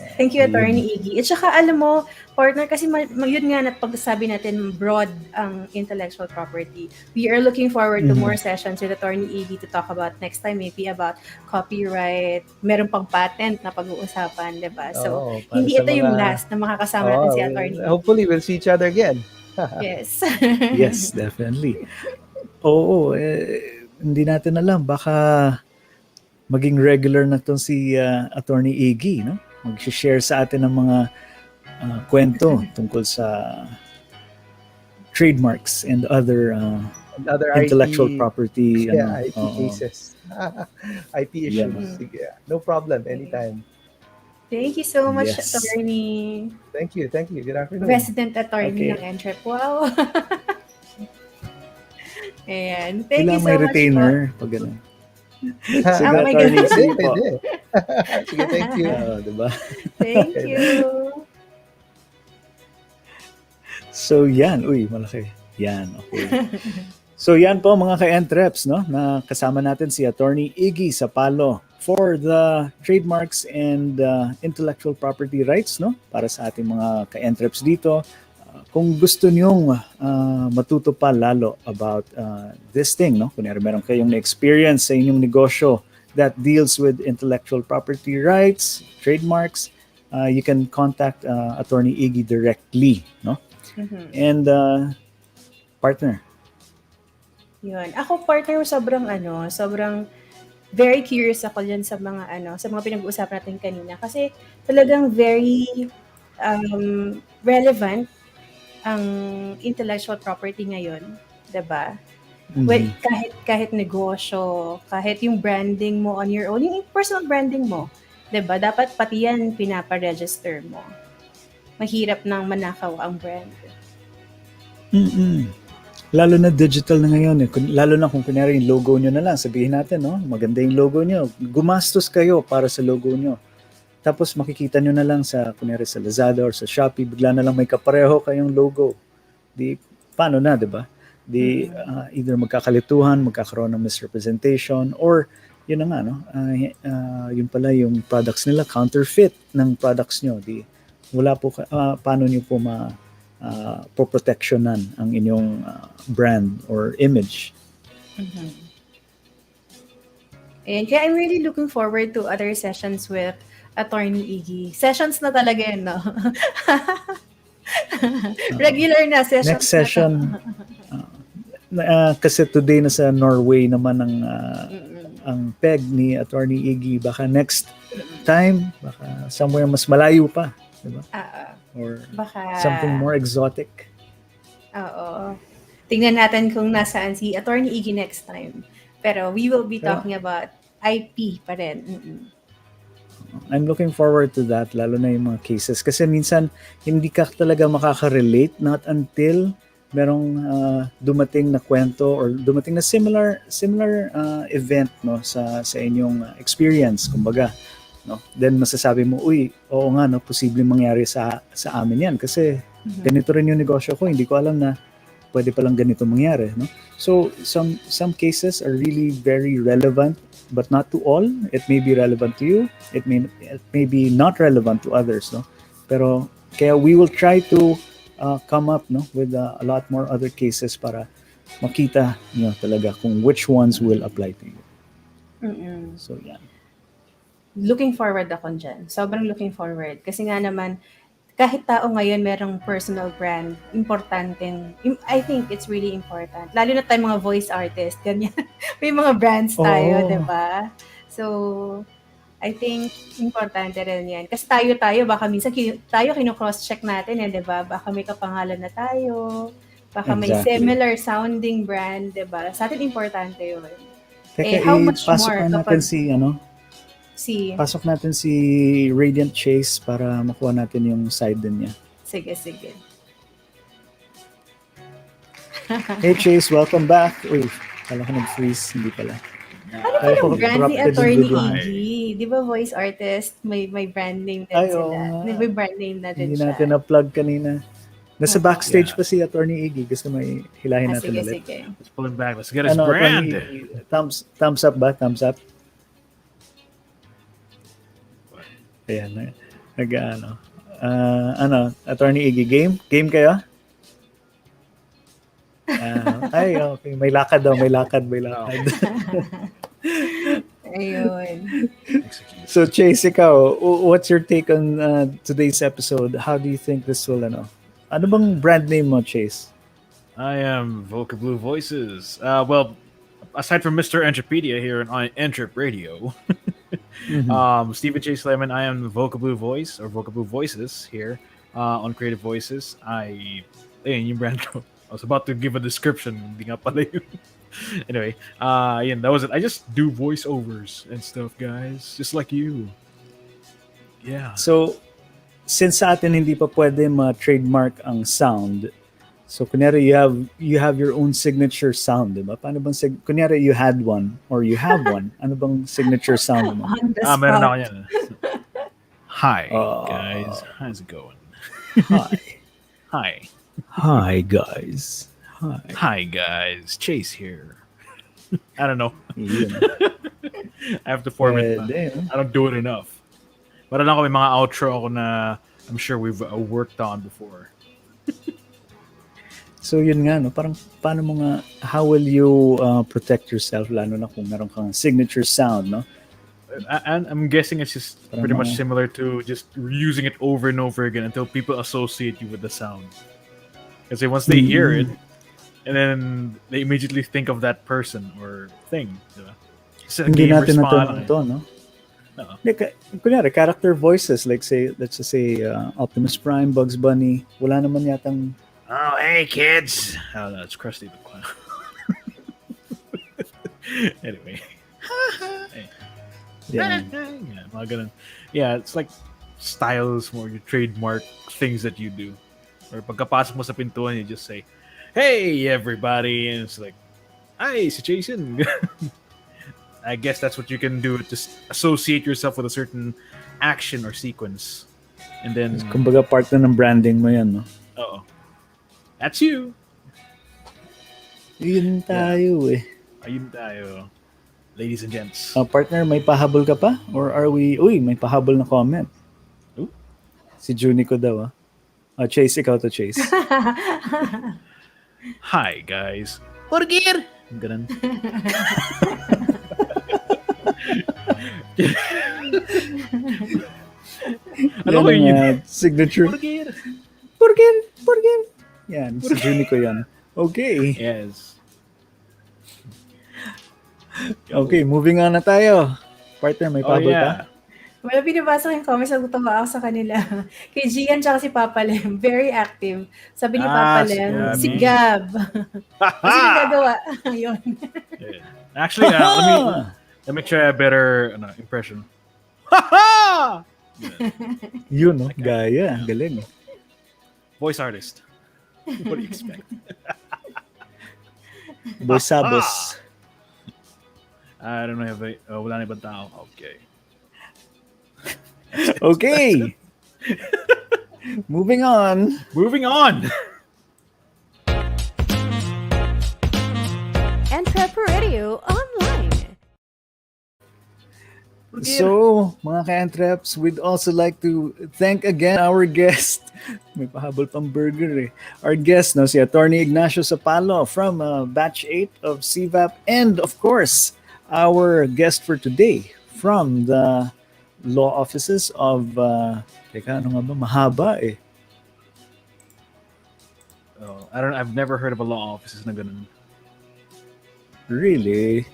Attorney Iggy. At saka, alam mo, partner, kasi yun nga pagsabi natin, broad ang intellectual property. We are looking forward to more sessions with Attorney Iggy to talk about next time, maybe about copyright, meron pang patent na pag-uusapan, diba? So, hindi ito yung last na makakasama natin si Attorney Iggy. Hopefully, we'll see each other again. Yes. Yes, definitely. Oo, hindi natin alam. Baka maging regular na itong si Attorney Iggy, no? Mag-share sa atin ng mga kwento tungkol sa trademarks and other intellectual IP, property. IP cases. IP issues. Yeah. No problem, anytime. Thank you so much, Attorney. Thank you. Good afternoon. Resident Attorney ng Entrep. Wow. Ayan. Thank you so may much. retainer pag ganun. Oh my God. Sige, thank you. Diba? Thank you. So yan, malaki. Yan, okay. So yan po mga ka-entreps, no? Na kasama natin si Attorney Iggy Sapalo for the trademarks and intellectual property rights, no? Para sa ating mga ka-entreps dito. Kung gusto niyong matuto pa lalo about this thing, no? Kung meron kayong na-experience sa inyong negosyo that deals with intellectual property rights, trademarks, you can contact Attorney Iggy directly, no? And partner. Yun. Ako, partner, sobrang very curious ako dyan sa mga pinag-uusapan natin kanina kasi talagang very relevant ang intellectual property ngayon, 'di ba? Well, kahit negosyo, kahit yung branding mo on your own, yung personal branding mo, 'di ba? Dapat pati yan pinapa-register mo. Mahirap nang manakaw ang brand. Lalo na digital na ngayon. Lalo na kung kunyari yung logo nyo na lang. Sabihin natin, no? Maganda yung logo nyo. Gumastos kayo para sa logo nyo. Tapos makikita nyo na lang sa, kunyari sa Lazada or sa Shopee, bigla na lang may kapareho kayong logo. Di, paano na, di ba? Di, either magkakalituhan, magkakaroon ng misrepresentation, or yun na nga, no? Yun pala yung products nila, counterfeit ng products nyo. Di, wala po, paano nyo po po-protectionan ang inyong brand or image. And kaya I'm really looking forward to other sessions with Attorney Iggy. Sessions na talaga yun, no? Regular na sessions. Next session, kasi today nasa Norway naman ang peg ni Attorney Iggy. Baka next time, baka somewhere mas malayo pa. Diba? Or baka something more exotic. Oo. Tingnan natin kung nasaan si Attorney Iggy next time. Pero we will be talking about IP pa rin. I'm looking forward to that, lalo na yung mga cases. Kasi minsan, hindi ka talaga makaka-relate not until merong dumating na kwento or dumating na similar event, no, sa inyong experience, kumbaga. No? Then masasabi mo, uy, oo nga, no, posibleng mangyari sa amin yan. Kasi ganito rin yung negosyo ko, hindi ko alam na pwede palang ganito mangyari. No? So, some cases are really very relevant, but not to all. It may be relevant to you. It may be not relevant to others. No? Pero, kaya we will try to come up, no, with a lot more other cases para makita nyo talaga kung which ones will apply to you. So, yeah. Looking forward ako dyan. Sobrang looking forward. Kasi nga naman, kahit tao ngayon merong personal brand, I think it's really important. Lalo na tayo mga voice artist, ganyan. May mga brands tayo, di ba? So, I think importante rin yan. Kasi tayo, baka minsan tayo kino-cross-check natin, di ba? Baka may kapangalan na tayo, baka may similar sounding brand, di ba? Sa atin, importante yun. Teka, how much more natin pasok natin si Radiant Chase para makuha natin yung side din niya. Sige. Hey Chase, welcome back. Uy, kala ko nag-freeze, hindi pala. Ano yung brand ni Attorney Iggy? Di ba voice artist, may brand name din sila. May brand name na din hindi siya. Hindi natin na-plug kanina. Nasa backstage pa si Attorney Iggy. Gusto may hilahin natin ulit. Sige. Let's pull him back. Let's get his brand. Thumbs up ba? Thumbs up? Ayan. Attorney Iggy, game kayo? Okay. May lakad daw. Ayun. So, Chase, ikaw, what's your take on today's episode? How do you think this will, ano bang brand name mo, Chase? I am Voca Blue Voices. Well, aside from Mr. EntrepRadio here on EntrepRadio, Stephen Chase Lemon, I am Voca Blue Voice or Voca Blue Voices here on Creative Voices. Yung brand ko. I was about to give a description. Hindi nga pala yun. Anyway, that was it. I just do voiceovers and stuff, guys. Just like you. Yeah. So, since sa atin hindi pa pwede ma-trademark ang sound, so kunyari you have your own signature sound, diba? Paano bang kunyari you had one or you have one, ano bang signature sound mo? Meron ako yan. Hi, guys. How's it going? Hi. Hi, guys. Hi, guys. Chase here. I don't know. Yeah. I have to form it. I don't do it enough. But alam ko may mga outro ako na I'm sure we've worked on before. So yun nga, no? Parang paano mo nga, how will you protect yourself lalo na kung meron kang signature sound, no? And I'm guessing it's just pretty much similar to just using it over and over again until people associate you with the sound. Kasi once they hear it, and then they immediately think of that person or thing. Diba? Hindi natin natanong ito, no? Kunyari, character voices, let's just say Optimus Prime, Bugs Bunny, wala naman yatang... Oh, hey, kids! Oh, no, it's Krusty the Clown. Anyway. Mga ganun. Yeah, it's like styles more, your trademark things that you do. Or pagkapasok mo sa pintuan, you just say, hey everybody, and it's like, hi, si Jason. I guess that's what you can do, just associate yourself with a certain action or sequence. And then, kumbaga part na ng branding mo yan, no? oh, that's you. Yun tayo eh. Ayun tayo. Ladies and gents. Partner, may pahabol ka pa? Or are we... Uy, may pahabol na comment. Ooh. Si Junico daw, Chase, ikaw to Chase. Hi, guys. Burger! Ganun. Ano ko yun? Signature. Burger! Burger! Yan, si Junico yan. Okay. Yes. Okay, moving on na tayo. Partner, may pahabol ka? Wala, binabasa ko yung comments, nagtatawa ako sa kanila. Kay Gian tsaka si Papa Lem, very active. Sabi ni Papa Lem, si Gab. Kasi gagawa. Yun. Actually, let me try a better impression. Ha-ha! Yun, no? Gaya. Galing. Voice artist. What do you expect? Boy Sabos. I don't know if wala na ibang tao. Okay. Okay. Moving on. EntrepRadio online. So, mga ka-entreps, we'd also like to thank again our guest. May pahabol pang burger eh. Our guest, si Atty. Ignacio Sapalo from Batch 8 of CVAP. And of course, our guest for today from the law offices of mahaba eh. I've never heard of a law offices na ganun. Really?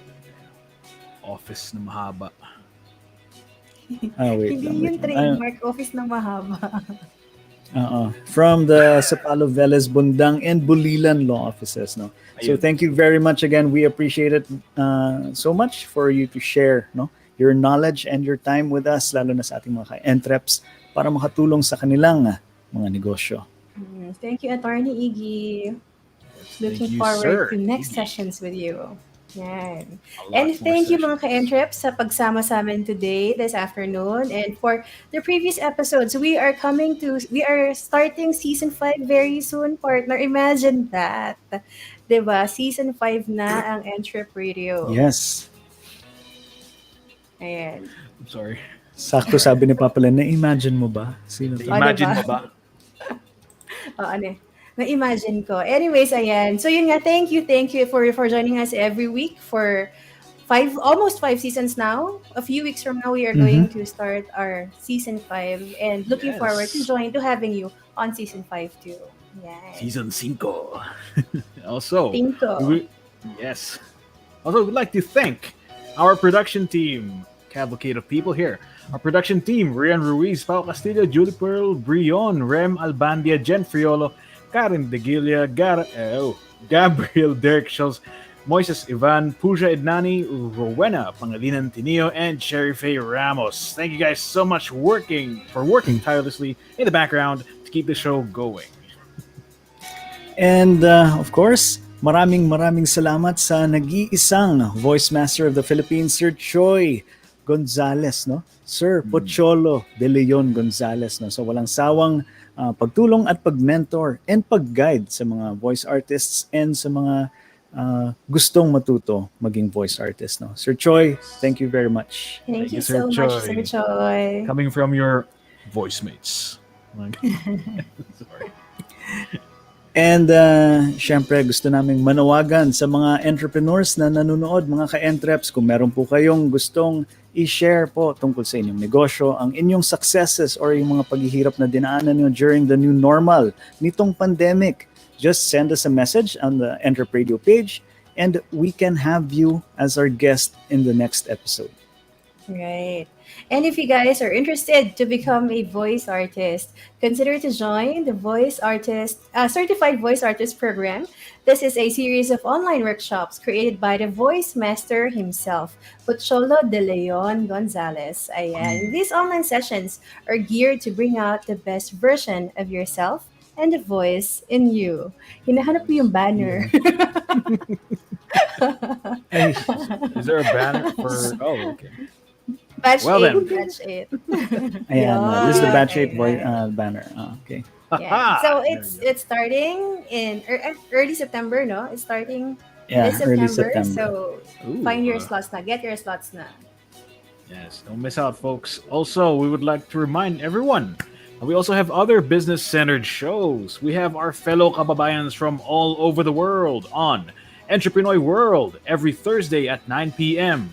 Office na mahaba. Wait Hindi lang. yung trademark office na mahaba. From the Sapalo, Velez, Bundang, and Bulilan law offices. No? So thank you very much again. We appreciate it so much for you to share your knowledge and your time with us, lalo na sa ating mga ka-entreps, para makatulong sa kanilang mga negosyo. Thank you, Atty. Iggy. Looking you, forward sir. to next Iggy. sessions with you. Yan. And thank you mga ka-entreps sa pagsama sa amin today, this afternoon. And for the previous episodes, we are starting season 5 very soon, partner. Imagine that. Diba? Season 5 na ang EntrepRadio. Yes. Ayan. I'm sorry. Sakto sabi ni Papa Len, na-imagine mo ba? Sino to? Imagine mo ba? Na-imagine ko. Anyways, ayan. So yun nga, thank you for joining us every week for almost 5 seasons now. A few weeks from now, we are going to start our season 5 and looking forward to having you on season 5 too. Yes. Season 5. Also, yes. Also, we'd like to thank our production team, cavalcade of people here. Our production team, Rian Ruiz, Pao Castillo, Julie Pearl, Brion, Rem Albandia, Jen Friolo, Karen Degilia, Gabriel Derek Schultz, Moises Ivan, Puja Ednani, Rowena Pangalinan Tinio, and Sherry Faye Ramos. Thank you guys so much for working tirelessly in the background to keep the show going. And of course, maraming salamat sa nag-iisang Voice Master of the Philippines, Sir Choi Gonzales, Sir Pocholo de Leon Gonzales, So walang sawang pagtulong at pag-mentor and pag-guide sa mga voice artists and sa mga gustong matuto maging voice artist. Sir Choi, thank you very much. Thank you so much, Sir Choi. Coming from your voice mates. Sorry. And syempre gusto naming manawagan sa mga entrepreneurs na nanonood, mga ka-entreps, kung meron po kayong gustong i-share po tungkol sa inyong negosyo, ang inyong successes or yung mga paghihirap na dinaanan nyo during the new normal nitong pandemic, just send us a message on the EntrepRadio page and we can have you as our guest in the next episode. Right. And if you guys are interested to become a voice artist, consider to join the Certified Voice Artist Program. This is a series of online workshops created by the voice master himself, Pocholo de Leon Gonzales. Ayan. These online sessions are geared to bring out the best version of yourself and the voice in you. Hinahanap ko yung banner. Is there a banner for... Oh, okay. Batch Well 8. then. Batch 8. Ayan, this is the batch 8 Ayan. banner. Okay. Yeah. So it's starting in early September, no? It's starting this Early September. September. So find your slots na. Get your slots na. Yes, don't miss out, folks. Also, we would like to remind everyone that we also have other business-centered shows. We have our fellow kababayans from all over the world on Entrepreneur World every Thursday at 9 p.m.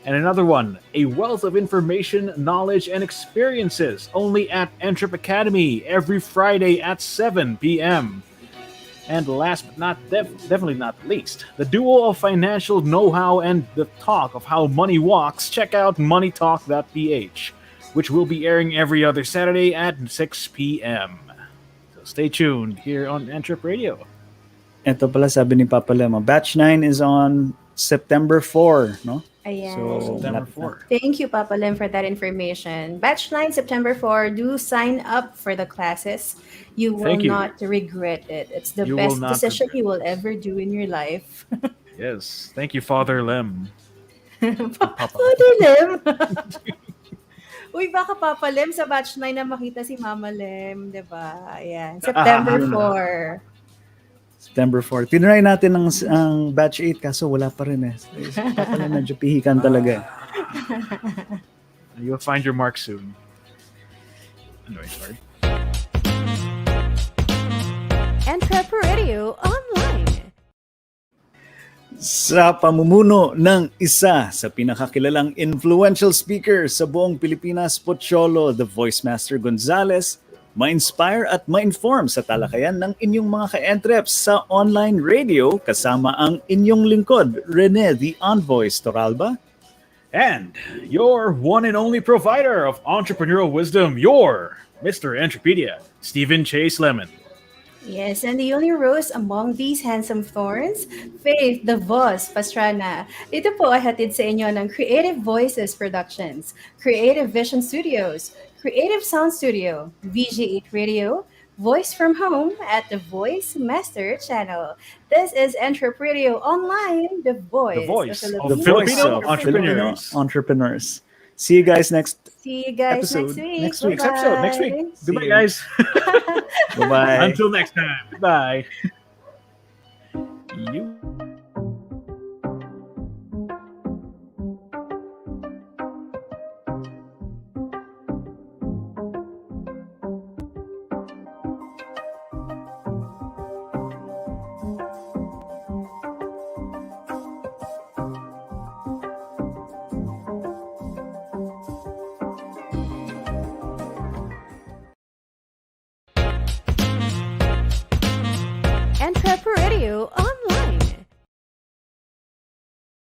And another one, a wealth of information, knowledge, and experiences only at Entrep Academy every Friday at 7 p.m. And last but definitely not least, the duo of financial know-how and the talk of how money walks. Check out moneytalk.ph, which will be airing every other Saturday at 6 p.m. So stay tuned here on EntrepRadio. Ito pala sabi ni Papa Lema, batch 9 is on September 4, no? Ayan. So, September 4. Thank you, Papa Lim, for that information. Batch 9, September 4. Do sign up for the classes. You will not regret it. It's the best decision you will ever do in your life. Yes. Thank you, Father Lem. Father Lem? Uy, baka Papa Lem sa batch 9 na makita si Mama Lem, di ba? Ayan. September 4. September 4. Tinry natin ang batch 8 kaso wala pa rin eh. Papa Lem medyo pihikan talaga. You'll find your mark soon. Anyway, sorry. EntrepRadio Online. Sa pamumuno ng isa sa pinakakilalang influential speaker sa buong Pilipinas, Pocholo, the Voice Master Gonzales, ma-inspire at ma-inform sa talakayan ng inyong mga ka-entreps sa online radio kasama ang inyong lingkod, Rene the Envoy Toralba. And your one and only provider of entrepreneurial wisdom, your Mr. Entrepedia, Stephen Chase Lemon. Yes, and the only rose among these handsome thorns, Faith the Voz Pastrana. Ito po ay hatid sa inyo ng Creative Voices Productions, Creative Vision Studios, Creative Sound Studio, VG8 Radio, Voice from Home at the Voice Master Channel. This is EntrepRadio Online, the voice of Filipino entrepreneurs. See you guys next episode. Next week. Goodbye, guys. Bye-bye. Until next time. Goodbye. You. EntrepRadio